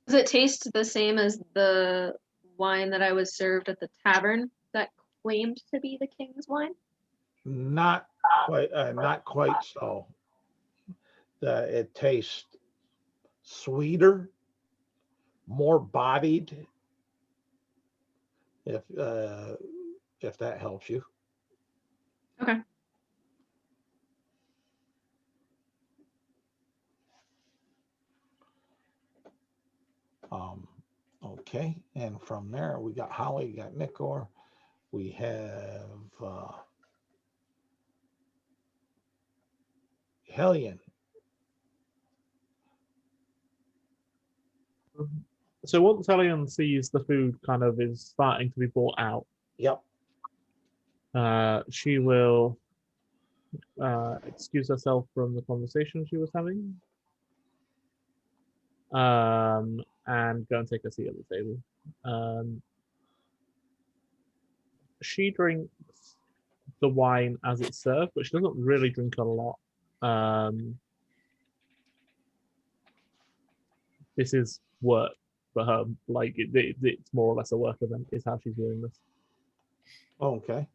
Does it taste the same as the wine that I was served at the tavern that claimed to be the king's wine? Not not quite so. It tastes sweeter, more bodied. If that helps you. Okay. Okay, and from there we got Holly, we got Nicor, we have Hellion. So once Elion sees the food kind of is starting to be brought out, Yep. she will excuse herself from the conversation she was having, and go and take a seat at the table. She drinks the wine as it's served, but she doesn't really drink a lot. This is work for her. Like it's more or less a work event. Is how she's doing this. Okay.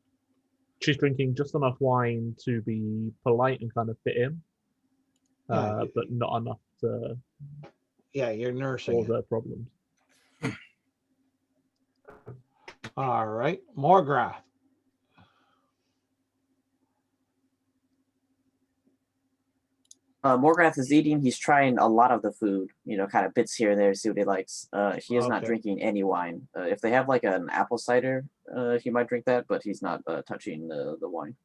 She's drinking just enough wine to be polite and kind of fit in, Yeah, but not enough to yeah, you're nursing cause it. her problems. All right, Morgrath. Morgrath is eating. He's trying a lot of the food, kind of bits here and there, see what he likes. He is not Okay. drinking any wine. If they have like an apple cider, he might drink that, but he's not touching the wine.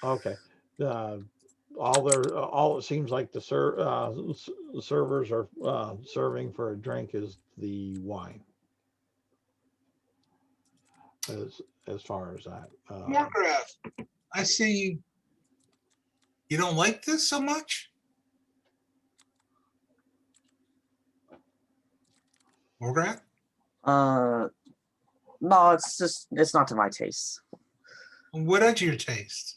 Okay. All it seems like the servers are serving for a drink is the wine. As far as that. Morgrath, I see you don't like this so much? Morgrath? No, it's not to my taste. What is your taste?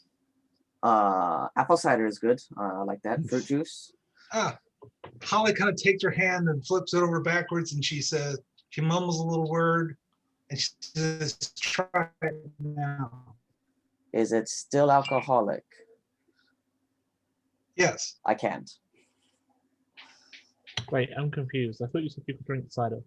Apple cider is good. I like that. Fruit juice. Holly kind of takes her hand and flips it over backwards, and she mumbles a little word, and she says, "Try it now." Is it still alcoholic? Yes. I can't. Wait, I'm confused. I thought you said you could drink cider.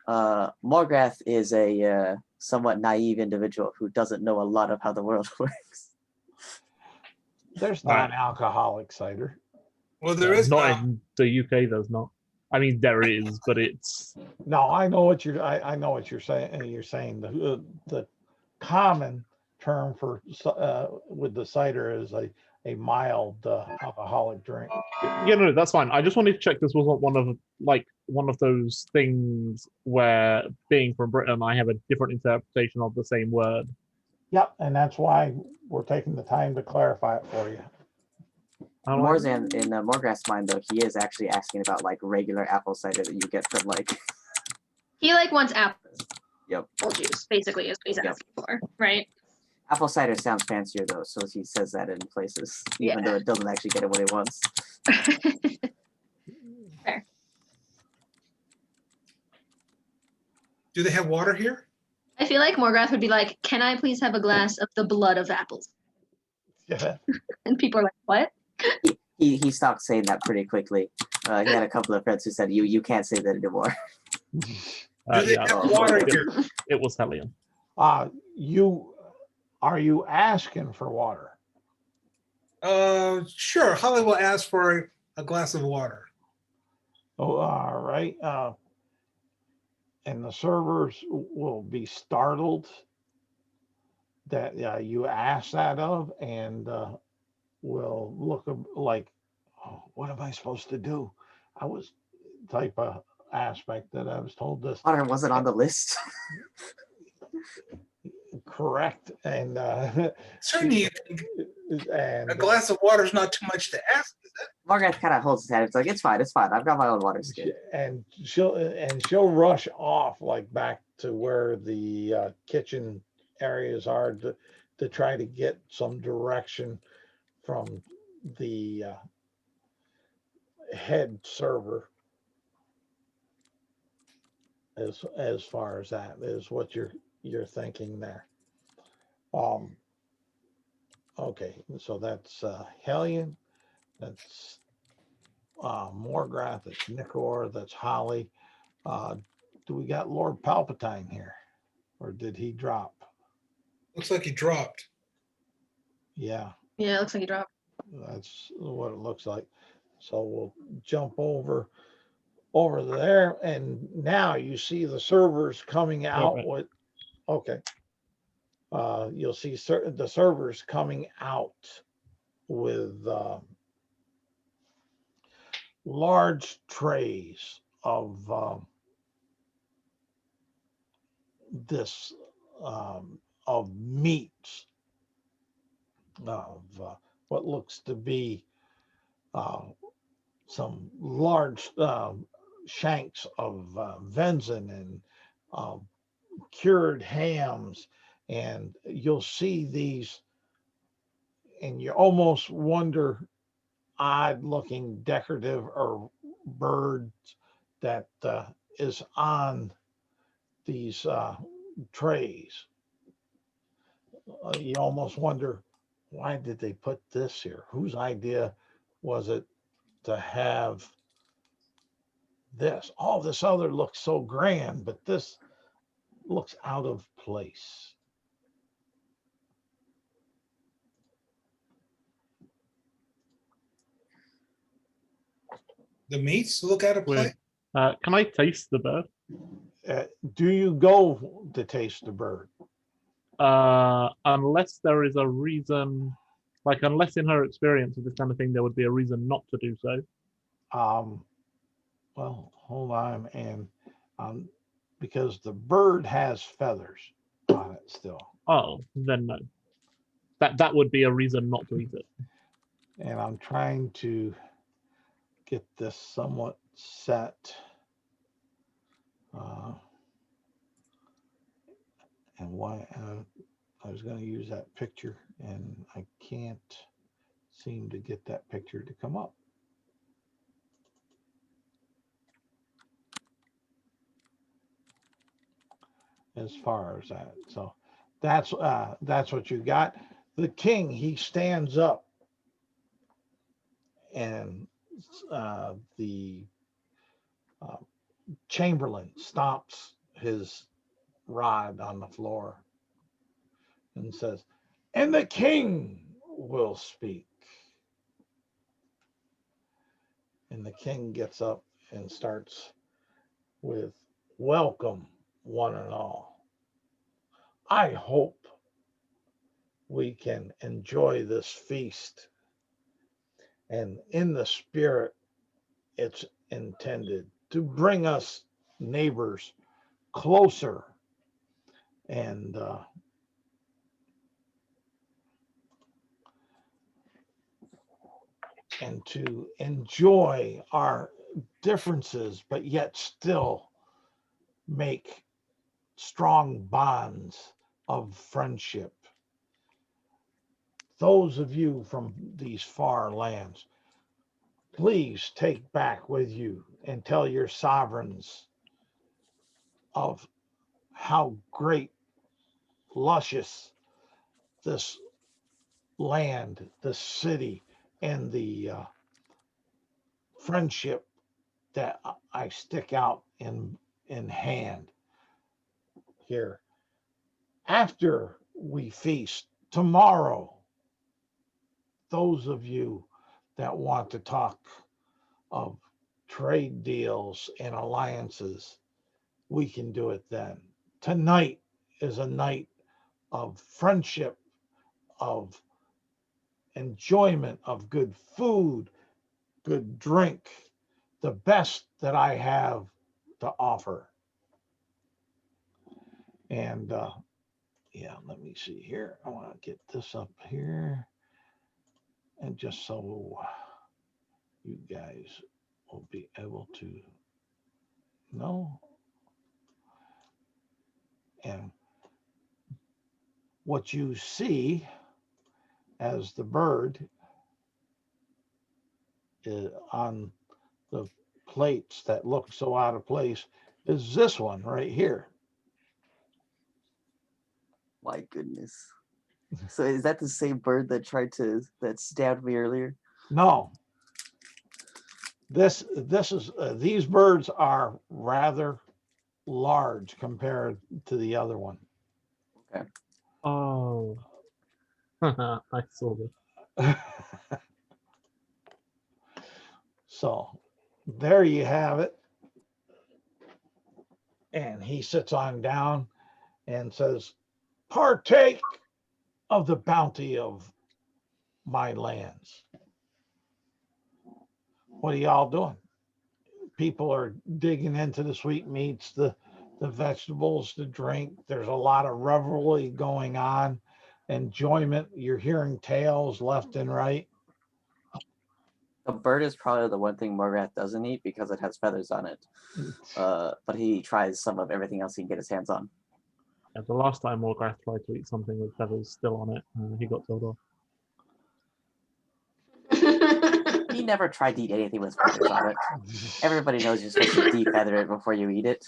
Morgrath is a somewhat naive individual who doesn't know a lot of how the world works. There's non-alcoholic cider. Well, there is not in the UK. There's not. I mean, there is, but it's No, I know what I know what you're saying. You're saying the common term for with the cider is a mild alcoholic drink. yeah, no, that's fine. I just wanted to check this wasn't one of those things where, being from Britain, I have a different interpretation of the same word. Yep, and that's why we're taking the time to clarify it for you. Morzan, in Morgrath's mind, though, he is actually asking about like regular apple cider that you get from like. He wants apple Yep. juice, basically, is what he's asking for, right? Apple cider sounds fancier though, so he says that in places, even though it doesn't actually get him what he wants. Fair. Do they have water here? I feel like Morgrath would be like, "Can I please have a glass of the blood of apples?" Yeah. And people are like, "What?" He stopped saying that pretty quickly. He had a couple of friends who said, "You can't say that anymore." Do they have water here? It was Hellion. Are you asking for water? Sure. Holly will ask for a glass of water. Oh, all right. And the servers will be startled that you ask that of, and will look like, oh, what am I supposed to do? I was type of aspect that I was told this. Water wasn't on the list. Correct. And Certainly, and a glass of water is not too much to ask, is it? Morgrath kind of holds his head. It's like, it's fine. I've got my own water skin. and she'll rush off like back to where the kitchen areas are to try to get some direction from the head server as far as that is what you're thinking there. Okay, so that's Hellion, that's Morgrath, that's Nicor, that's Holly. Do we got Lord Palpatine here, or did he drop? Looks like he dropped. Yeah, Yeah, it looks like he dropped. that's what it looks like. So we'll jump over there, and now you see the servers coming out Right. with. Okay, you'll see the servers coming out with large trays of this of meats, of what looks to be some large shanks of venison and cured hams, and you'll see these, and you almost wonder, odd looking decorative or birds that is on these trays. You almost wonder, why did they put this here? Whose idea was it to have this? All this other looks so grand, but this looks out of place. the meats. Look at it play. Can I taste the bird? Do you go to taste the bird? Unless there is a reason, like unless in her experience of this kind of thing, there would be a reason not to do so. Well, hold on, and because the bird has feathers on it still, Oh, then no. That would be a reason not to eat it. and I'm trying to get this somewhat set. And why I was going to use that picture, and I can't seem to get that picture to come up. As far as that, so that's what you got. The king, he stands up, and the chamberlain stops his rod on the floor and says, "And the king will speak." And the king gets up and starts with, "Welcome, one and all. I hope we can enjoy this feast. And in the spirit, it's intended to bring us neighbors closer and to enjoy our differences, but yet still make strong bonds of friendship. Those of you from these far lands, please take back with you and tell your sovereigns of how great, luscious this land, the city, and the friendship that I stick out in hand here. After we feast tomorrow, those of you that want to talk of trade deals and alliances, we can do it then. Tonight is a night of friendship, of enjoyment, of good food, good drink, the best that I have to offer. And yeah, let me see here. I want to get this up here. And just so you guys will be able to know. And what you see as the bird on the plates that look so out of place is this one right here. My goodness. So is that the same bird that that stabbed me earlier? No. This is these birds are rather large compared to the other one. Okay. Oh. I saw this. So there you have it. And he sits on down and says, "Partake of the bounty of my lands." What are y'all doing? People are digging into the sweetmeats, the vegetables, the drink. There's a lot of revelry going on, enjoyment. You're hearing tales left and right. The bird is probably the one thing Morgrath doesn't eat because it has feathers on it. But he tries some of everything else he can get his hands on. Yeah, the last time Morgrath tried to eat something with feathers still on it, he got told off. He never tried to eat anything with feathers on it. Everybody knows you're supposed to defeather it before you eat it.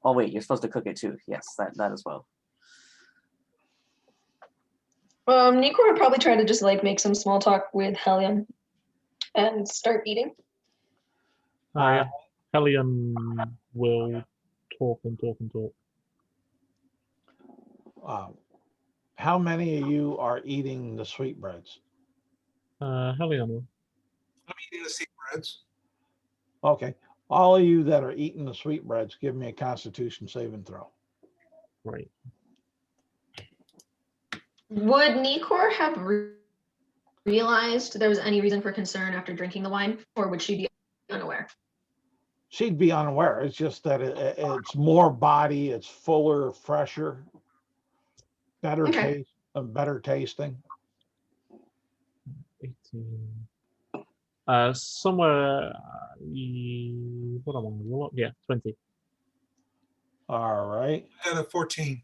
Oh wait, you're supposed to cook it too. Yes, that as well. Nico would probably try to just like make some small talk with Helion and start eating. Yeah. Helion will talk and talk and talk. How many of you are eating the sweetbreads? Helion will. I'm eating the sweetbreads. Okay. All of you that are eating the sweetbreads, give me a Constitution saving throw. Right. Would Nikor have realized there was any reason for concern after drinking the wine, or would she be unaware? She'd be unaware. It's just that it's more body, it's fuller, fresher, better Okay. taste, better tasting. 18. Somewhere. What am I? What? Yeah, 20. All right. I got a 14.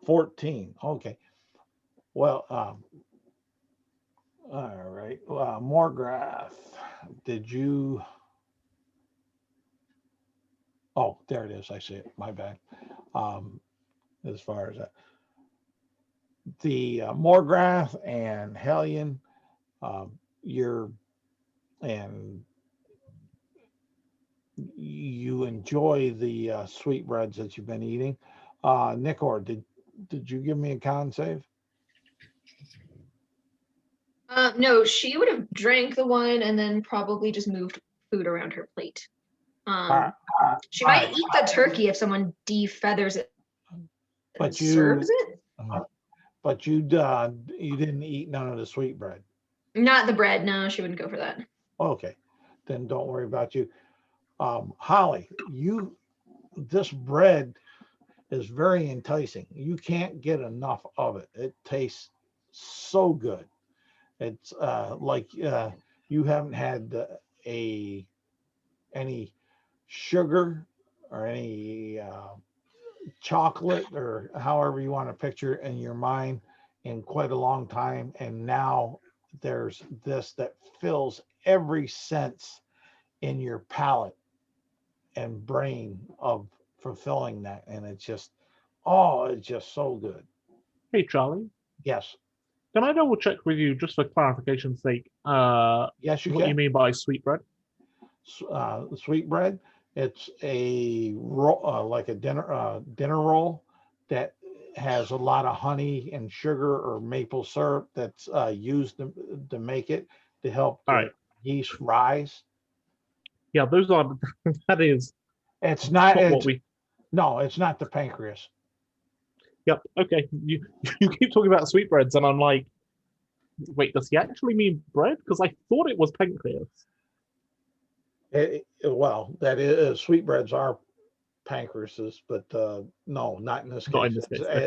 14. Okay. Well, all right. Morgrath, did you? Oh, there it is. I see it. My bad. As far as that, the Morgrath and Hellion, you're and you enjoy the sweetbreads that you've been eating. Nikor, did you give me a con save? No, she would have drank the wine and then probably just moved food around her plate. All She right. might eat the turkey if someone defeathers it and But serves it. but you didn't eat none of the sweetbread. Not the bread. No, she wouldn't go for that. Okay, then don't worry about you. Holly, this bread is very enticing. You can't get enough of it. It tastes so good. It's like you haven't had any sugar or any chocolate or however you want to picture it in your mind in quite a long time. And now there's this that fills every sense in your palate and brain of fulfilling that. And it's just so good. Hey, Charlie. Yes. Can I double check with you just for clarification's sake? Yes, you What you can. mean by sweetbread? Sweetbread. It's a roll, like a dinner roll that has a lot of honey and sugar or maple syrup that's used to make it to help All the right. yeast rise. Yeah, those are. That is It's not. what It's we. no. It's not the pancreas. Yep. Okay. You you keep talking about sweetbreads, and I'm like, wait, does he actually mean bread? Because I thought it was pancreas. Well, that is sweetbreads are pancreases, but no, not in this Not case. in this case. Okay,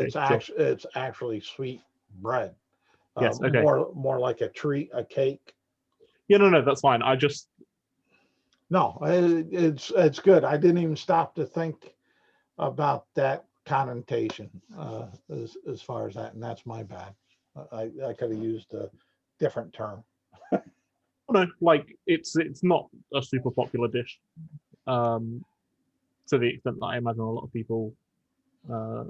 It's sure. actually sweet bread. Yes. Okay. More like a treat, a cake. Yeah. No. That's fine. I just. No, it's good. I didn't even stop to think about that connotation as far as that, and that's my bad. I could have used a different term. No, like it's not a super popular dish. To the extent that I imagine a lot of people uh,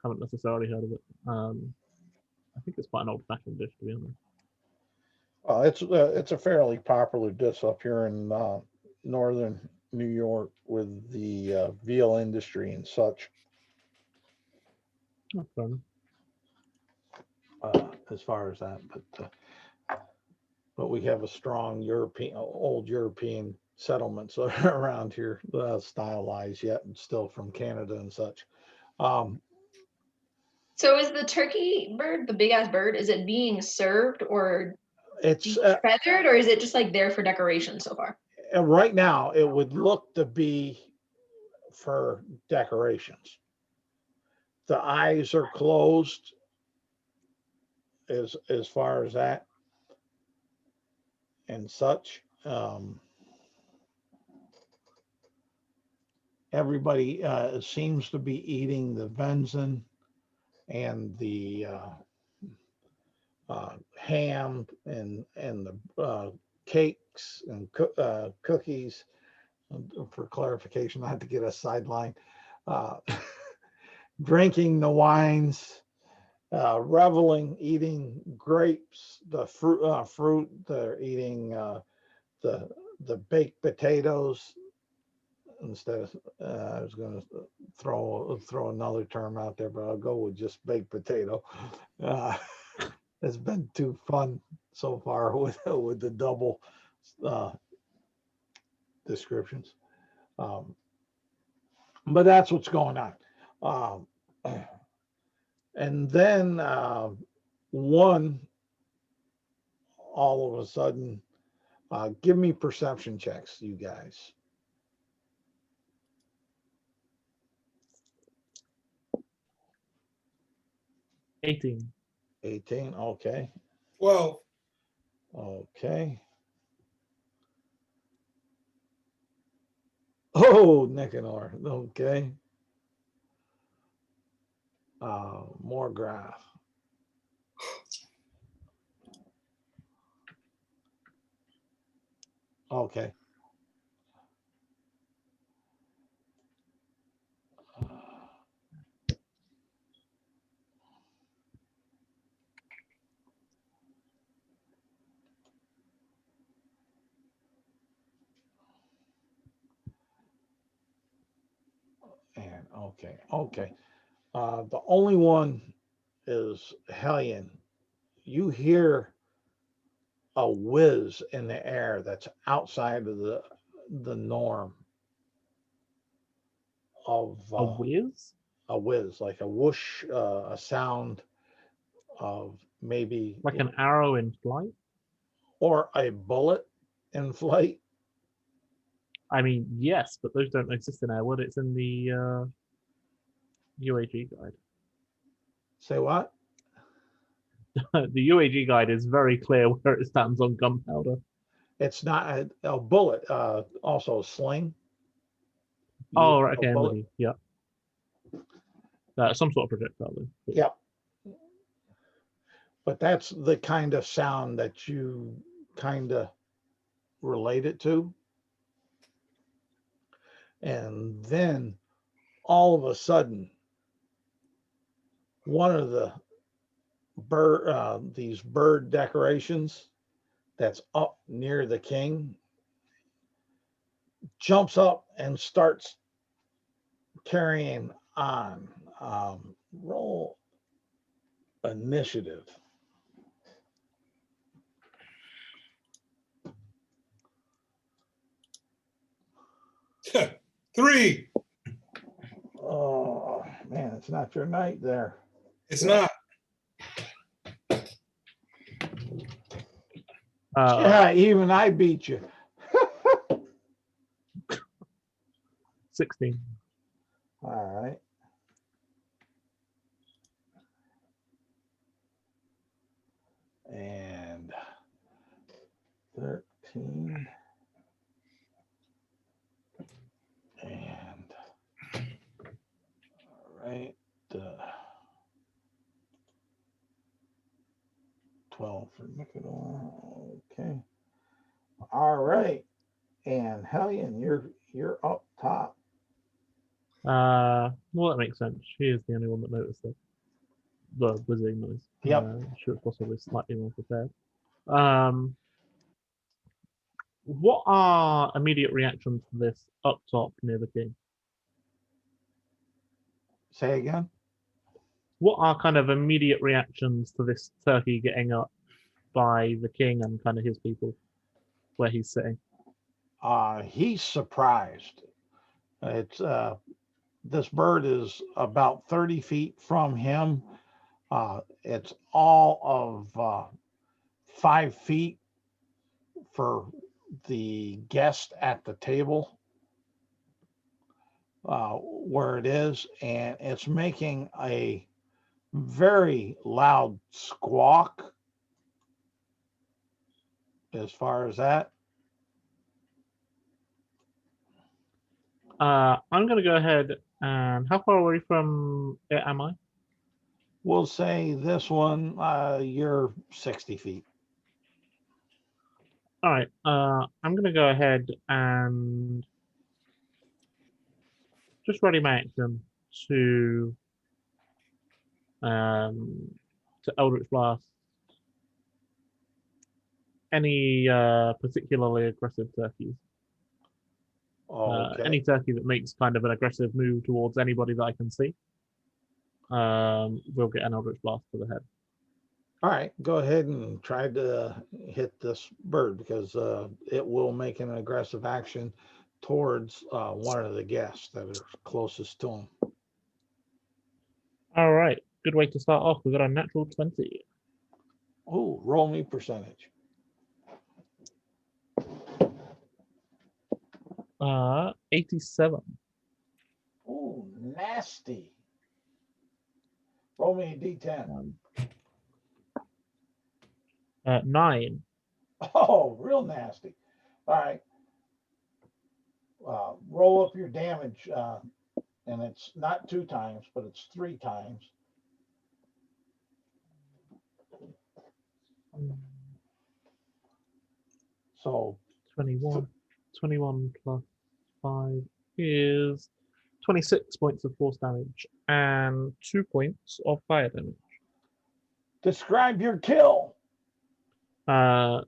haven't necessarily heard of it. I think it's quite an old-fashioned dish, to be honest. It's a fairly popular dish up here in northern New York with the veal industry and such. Oh, fair enough. As far as that, but we have a strong old European settlements around here, stylized yet and still from Canada and such. So is the turkey bird, the big ass bird, is it being served or It's feathered, or is it just like there for decoration so far? right now it would look to be for decorations. The eyes are closed as far as that and such. Everybody seems to be eating the venison and the ham and the cakes and cookies. For clarification, not to get a sideline. Uh, drinking the wines, reveling, eating grapes, the fruit. They're eating the baked potatoes instead of. I was going to throw another term out there, but I'll go with just baked potato. It's been too fun so far with the double descriptions. Um, but that's what's going on. And then one, all of a sudden, give me perception checks, you guys. 18. 18, okay. 12. Okay. Oh, Nicanor, okay. More graph. Okay. And okay. The only one is Hellion. You hear a whiz in the air that's outside of the norm of A whiz? a whiz, like a whoosh, a sound of maybe Like an arrow in flight? or a bullet in flight. I mean, yes, but those don't exist in air. What it's in the UAG guide. Say what? The UAG guide is very clear where it stands on gunpowder. It's not a bullet. Also a sling. Oh, right, A okay, I'm with bullet. you. Yeah. Some sort of projectile. Though. But- Yep. But that's the kind of sound that you kind of relate it to. And then all of a sudden, one of the these bird decorations that's up near the king jumps up and starts carrying on. Roll initiative. Three. Oh man, it's not your night there. It's not. Yeah, even I beat you. 16. All right. And 13. And all right. 12 for Nicanor. Okay. All right. And Hellion, you're up top. Well, that makes sense. She is the only one that noticed it. The whizzing noise. Yep. She was possibly slightly more prepared. What are immediate reactions to this up top near the king? Say again. What are kind of immediate reactions to this turkey getting up by the king and kind of his people where he's sitting? He's surprised. It's this bird is about 30 feet from him. It's all of 5 feet for the guest at the table where it is, and it's making a very loud squawk as far as that. I'm going to go ahead and how far away from it am I? We'll say this one, you're 60 feet. All right. I'm going to go ahead and just ready my action to Eldritch Blast any particularly aggressive turkeys. Okay. Any turkey that makes kind of an aggressive move towards anybody that I can see will get an Eldritch Blast to the head. All right, go ahead and try to hit this bird because it will make an aggressive action towards one of the guests that are closest to him. All right. Good way to start off. We got a natural 20. Oh, roll me percentage. 87. Oh, nasty. Roll me a d10. 9. Oh, real nasty. All right. Roll up your damage, and it's not 2 times, but it's 3 times. So 21. 21 plus 5 is 26 points of force damage and 2 points of fire damage. describe your kill. So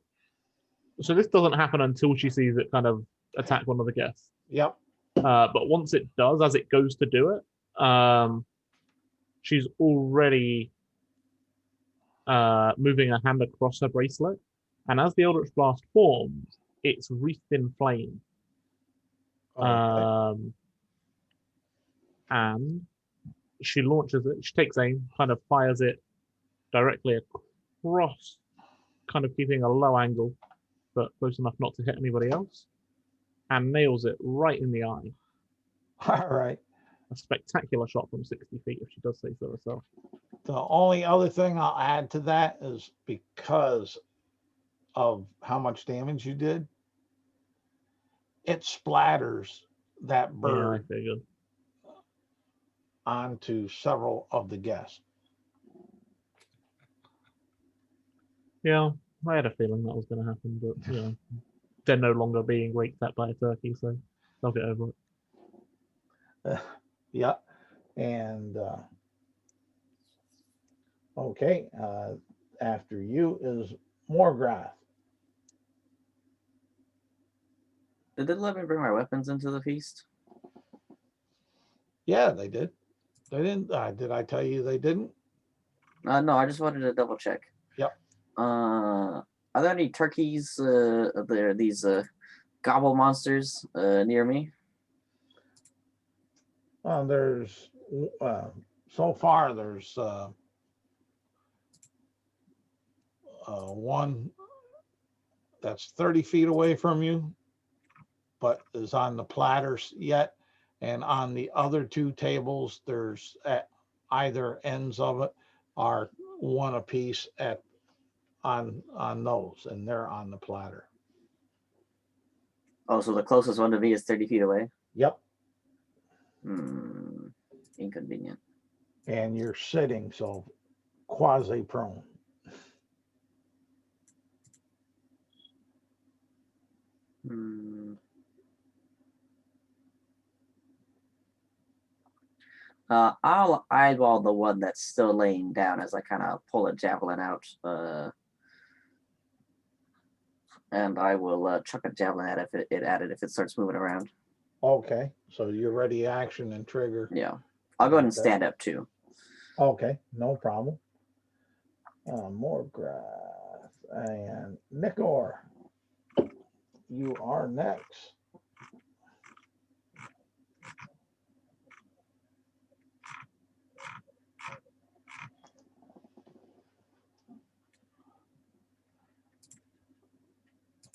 this doesn't happen until she sees it kind of attack one of the guests. Yep. But once it does, as it goes to do it, she's already moving her hand across her bracelet. And as the Eldritch Blast forms, it's wreathed in flame. Okay. And she launches it. She takes aim, kind of fires it directly across, kind of keeping a low angle, but close enough not to hit anybody else, and nails it right in the eye. All right. A spectacular shot from 60 feet, if she does say so herself. The only other thing I'll add to that is because of how much damage you did, it splatters that Yeah, I bird figured. onto several of the guests. Yeah, I had a feeling that was going to happen, but you know, they're no longer being raked at by a turkey, so they'll get over it. Yeah. And okay, after you is Morgrath. Did they let me bring my weapons into the feast? Yeah, they did. They didn't. Did I tell you they didn't? No, I just wanted to double check. Yep. Are there any turkeys? There these gobble monsters near me? There's so far there's one that's 30 feet away from you, but is on the platters yet. And on the other 2 tables, there's at either ends of it are one apiece on those, and they're on the platter. Oh, so the closest one to me is 30 feet away? Yep. Inconvenient. And you're sitting, so quasi prone. I'll eyeball the one that's still laying down as I kind of pull a javelin out. And I will chuck a javelin at it if it starts moving around. Okay, so you're ready action and trigger. Yeah. I'll go ahead and stand up too. Okay, no problem. Morgrath and Nickor, you are next.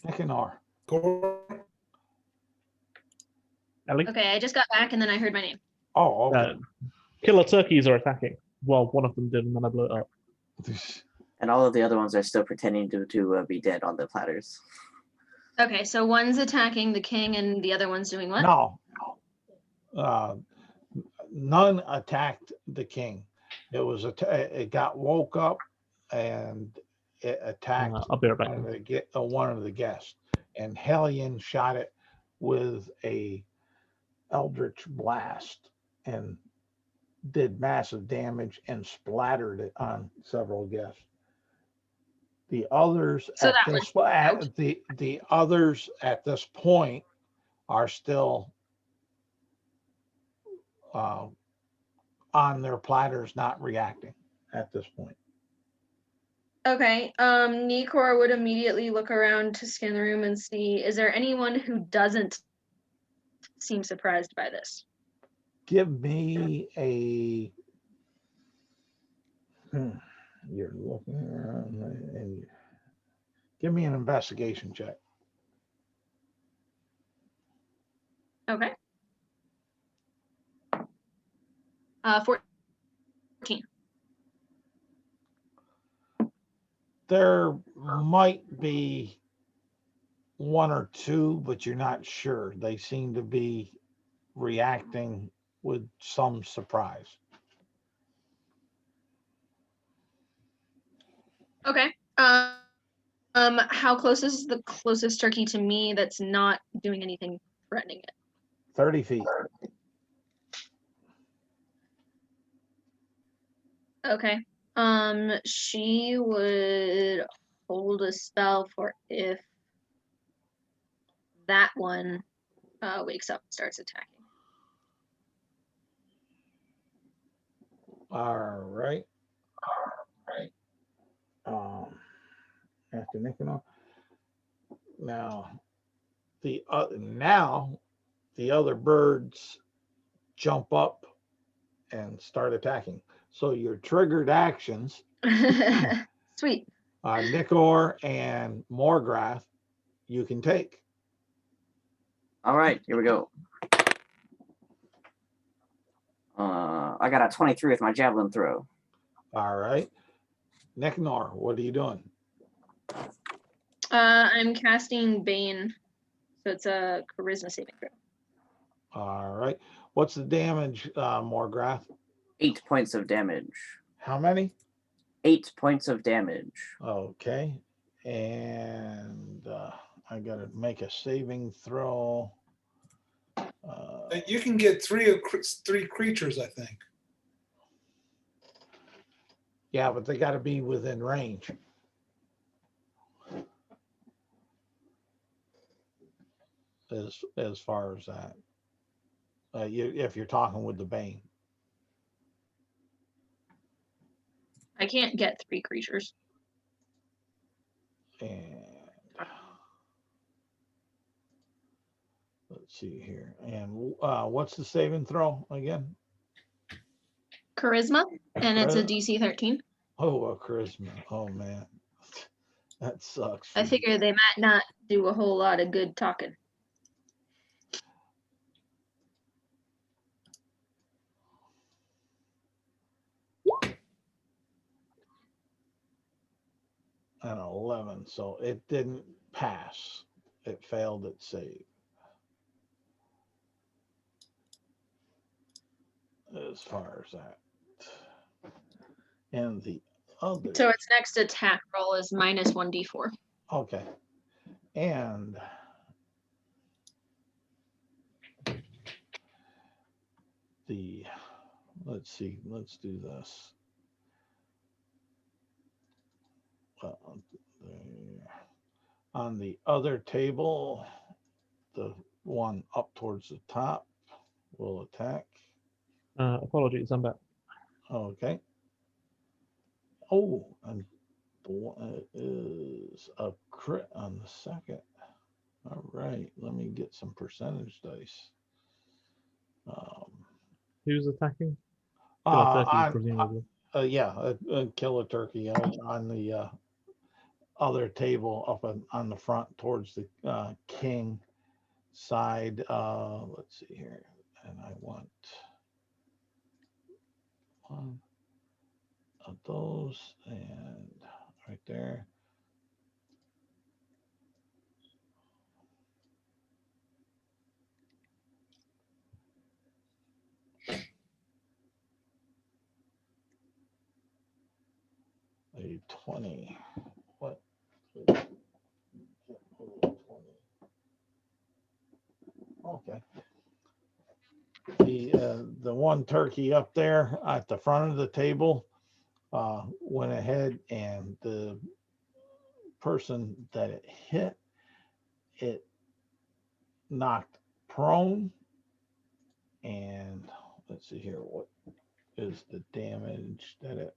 Nicanor. Ellie? Okay, I just got back and then I heard my name. Oh, okay. Killer turkeys are attacking. Well, one of them did, and then I blew it up. And all of the other ones are still pretending to be dead on the platters. Okay, so one's attacking the king and the other one's doing what? No. None attacked the king. It got woke up and it attacked I'll be right back. one of the guests. And Hellion shot it with a Eldritch Blast and did massive damage and splattered it on several guests. The others the others at this point are still on their platters, not reacting at this point. Okay, Nikor would immediately look around to scan the room and see, is there anyone who doesn't seem surprised by this. Give me a. You're looking around and give me an investigation check. Okay. 14. There might be one or two, but you're not sure. They seem to be reacting with some surprise. Okay. How close is the closest turkey to me that's not doing anything threatening it? 30 feet. Okay. She would hold a spell for if that one wakes up and starts attacking. All right. After Nicanor. Now the other birds jump up and start attacking. So your triggered actions, Sweet. Nicanor and Morgrath, you can take. All right, here we go. I got a 23 with my javelin throw. All right. Nicanor, what are you doing? I'm casting Bane, so it's a charisma saving throw. All right. What's the damage, Morgrath? 8 points of damage. How many? 8 points of damage. Okay. And I got to make a saving throw. You can get three creatures, I think. Yeah, but they got to be within range. As far as that, if you're talking with the Bane. I can't get 3 creatures. And let's see here. And what's the saving throw again? Charisma, and it's a DC 13. Oh, a charisma. Oh man, that sucks. I figure they might not do a whole lot of good talking. An 11, so it didn't pass. It failed its save. As far as that. And the other. So its next attack roll is minus 1d4. Okay. And let's see, let's do this. On the other table, the one up towards the top will attack. Apologies, I'm back. Okay. Oh, and the one is a crit on the second. All right, let me get some percentage dice. Who's attacking? Kill a turkey, presumably. Yeah, kill a turkey on the other table up on the front towards the king side. Let's see here, and I want one of those, and right there. A 20. What? Okay. The one turkey up there at the front of the table went ahead, and the person that it hit, it knocked prone. And let's see here, what is the damage that it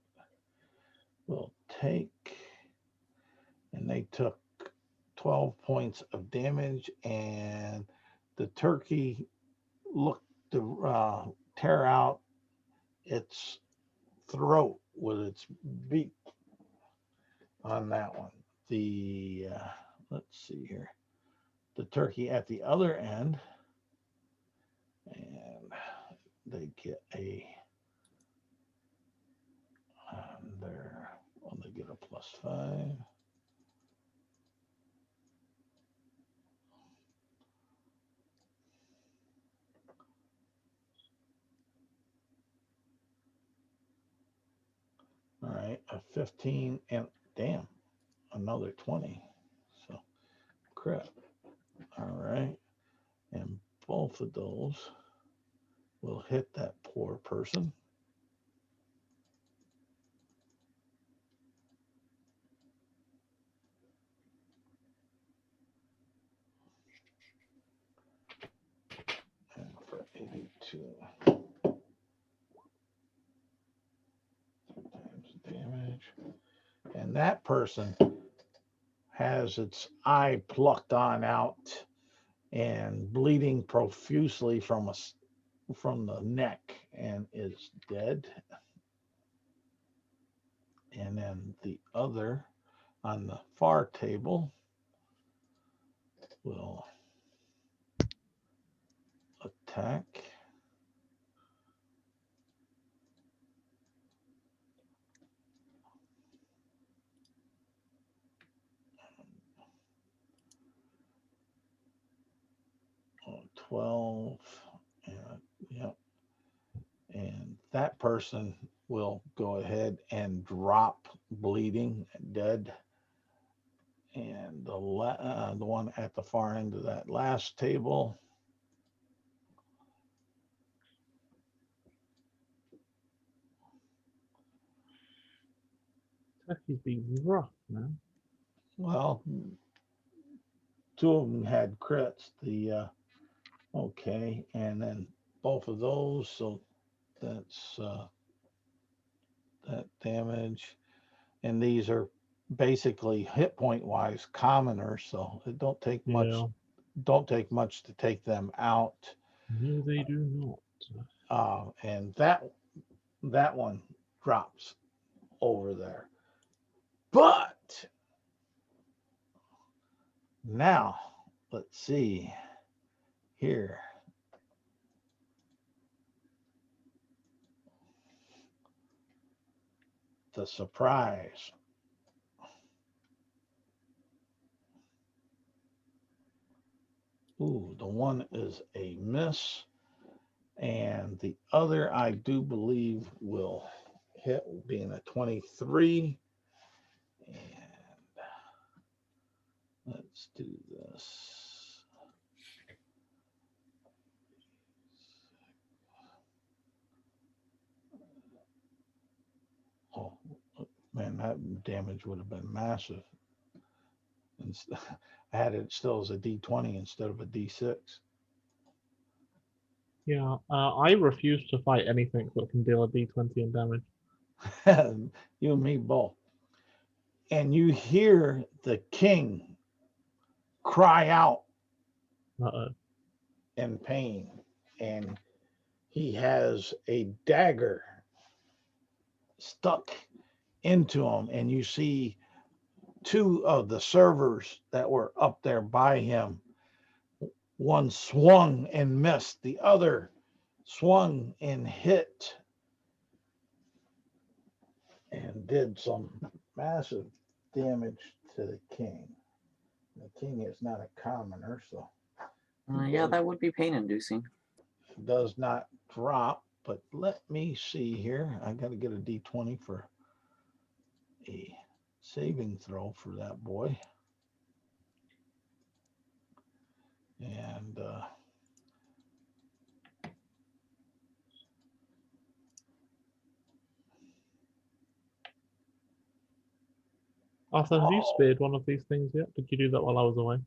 will take? And they took 12 points of damage, and the turkey look to tear out its throat with its beak on that one. The let's see here, the turkey at the other end, and they get a there. Well, they get a +5. All right, a 15 and damn, another 20. So crap. All right, and both of those will hit that poor person. And for 82 times damage. And that person has its eye plucked on out and bleeding profusely from from the neck and is dead. And then the other on the far table will attack. Oh, 12. Yep. And that person will go ahead and drop bleeding, dead. And the one at the far end of that last table Turkey's been rough, man. well, two of them had crits. The okay, and then both of those. So that's that damage, and these are basically hit point wise commoners. So it don't take much. Yeah. Don't take much to take them out. No, they do not. And that one drops over there. But now let's see here. The surprise. Ooh, the one is a miss, and the other I do believe will hit, being a 23. And let's do this. Oh man, that damage would have been massive. I had it still as a D20 instead of a D6. Yeah, I refuse to fight anything that can deal a d20 in damage. You and me both. And you hear the king cry out Uh-oh. in pain, and he has a dagger stuck into him, and you see two of the servers that were up there by him. One swung and missed, the other swung and hit and did some massive damage to the king. The king is not a commoner, so Yeah, that would be pain inducing. does not drop. But let me see here. I got to get a D20 for a saving throw for that boy. And Arthur, have you speared one of these things yet? Did you do that while I was away?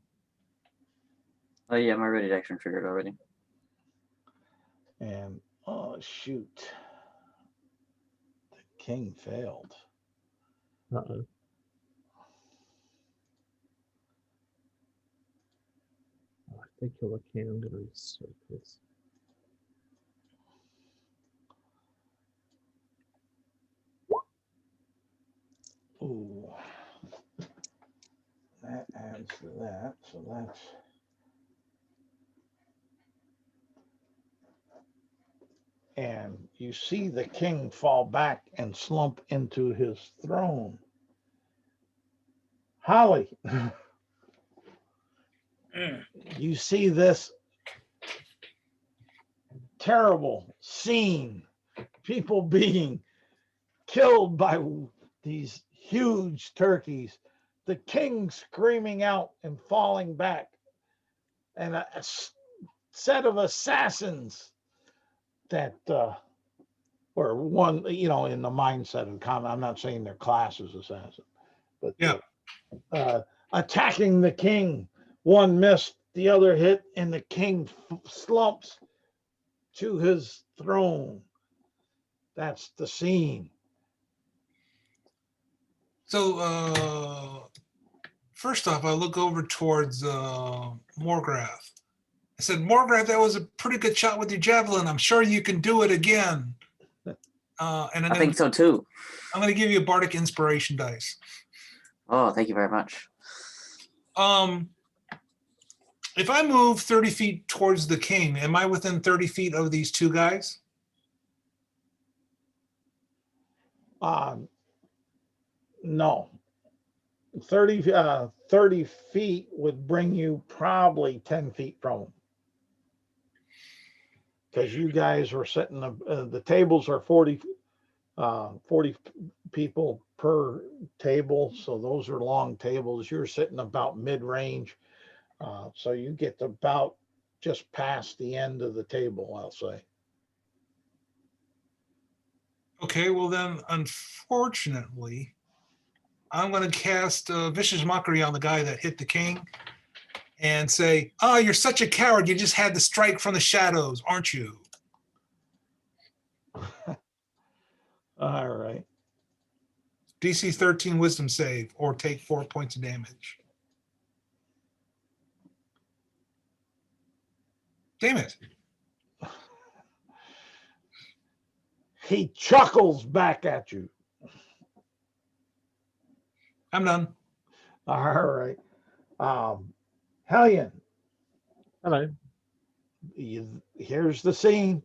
Oh yeah, my ready action triggered already. and oh shoot, the king failed. Uh-oh. Oh, if they kill the king, I'm going to be so pissed. Ooh. That adds to that. So that's. And you see the king fall back and slump into his throne. Holly, you see this terrible scene, people being killed by these huge turkeys, the king screaming out and falling back, and a set of assassins that or one, in the mindset of common. I'm not saying their class is assassin, but Yeah. attacking the king. One missed, the other hit, and the king slumps to his throne. That's the scene. So first off, I look over towards Morgrath. I said, Morgrath, that was a pretty good shot with your javelin. I'm sure you can do it again. And I think so too. I'm going to give you a bardic inspiration dice. Oh, thank you very much. If I move 30 feet towards the king, am I within 30 feet of these two guys? No. 30 feet would bring you probably 10 feet from them. Because you guys were sitting, the tables are 40 people per table. So those are long tables. You're sitting about mid-range. So you get about just past the end of the table, I'll say. Okay, well then, unfortunately, I'm going to cast Vicious Mockery on the guy that hit the king and say, oh, you're such a coward. You just had to strike from the shadows, aren't you? All right. DC 13 wisdom save or take 4 points of damage. Damn it. He chuckles back at you. I'm done. All right. Hellion, Hello. here's the scene.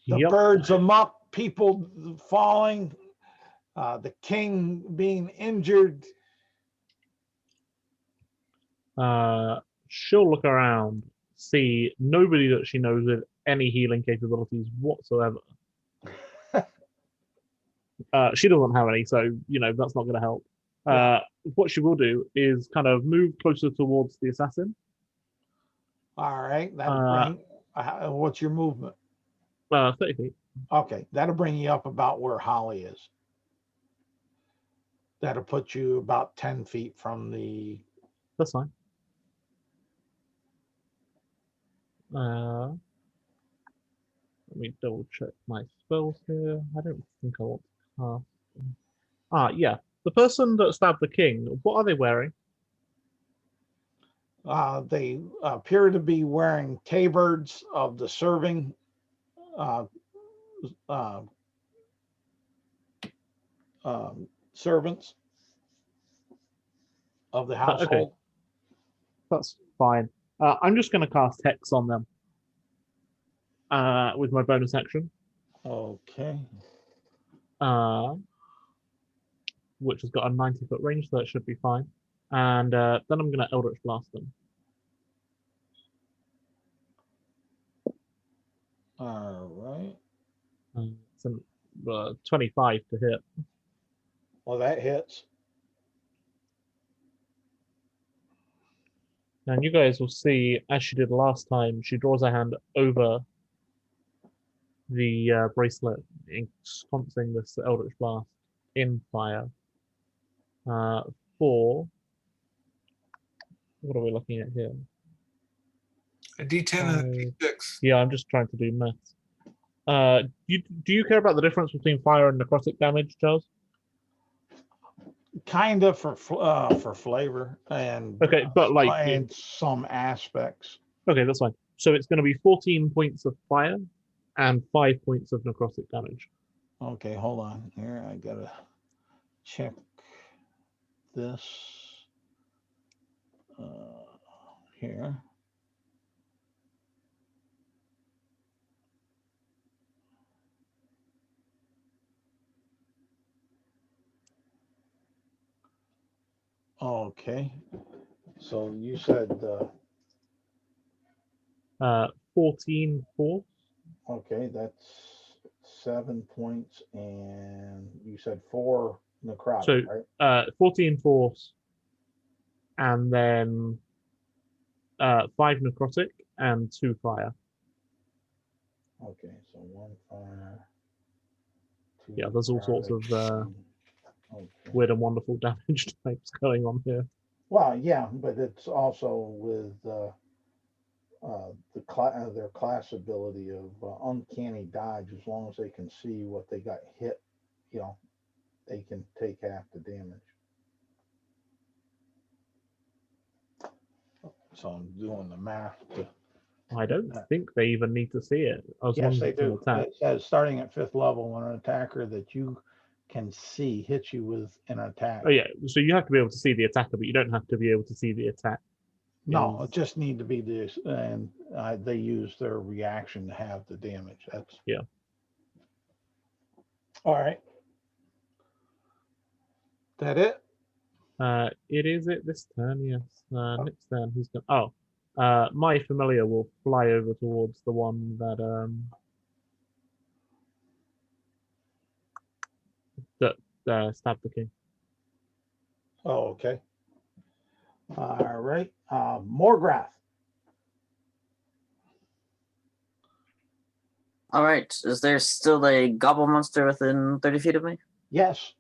The Yep. birds amok, people falling, the king being injured. She'll look around, see nobody that she knows with any healing capabilities whatsoever. She doesn't have any, so that's not going to help. What she will do is kind of move closer towards the assassin. All right. That'll bring, what's your movement? 30 feet. Okay. That'll bring you up about where Holly is. That'll put you about 10 feet from the. That's fine. Let me double check my spells here. I don't think I want to cast. Yeah. The person that stabbed the king, what are they wearing? They appear to be wearing tabards of the serving servants of the household. Okay. That's fine. I'm just going to cast Hex on them with my bonus action. Okay. Which has got a 90-foot range, so that should be fine. And then I'm going to Eldritch Blast them. All right. It's a 25 to hit. Well, that hits. And you guys will see, as she did last time, she draws her hand over the bracelet, ensconcing this Eldritch Blast in fire. For what are we looking at here? A D10 and a D6. Yeah, I'm just trying to do maths. Do you care about the difference between fire and necrotic damage, Charles? Kind of for flavor and Okay, but and some aspects. Okay, that's fine. So it's going to be 14 points of fire and 5 points of necrotic damage. Okay, hold on here. I gotta check. this here. Okay. So you said 14 force. okay, that's 7 points, and you said 4 necrotic, So right? 14 force, and then 5 necrotic and 2 fire. Okay, so 1 fire. 2 Yeah, there's all sorts of necrotic, okay. weird and wonderful damage types going on here. Well, yeah, but it's also with their class ability of uncanny dodge. As long as they can see what they got hit, you know, they can take half the damage. So I'm doing the math. I don't think they even need to see it. As long Yes, as they it's an do. attack. It says starting at 5th level, when an attacker that you can see hits you with an attack. Oh yeah, so you have to be able to see the attacker, but you don't have to be able to see the attack. No, it just need to be this, and they use their reaction to have the damage. That's Yeah. All right. That it? It is it this turn, yes. Next turn, who's going? Oh, my familiar will fly over towards the one that stabbed the king. Oh, okay. All right. Morgrath. All right. Is there still a goblin monster within 30 feet of me? Yes.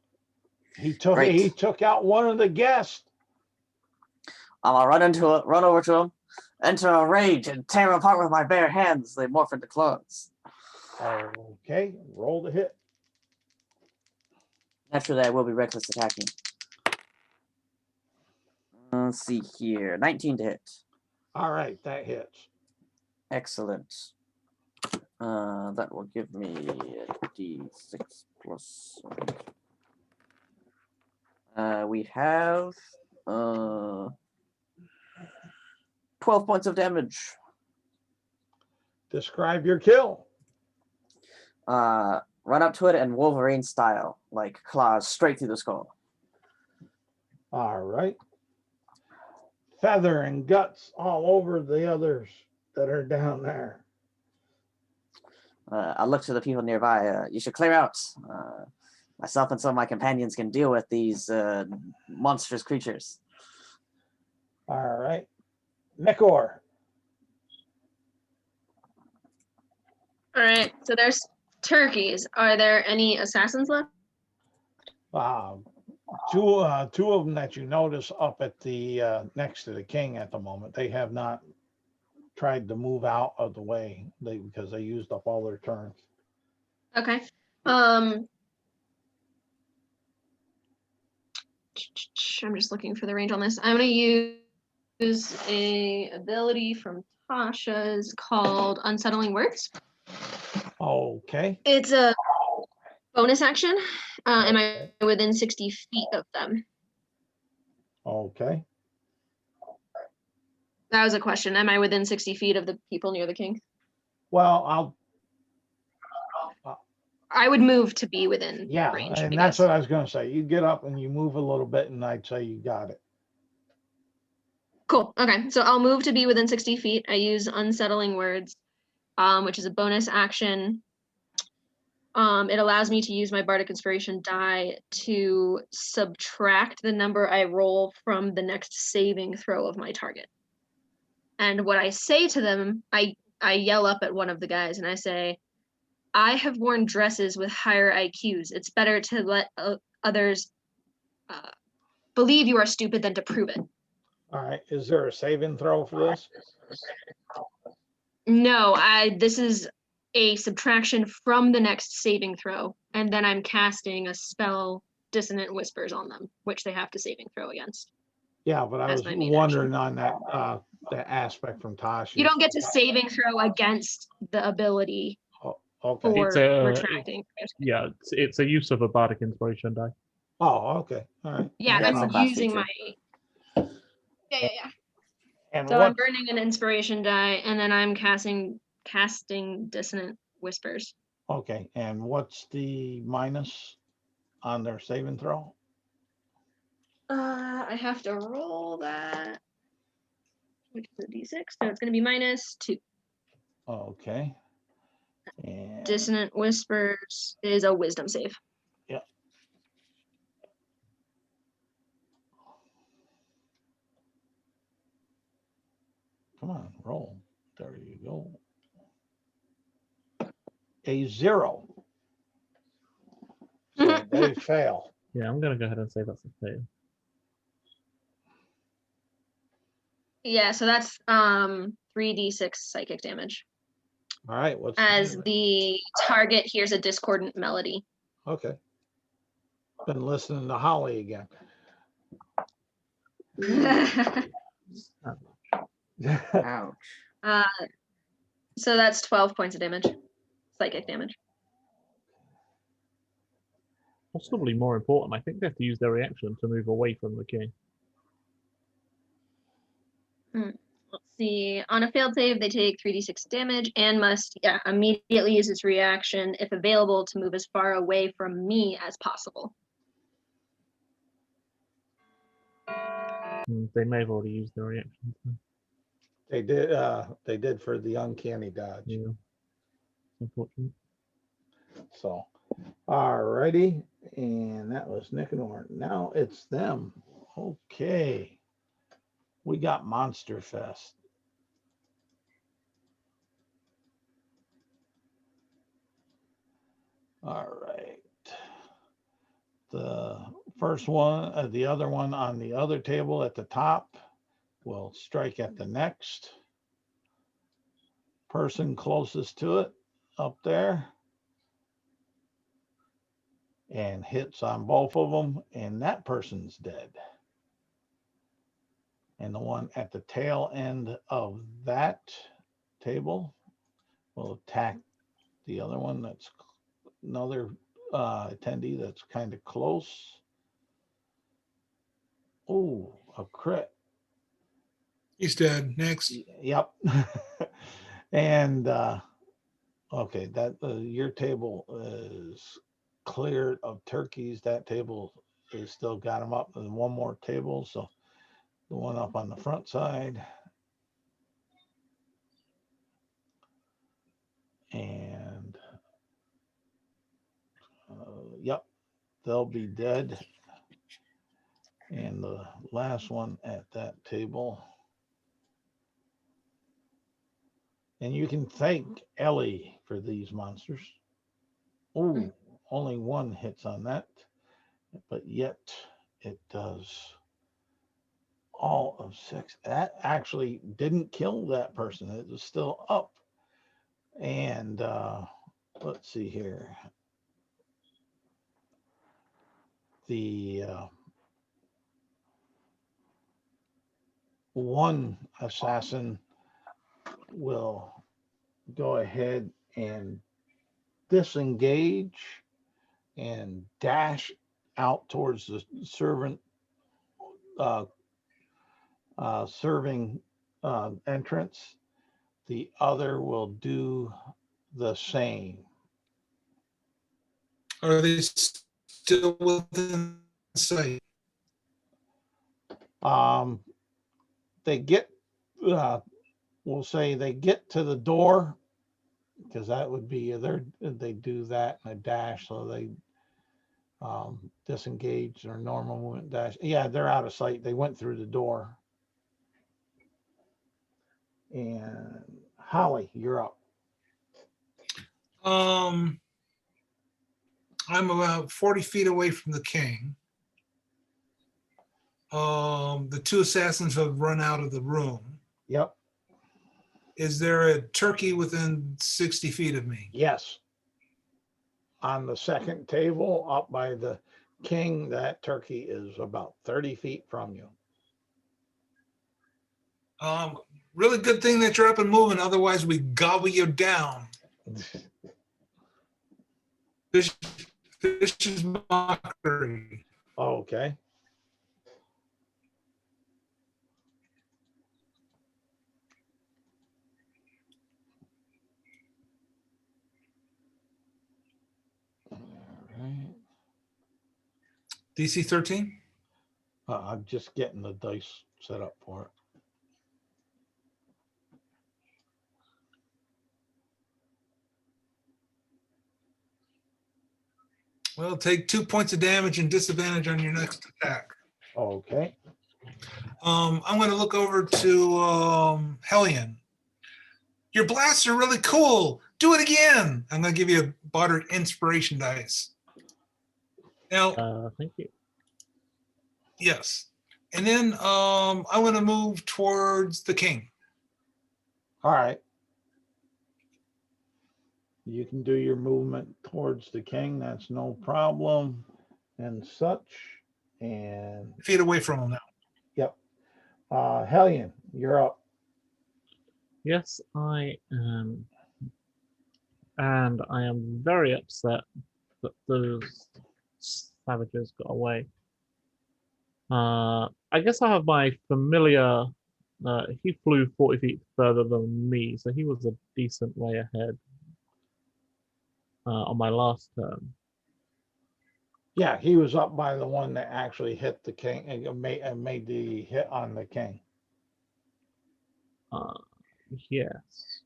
He took Great. he took out one of the guests. I'll run over to him, enter a rage, and tear him apart with my bare hands. They morph into claws. Okay. Roll the hit. Naturally, I will be reckless attacking. Let's see here. 19 to hit. All right. That hits. Excellent. That will give me a d6 plus. We have 12 points of damage. Describe your kill. Run up to it and Wolverine style, like claws straight through the skull. All right. Feather and guts all over the others that are down there. I look to the people nearby. You should clear out. Myself and some of my companions can deal with these monstrous creatures. All right. Nekor. All right, so there's turkeys. Are there any assassins left? Two of them that you notice up at the next to the king at the moment. They have not tried to move out of the way because they used up all their turns. Okay. I'm just looking for the range on this. I'm gonna use a ability from Tasha's called Unsettling Words. Okay. It's a bonus action. Am I within 60 feet of them? Okay. That was a question. Am I within 60 feet of the people near the king? Well, I would move to be within yeah, range. and I that's guess. what I was going to say. You get up and you move a little bit, and I'd say you got it. Cool. Okay, so I'll move to be within 60 feet. I use Unsettling Words, which is a bonus action. It allows me to use my Bardic Inspiration die to subtract the number I roll from the next saving throw of my target. And what I say to them, I yell up at one of the guys and I say, I have worn dresses with higher IQs. It's better to let others believe you are stupid than to prove it. All right. Is there a saving throw for this? No, this is a subtraction from the next saving throw, and then I'm casting a spell, Dissonant Whispers, on them, which they have to saving throw against. Yeah, but I was wondering on that aspect from Tasha. You don't get to saving throw against the ability Okay. for It's a retracting. yeah, it's a use of a bardic inspiration die. Oh, okay. All right. Yeah, That's a I'm class using feature. my. Yeah. And So I'm what? burning an inspiration die, and then I'm casting dissonant whispers. Okay. And what's the minus on their saving throw? I have to roll that, which is a d6. So it's going to be -2. Okay. And Dissonant whispers is a wisdom save. yeah. Come on, roll. There you go. A 0. So they fail. Yeah, I'm gonna go ahead and say that's a fail. Yeah, so that's 3d6 psychic damage. All right. What's As the target hears a discordant melody. okay? Been listening to Holly again. Ouch. So that's 12 points of damage, psychic damage. Possibly more important, I think they have to use their reaction to move away from the king. Let's see. On a failed save, they take 3d6 damage and must immediately use its reaction, if available, to move as far away from me as possible. They may have already used their reactions. They did for the uncanny dodge. Yeah. Unfortunate. So, all righty. And that was Nicanor. Now it's them. Okay. We got Monster Fest. All right. The first one, the other one on the other table at the top will strike at the next person closest to it up there and hits on both of them, and that person's dead. And the one at the tail end of that table will attack the other one. That's another attendee that's kind of close. Oh, a crit. He's dead. Next. Yep. And okay, that your table is cleared of turkeys. That table is still got them up. And one more table, so the one up on the front side. And yep, they'll be dead. And the last one at that table. And you can thank Ellie for these monsters. Oh, only one hits on that, but yet it does all of 6. That actually didn't kill that person. It was still up. And let's see here. The one assassin will go ahead and disengage and dash out towards the servant serving entrance. The other will do the same. Are they still within sight? They get, we'll say they get to the door, because that would be they do that in a dash, so they disengage their normal movement dash. Yeah, they're out of sight. They went through the door. And Holly, you're up. I'm about 40 feet away from the king. The two assassins have run out of the room. Yep. Is there a turkey within 60 feet of me? Yes. On the second table up by the king, that turkey is about 30 feet from you. Really good thing that you're up and moving. Otherwise, we gobble you down. Vicious mockery. Okay. All right. DC 13. I'm just getting the dice set up for it. Well, take 2 points of damage and disadvantage on your next attack. Okay. I'm going to look over to Hellion. Your blasts are really cool. Do it again. I'm going to give you a barter inspiration dice. Now, Thank you. yes. And then I'm going to move towards the king. All right. You can do your movement towards the king. That's no problem and such. And Feet away from him now. yep. Hellion, you're up. Yes, I am. And I am very upset that those savages got away. I guess I have my familiar. He flew 40 feet further than me, so he was a decent way ahead on my last turn. Yeah, he was up by the one that actually hit the king and made the hit on the king. Yes.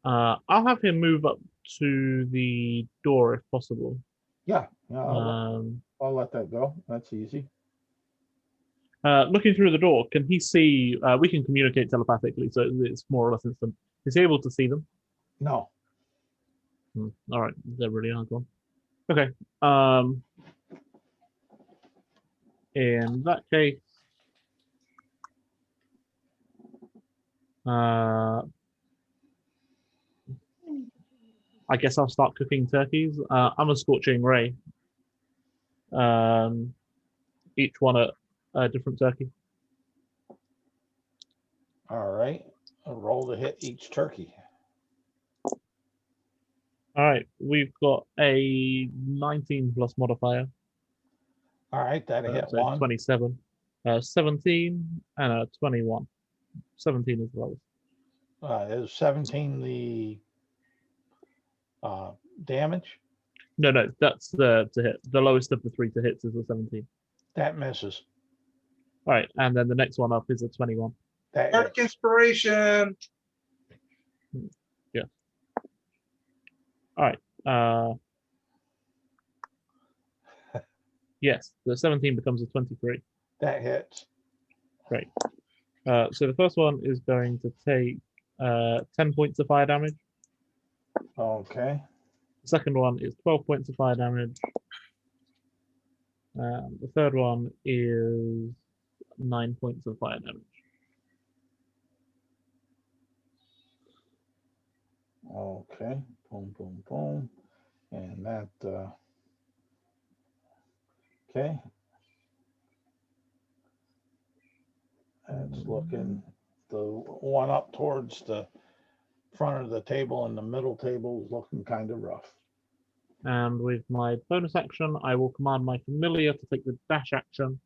I'll have him move up to the door if possible. Yeah, Um, I'll let that go. That's easy. looking through the door, can he see? We can communicate telepathically, so it's more or less instant. Is he able to see them? No. All right, they're really hard one. Okay. In that case, I guess I'll start cooking turkeys. I'm a scorching ray. Each one a different turkey. All right. A roll to hit each turkey. All right, we've got a 19 plus modifier, All right, that hit so one. 27, 17, and a 21. 17 is the lowest. Is 17 the damage? No, that's the to hit. The lowest of the three to hits is a 17. That misses. All right, and then the next one up is a 21. That Bardic hits. inspiration. Yeah. All right. Yes, the 17 becomes a 23. That hits. Great. So the first one is going to take 10 points of fire damage. Okay. The second one is 12 points of fire damage. The third one is 9 points of fire damage. Okay. Boom, boom, boom. And that, okay. It's looking, the one up towards the front of the table and the middle table is looking kind of rough. And with my bonus action, I will command my familiar to take the dash action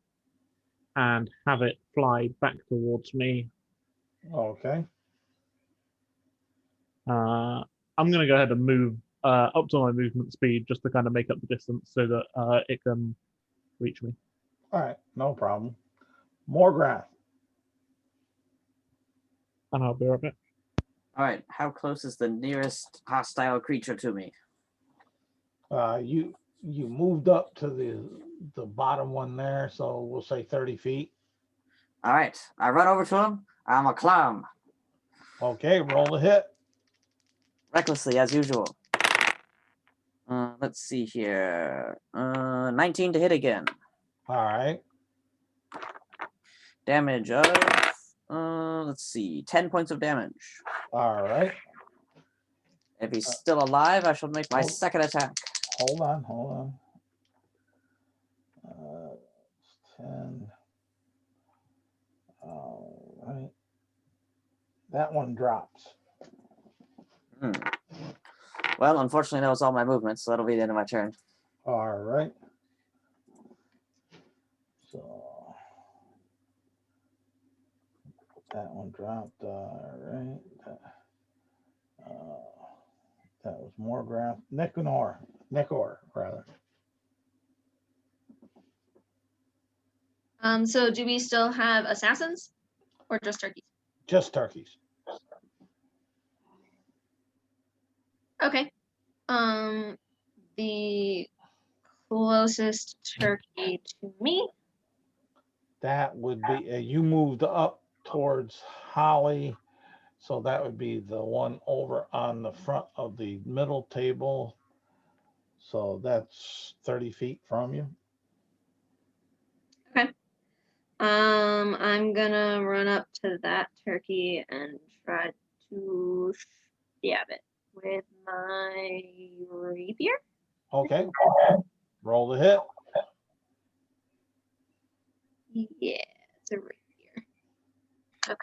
and have it fly back towards me. Okay. I'm going to go ahead and move up to my movement speed just to kind of make up the distance so that it can reach me. All right. No problem. Morgrath. And I'll be right back. All right, how close is the nearest hostile creature to me? You moved up to the bottom one there, so we'll say 30 feet. All right, I run over to him. I'm a clown. Okay, roll the hit. Recklessly, as usual. Let's see here. 19 to hit again. All right. Damage of, let's see, 10 points of damage. All right. If he's still alive, I shall make my second attack. Hold on. 10. All right. That one drops. Well, unfortunately, that was all my movements, so that'll be the end of my turn. All right. So that one dropped. Right. That was more graph. Nicanor, rather. So do we still have assassins or just turkeys? Just turkeys. Okay. The closest turkey to me. That would be, you moved up towards Holly. So that would be the one over on the front of the middle table. So that's 30 feet from you. Okay. I'm gonna run up to that turkey and try to stab it with my rapier. Okay. Roll the hit. Yeah, it's a rapier. Okay.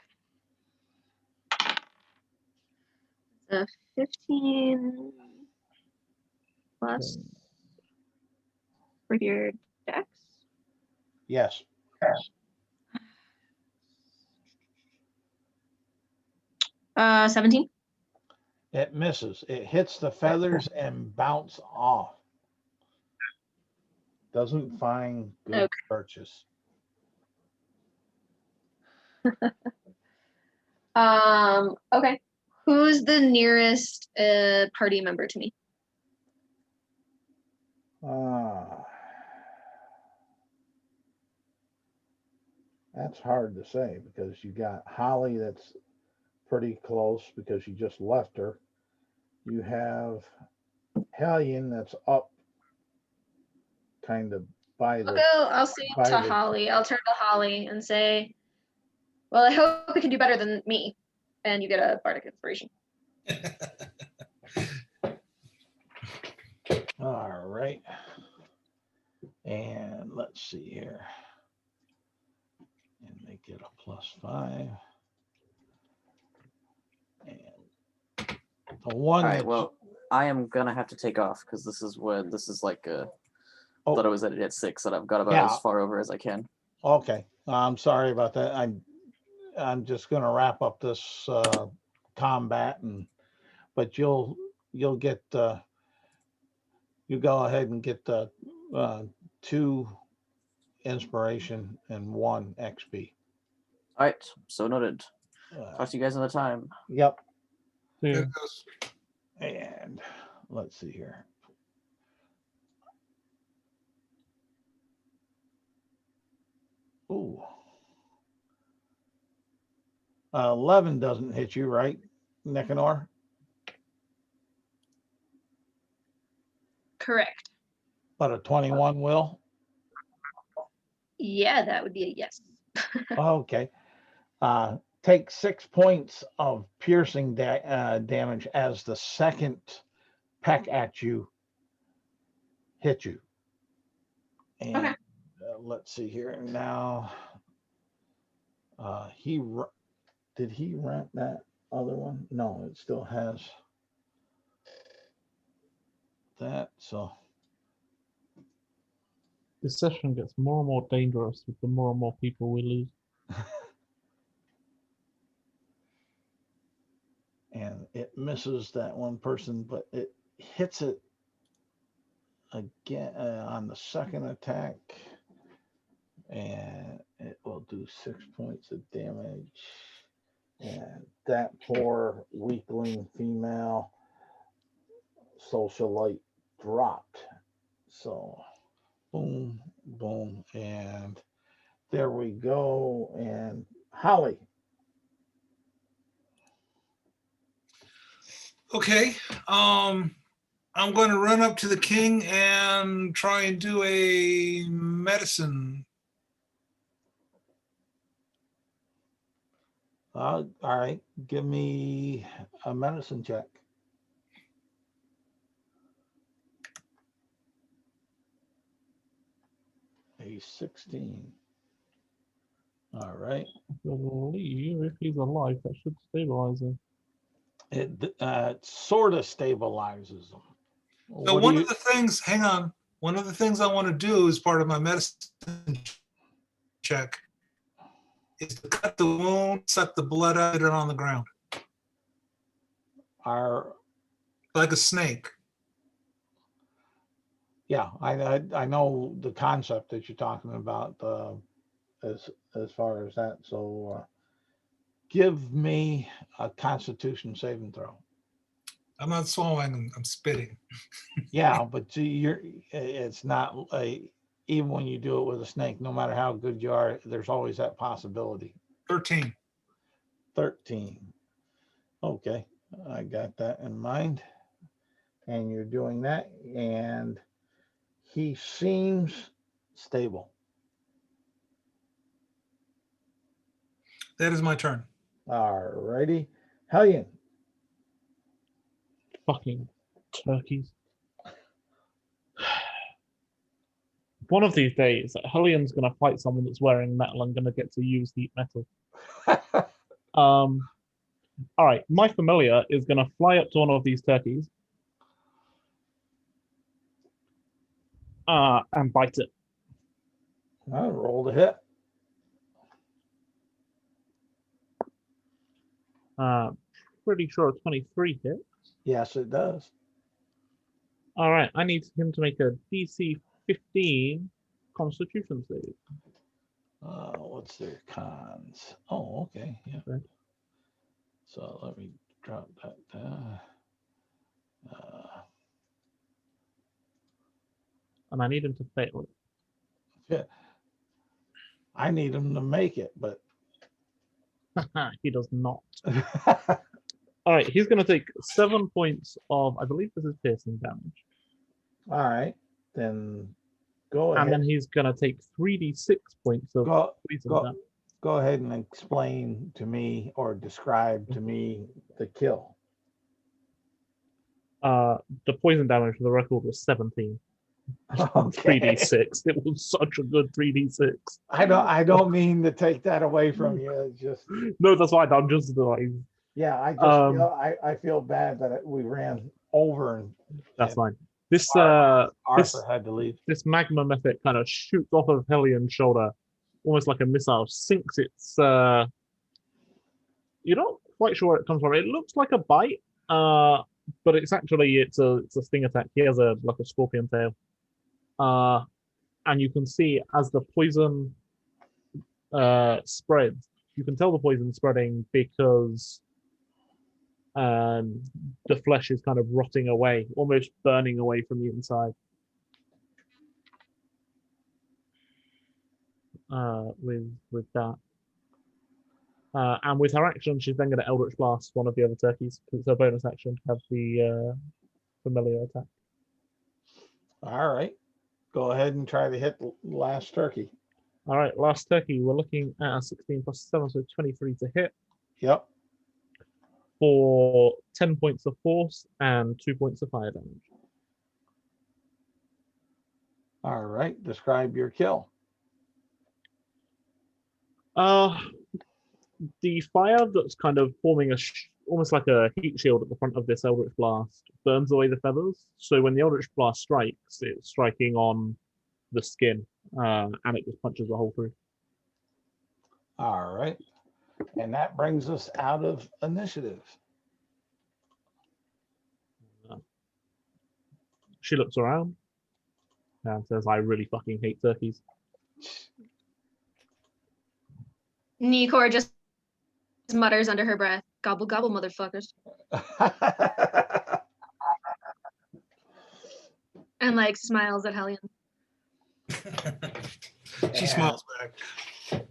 It's a 15 plus rapier dex. Yes. 17. It misses. It hits the feathers and bounce off. Doesn't find good Okay. purchase. Okay. Who's the nearest party member to me? That's hard to say because you got Holly that's pretty close because you just left her. You have Hellion that's up kind of by the I'll say by to the Holly. I'll turn to Holly and say, well, I hope it can do better than me. And you get a bardic inspiration. all right. And let's see here. And make it a +5. And the one All right. that's Well, I am gonna have to take off because this is like thought I was at 6, and I've got about as far over as I can. Okay. I'm sorry about that. I'm just gonna wrap up this combat but you'll get you go ahead and get the 2 inspiration and 1 XP. All right. So noted. Uh, Talk to you guys another time. Yep. Yeah. There goes. And let's see here. Ooh. 11 doesn't hit you, right, Nicanor? Correct. But a 21 will? Yeah, that would be a yes. Okay. Take 6 points of piercing damage as the second peck at you hit you. And Okay. let's see here now. Did he rent that other one? No, it still has that. So This session gets more and more dangerous with the more and more people we lose. and it misses that one person, but it hits it again on the second attack, and it will do 6 points of damage. And that poor weakling female socialite dropped. So boom, boom, and there we go. And Holly. Okay. I'm going to run up to the king and try and do a medicine. All right, give me a medicine check. A 16. All right. I believe if he's alive, that should stabilize him. It sort of stabilizes them. So one of the things, hang on, one of the things I want to do as part of my medicine check is to cut the wound, suck the blood out, put it on the ground Our like a snake. yeah, I know the concept that you're talking about as far as that. So give me a Constitution saving throw. I'm not swallowing, I'm spitting. Yeah, but see, it's not even when you do it with a snake, no matter how good you are, there's always that possibility. 13. 13. Okay, I got that in mind. And you're doing that, and he seems stable. That is my turn. All righty. Hellion. Fucking turkeys. One of these days, Hellion's gonna fight someone that's wearing metal and gonna get to use heat metal. All right, my familiar is gonna fly up to one of these turkeys, and bite it. I rolled a hit. Pretty sure a 23 hit. Yes, it does. All right, I need him to make a DC 15 Constitution save. What's their cons? Oh, okay. Yeah. Okay. So let me drop that down. And I need him to fail it. Yeah. I need him to make it, but He does not. All right, he's going to take 7 points of, I believe this is piercing damage. all right. Then go ahead. And then he's going to take 3d6 points of Go, poison go, damage. go ahead and explain to me or describe to me the kill. The poison damage for the record was 17. Okay. 3d6. It was such a good 3d6. I don't mean to take that away from you. It's just No, that's fine. I'm just like, yeah, I just I feel bad that we ran over and that's and fine. This Arthur had to leave. this magma method kind of shoots off of Hellion's shoulder, almost like a missile, sinks its you're not quite sure where it comes from. It looks like a bite, but it's actually it's a sting attack. He has a scorpion tail. And you can see as the poison spreads, you can tell the poison spreading because the flesh is kind of rotting away, almost burning away from the inside. With that. And with her action, she's then going to Eldritch Blast one of the other turkeys because it's her bonus action to have the familiar attack. All right. Go ahead and try to hit the last turkey. All right, last turkey. We're looking at a 16 plus 7, so 23 to hit Yep. for 10 points of force and 2 points of fire damage. All right. Describe your kill. The fire that's kind of forming almost like a heat shield at the front of this Eldritch Blast burns away the feathers. So when the Eldritch Blast strikes, it's striking on the skin, and it just punches the hole through. All right. And that brings us out of initiative. She looks around and says, I really fucking hate turkeys. Nikor just mutters under her breath, "Gobble gobble, motherfuckers," and like smiles at Hellion. She smiles back.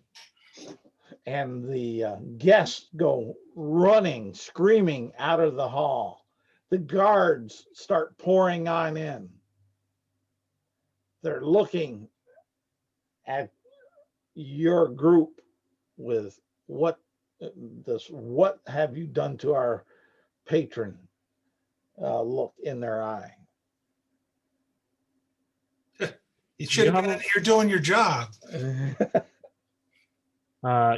And the guests go running, screaming out of the hall. The guards start pouring on in. They're looking at your group with what have you done to our patron look in their eye. You should have been in here doing your job.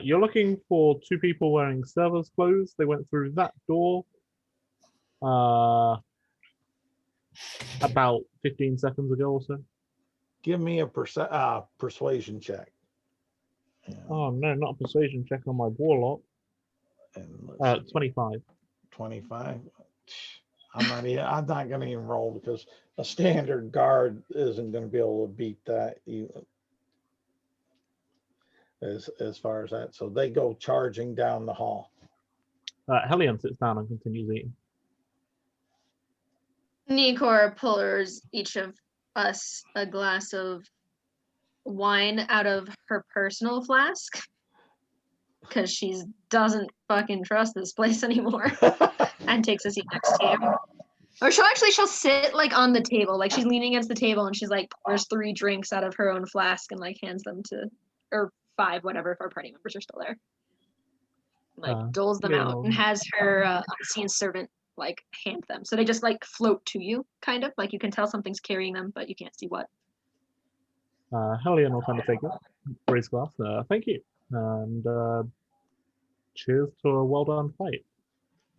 You're looking for 2 people wearing servers' clothes. They went through that door about 15 seconds ago or so. Give me a persuasion check. And, Oh no, not a persuasion check on my warlock. and let's see, 25. 25. I'm not going to even roll because a standard guard isn't going to be able to beat that even as far as that. So they go charging down the hall. Helion sits down and continues eating. Nikor pours each of us a glass of wine out of her personal flask because she doesn't fucking trust this place anymore, and takes a seat next to you. Or she'll sit like on the table, like she's leaning against the table, and she's like pours 3 drinks out of her own flask and like hands them to, or 5, whatever, if our party members are still there. Like doles them out and has her unseen servant like hand them. So they just like float to you, kind of like you can tell something's carrying them, but you can't see what. Helion will kind of take it, raise glass. Thank you, and cheers to a well done fight.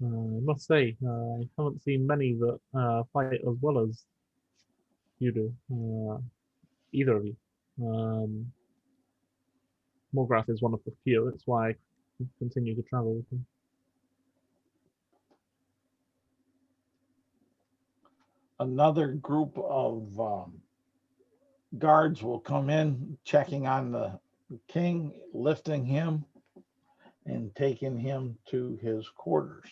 I must say, I haven't seen many that fight as well as you do, either of you. Morgrath is one of the few. That's why I continue to travel with him. Another group of guards will come in, checking on the king, lifting him, and taking him to his quarters.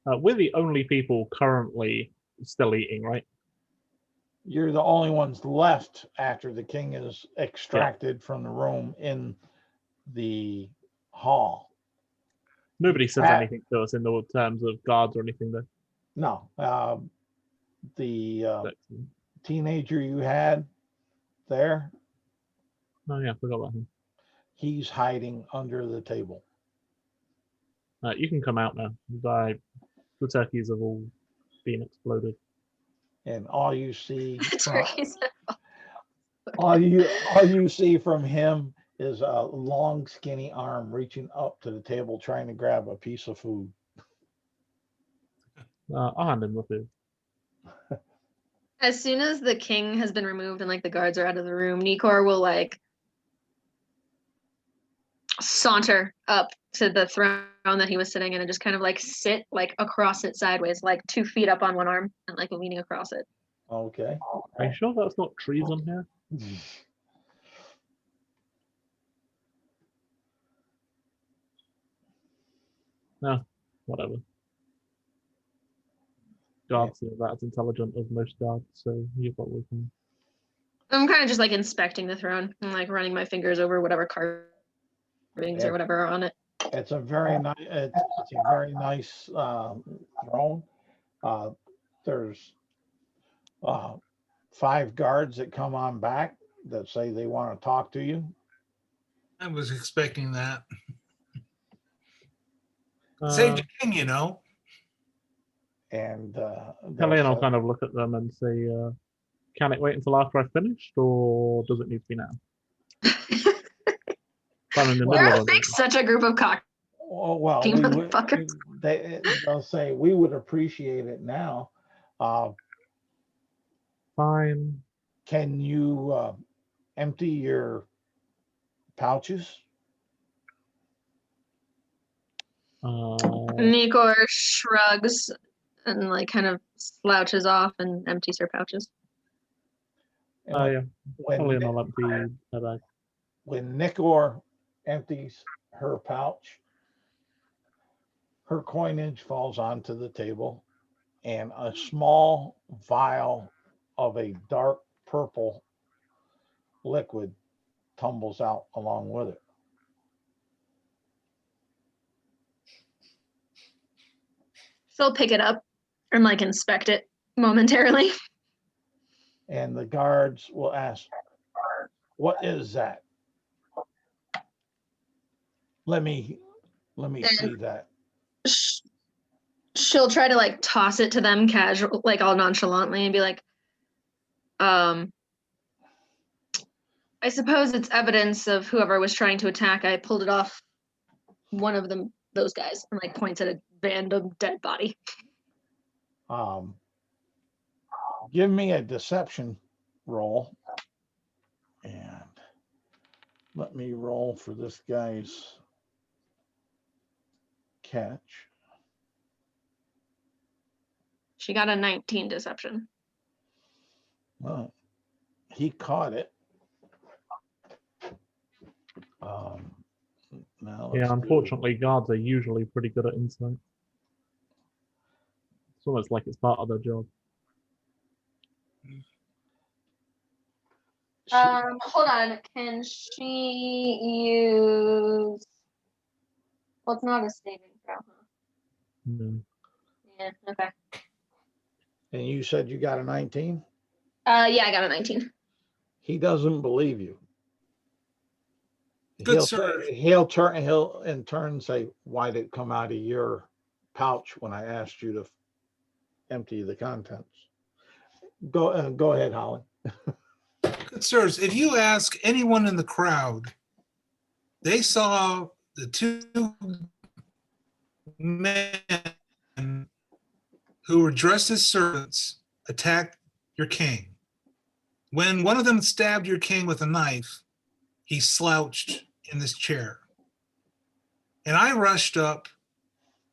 We're the only people currently still eating, right? You're the only ones left after the king is extracted from the room in the hall. Nobody says anything to us in the terms of guards or anything, though. No, the teenager you had there, Oh yeah, I forgot about him. he's hiding under the table. You can come out now. The turkeys have all been exploded. And all you see Turkeys. all you see from him is a long skinny arm reaching up to the table trying to grab a piece of food. I'll hand him the food. As soon as the king has been removed and like the guards are out of the room, Nikor will like saunter up to the throne that he was sitting in and just kind of like sit like across it sideways, like 2 feet up on one arm and like leaning across it. Okay. Are you sure that's not treason here? No, whatever. Guards are about as intelligent as most guards, so you've got with me. I'm kind of just like inspecting the throne and like running my fingers over whatever carvings or whatever are on it. It's a very nice. It's a very nice throne. There's 5 guards that come on back that say they want to talk to you. I was expecting that. Saved the king, you know. And Helion will kind of look at them and say, can it wait until after I've finished, or does it need to be now? I'm in the middle of it. Such a group of cock. Oh, well, they'll say we would appreciate it now. Fine. Can you empty your pouches? Nikor shrugs and like kind of slouches off and empties her pouches. Yeah. Helion will empty her bag. When Nikor empties her pouch, her coinage falls onto the table, and a small vial of a dark purple liquid tumbles out along with it. She'll pick it up and like inspect it momentarily. And the guards will ask, "What is that? Let me see that." She'll try to like toss it to them casual, like all nonchalantly, and be like, I suppose it's evidence of whoever was trying to attack. I pulled it off one of them, those guys, and like points at a random dead body. Give me a deception roll, and Let me roll for this guy's catch. She got a 19 deception. Well, he caught it. Um, now Yeah, let's do- unfortunately, guards are usually pretty good at insight. It's almost like it's part of their job. Hold on. Can she use? Well, it's not a saving throw, huh? No. Yeah. Okay. And you said you got a 19? Yeah, I got a 19. He doesn't believe you. Good sir. He'll in turn say, why did it come out of your pouch when I asked you to empty the contents? Go ahead, Holly. Good sirs, if you ask anyone in the crowd, they saw the two men who were dressed as servants attack your king. When one of them stabbed your king with a knife, he slouched in this chair. And I rushed up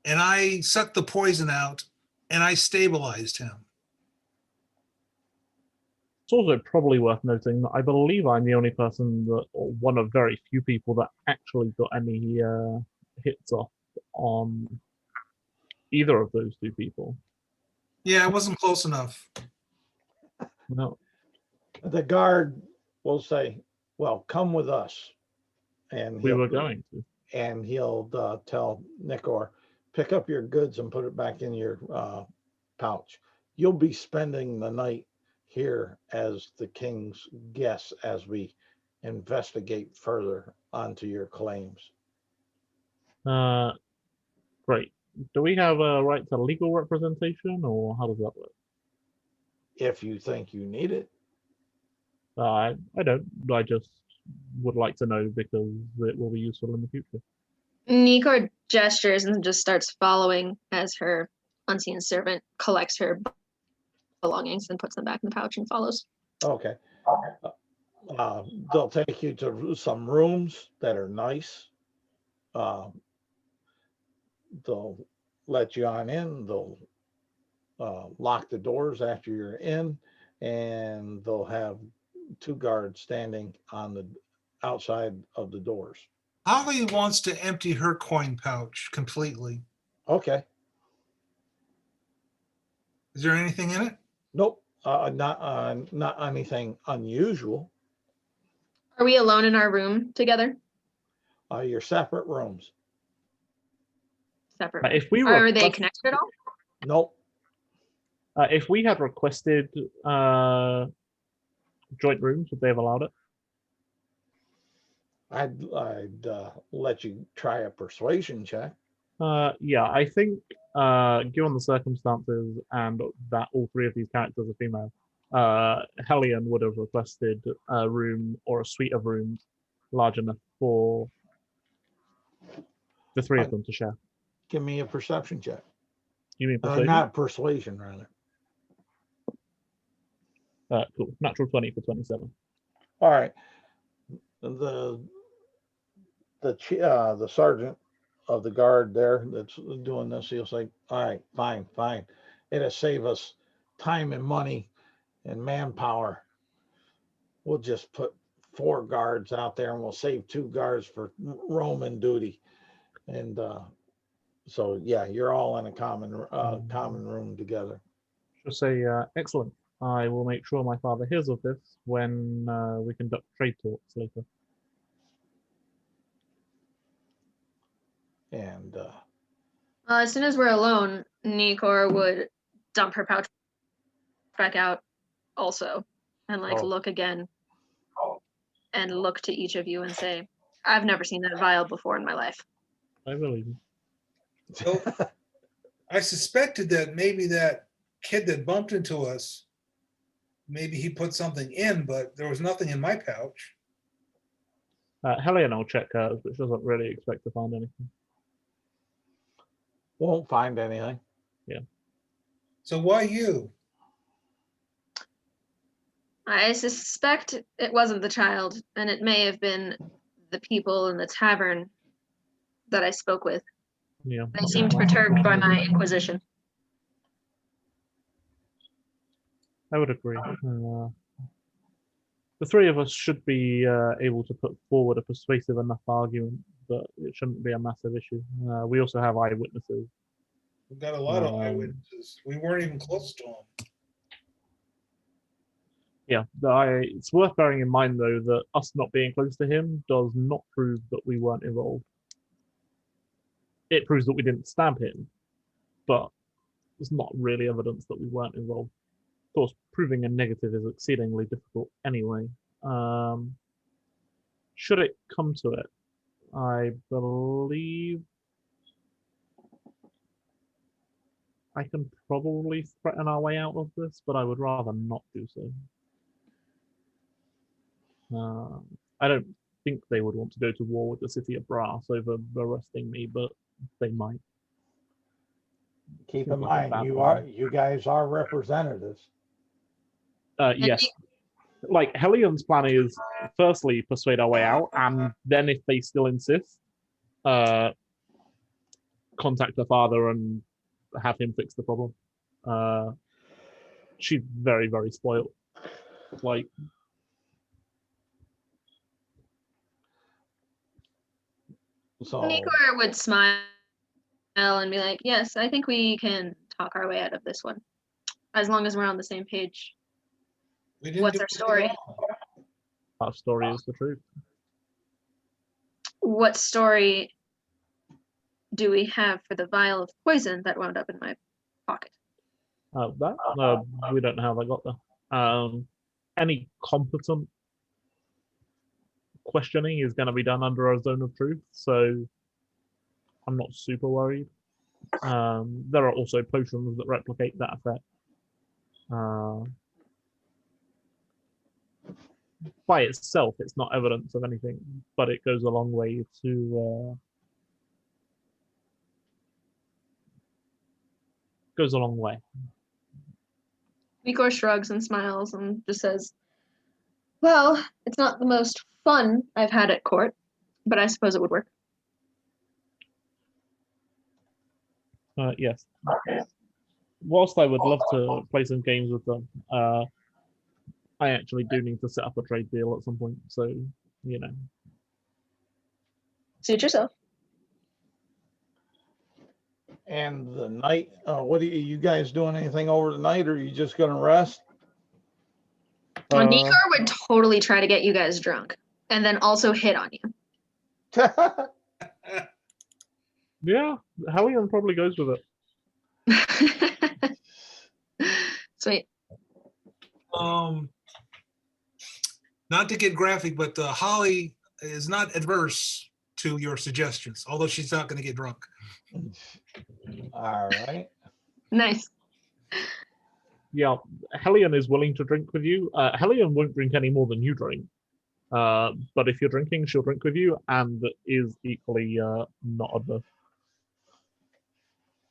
and I sucked the poison out and I stabilized him. It's also probably worth noting that I believe I'm the only person that, or one of very few people that actually got any hits off on either of those two people. Yeah, I wasn't close enough. No, The guard will say, well, come with us. And we were going to. And he'll tell Nikor, pick up your goods and put it back in your pouch. You'll be spending the night here as the king's guest as we investigate further onto your claims. Great. Do we have a right to legal representation, or how does that work? If you think you need it. I don't. I just would like to know because it will be useful in the future. Nikor gestures and just starts following as her unseen servant collects her belongings and puts them back in the pouch and follows. Okay. They'll take you to some rooms that are nice. They'll let you on in. They'll lock the doors after you're in, and they'll have two guards standing on the outside of the doors. Holly wants to empty her coin pouch completely. Okay. Is there anything in it? Nope. Not anything unusual. Are we alone in our room together? Your separate rooms. Separate. If we Are they request- connected at all? Nope. If we had requested joint rooms, would they have allowed it? I'd let you try a persuasion check. Yeah, I think given the circumstances and that all three of these characters are female, Hellion would have requested a room or a suite of rooms large enough for the three of them to share. Give me a perception check. You mean persuasion? Not persuasion, rather. Cool. Natural 20 for 27. All right. The sergeant of the guard there that's doing this, he'll say, all right, fine. It'll save us time and money and manpower. We'll just put 4 guards out there and we'll save 2 guards for Roman duty. And so, yeah, you're all in a common room together. Just say, excellent. I will make sure my father hears of this when we conduct trade talks later. And As soon as we're alone, Nikor would dump her pouch back out also and look again and look to each of you and say, I've never seen that vial before in my life. I believe you. So I suspected that maybe that kid that bumped into us, maybe he put something in, but there was nothing in my pouch. Hellion will check hers, but she doesn't really expect to find anything. won't find anything. Yeah. So why you? I suspect it wasn't the child, and it may have been the people in the tavern that I spoke with. Yeah. They seemed perturbed by my inquisition. I would agree. The three of us should be able to put forward a persuasive enough argument that it shouldn't be a massive issue. We also have eyewitnesses. We've got a lot of eyewitnesses. We weren't even close to them. Yeah, it's worth bearing in mind, though, that us not being close to him does not prove that we weren't involved. It proves that we didn't stab him, but it's not really evidence that we weren't involved. Of course, proving a negative is exceedingly difficult anyway. Should it come to it, I believe I can probably threaten our way out of this, but I would rather not do so. I don't think they would want to go to war with the city of Brass over arresting me, but they might. Keep Seems in like a mind, bad you guys are representatives. Yes. Like, Hellion's plan is firstly persuade our way out, and then if they still insist, contact her father and have him fix the problem. She's very, very spoiled. Like, So Nikor would smile and be like, yes, I think we can talk our way out of this one. As long as we're on the same page. We didn't What's do our story? anything wrong. our story is the truth. What story do we have for the vial of poison that wound up in my pocket? We don't know how they got there. Any competent questioning is going to be done under a zone of truth, so I'm not super worried. There are also potions that replicate that effect. By itself, it's not evidence of anything, but it goes a long way to goes a long way. Nikor shrugs and smiles and just says, well, it's not the most fun I've had at court, but I suppose it would work. Yes. Whilst I would love to play some games with them, I actually do need to set up a trade deal at some point, so, you know. Suit yourself. and the night, what are you guys doing anything over the night, or are you just gonna rest? Well, Nikor would totally try to get you guys drunk and then also hit on you. Yeah, Hellion probably goes with it. Sweet. Not to get graphic, but Holly is not adverse to your suggestions, although she's not going to get drunk. All right. Nice. Yeah, Hellion is willing to drink with you. Hellion won't drink any more than you drink. But if you're drinking, she'll drink with you and is equally not adverse.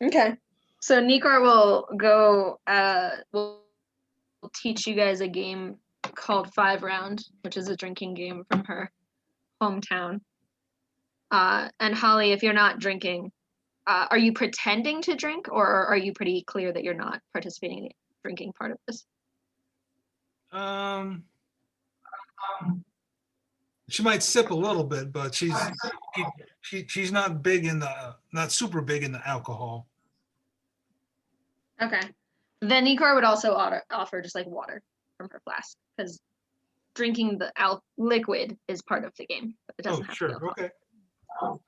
Okay. So Nikor will go, will teach you guys a game called 5 Round, which is a drinking game from her hometown. And Holly, if you're not drinking, are you pretending to drink, or are you pretty clear that you're not participating in the drinking part of this? She might sip a little bit, but she's not big in not super big in the alcohol. Okay. Then Nikor would also offer just like water from her flask, because drinking the liquid is part of the game. But it doesn't have to be alcohol.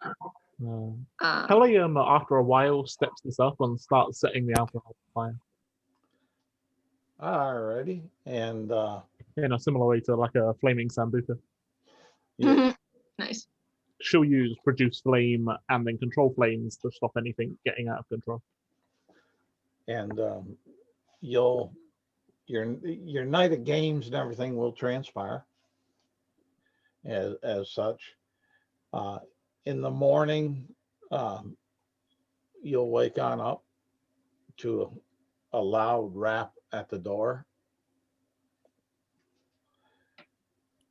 Okay. Hellion, after a while, steps this up and starts setting the alcohol on fire. All righty. And In a similar way to like a flaming sambuca. yeah, Nice. She'll use produce flame and then control flames to stop anything getting out of control. and your night of games and everything will transpire as such. In the morning, you'll wake on up to a loud rap at the door.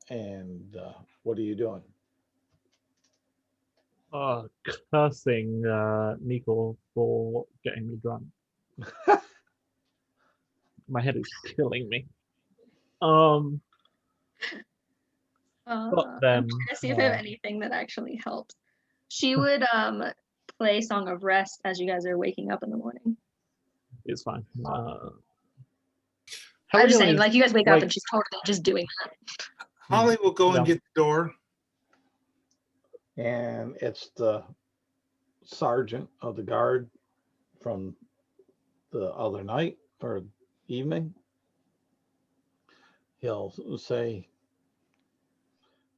And what are you doing? cursing Nico for getting me drunk. My head is killing me. But I'm then trying to see if I have anything that actually helps. She would play Song of Rest as you guys are waking up in the morning. it's fine. I'm just Hellion saying, is like you guys wake up like- and she's totally just doing that. Holly will go and Yeah. get the door. And it's the sergeant of the guard from the other night or evening. He'll say,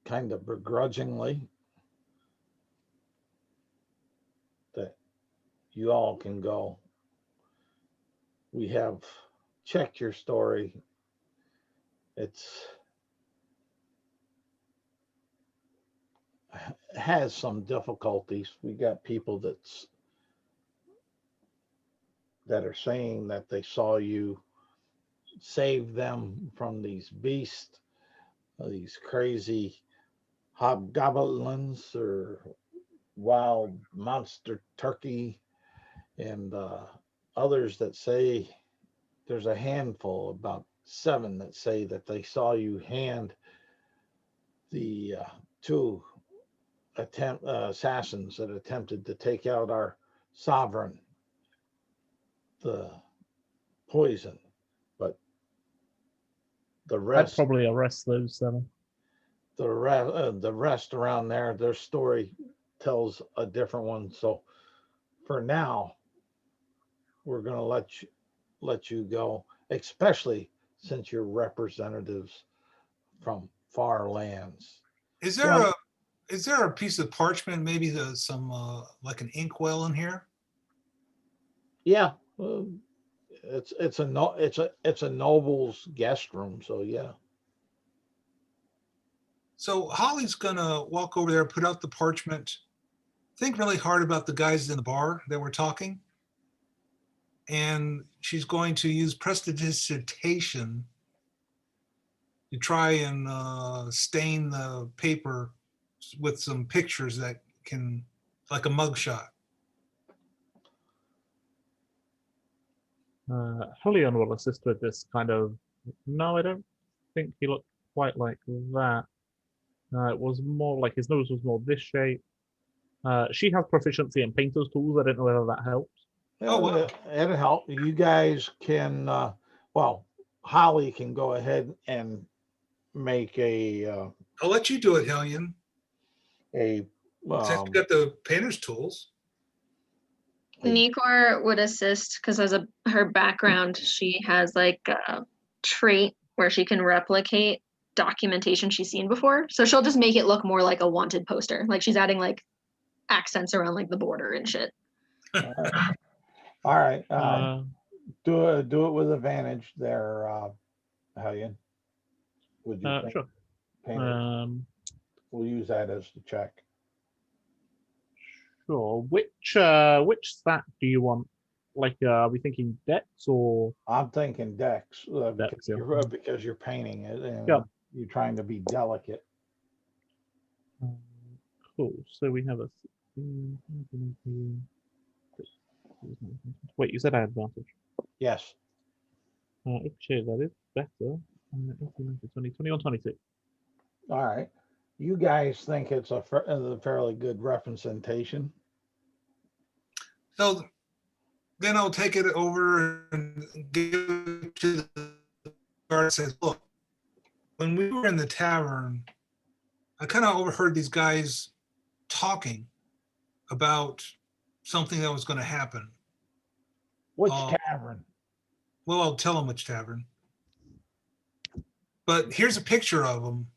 kind of begrudgingly, that you all can go. We have checked your story. It's has some difficulties. We got people that are saying that they saw you save them from these beasts, these crazy hobgoblins or wild monster turkey, and others that say there's a handful, about 7, that say that they saw you hand the 2 assassins that attempted to take out our sovereign the poison, but the I'd rest probably arrest those 7. the rest around there, their story tells a different one. So for now, we're going to let you go, especially since you're representatives from far lands. Is there Well- a piece of parchment, maybe some like an inkwell in here? Yeah, it's a noble's guest room. So yeah. So Holly's gonna walk over there, put out the parchment, think really hard about the guys in the bar that were talking, and she's going to use prestidigitation to try and stain the paper with some pictures that can, like a mugshot. Hellion will assist with this kind of. No, I don't think he looked quite like that. It was more like his nose was more this shape. She has proficiency in painter's tools. I don't know whether that helps. Oh, wow. It'll help. You guys can, well, Holly can go ahead and make I'll let you do it, Hellion. a Since you got the painter's tools. Nikor would assist because as her background, she has like a trait where she can replicate documentation she's seen before. So she'll just make it look more like a wanted poster. Like she's adding like accents around like the border and shit. all right. Do it with advantage there, Hellion. Would you think? Sure. Painter? We'll use that as the check. Sure. Which stat do you want? Like, are we thinking dex or? I'm thinking Dex, Dex, yeah. because you're painting it and Yeah. you're trying to be delicate. Cool. So we have a. Wait, you said I had advantage. Yes. Okay, that is better. 18, 20, 21, 22. All right. You guys think it's a fairly good representation? So then I'll take it over and give it to the guard and says, look, when we were in the tavern, I kind of overheard these guys talking about something that was going to happen. Which Oh. tavern? Well, I'll tell them which tavern. But here's a picture of them.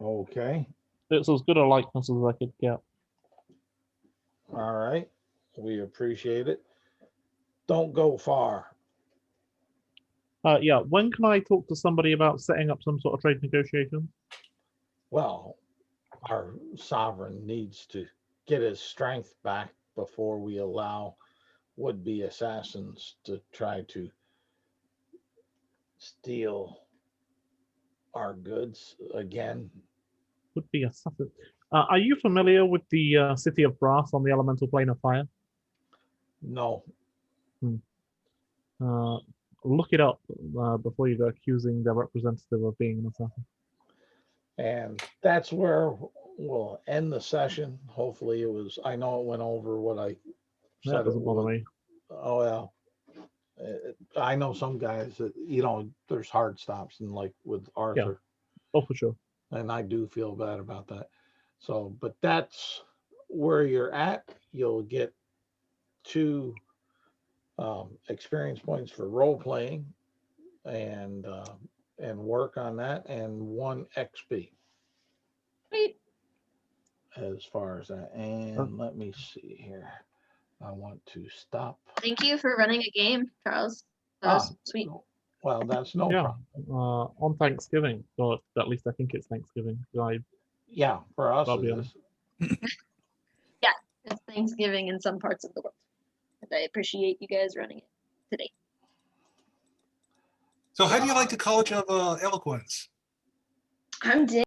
Okay. It's as good a likeness as I could get. All right. We appreciate it. Don't go far. Yeah, when can I talk to somebody about setting up some sort of trade negotiation? Well, our sovereign needs to get his strength back before we allow would-be assassins to try to steal our goods again. would be a suffix. Are you familiar with the city of Brass on the elemental plane of fire? No. Look it up before you go accusing the representative of being an assassin. And that's where we'll end the session. Hopefully it was, I know it went over what I That said it doesn't bother would. me. Oh, well. I know some guys that, there's hard stops, and like with Arthur, Oh, for sure. and I do feel bad about that. So, but that's where you're at. You'll get 2 experience points for role playing, and work on that, and 1 XP Sweet. as far as that. And let me see here. I want to stop. Thank you for running a game, Charles. That was sweet. Well, that's no Yeah. problem. On Thanksgiving, or at least I think it's Thanksgiving. Yeah, for us I'll it be is. It's Thanksgiving in some parts of the world. And I appreciate you guys running it today. So how do you like the College of Eloquence? I'm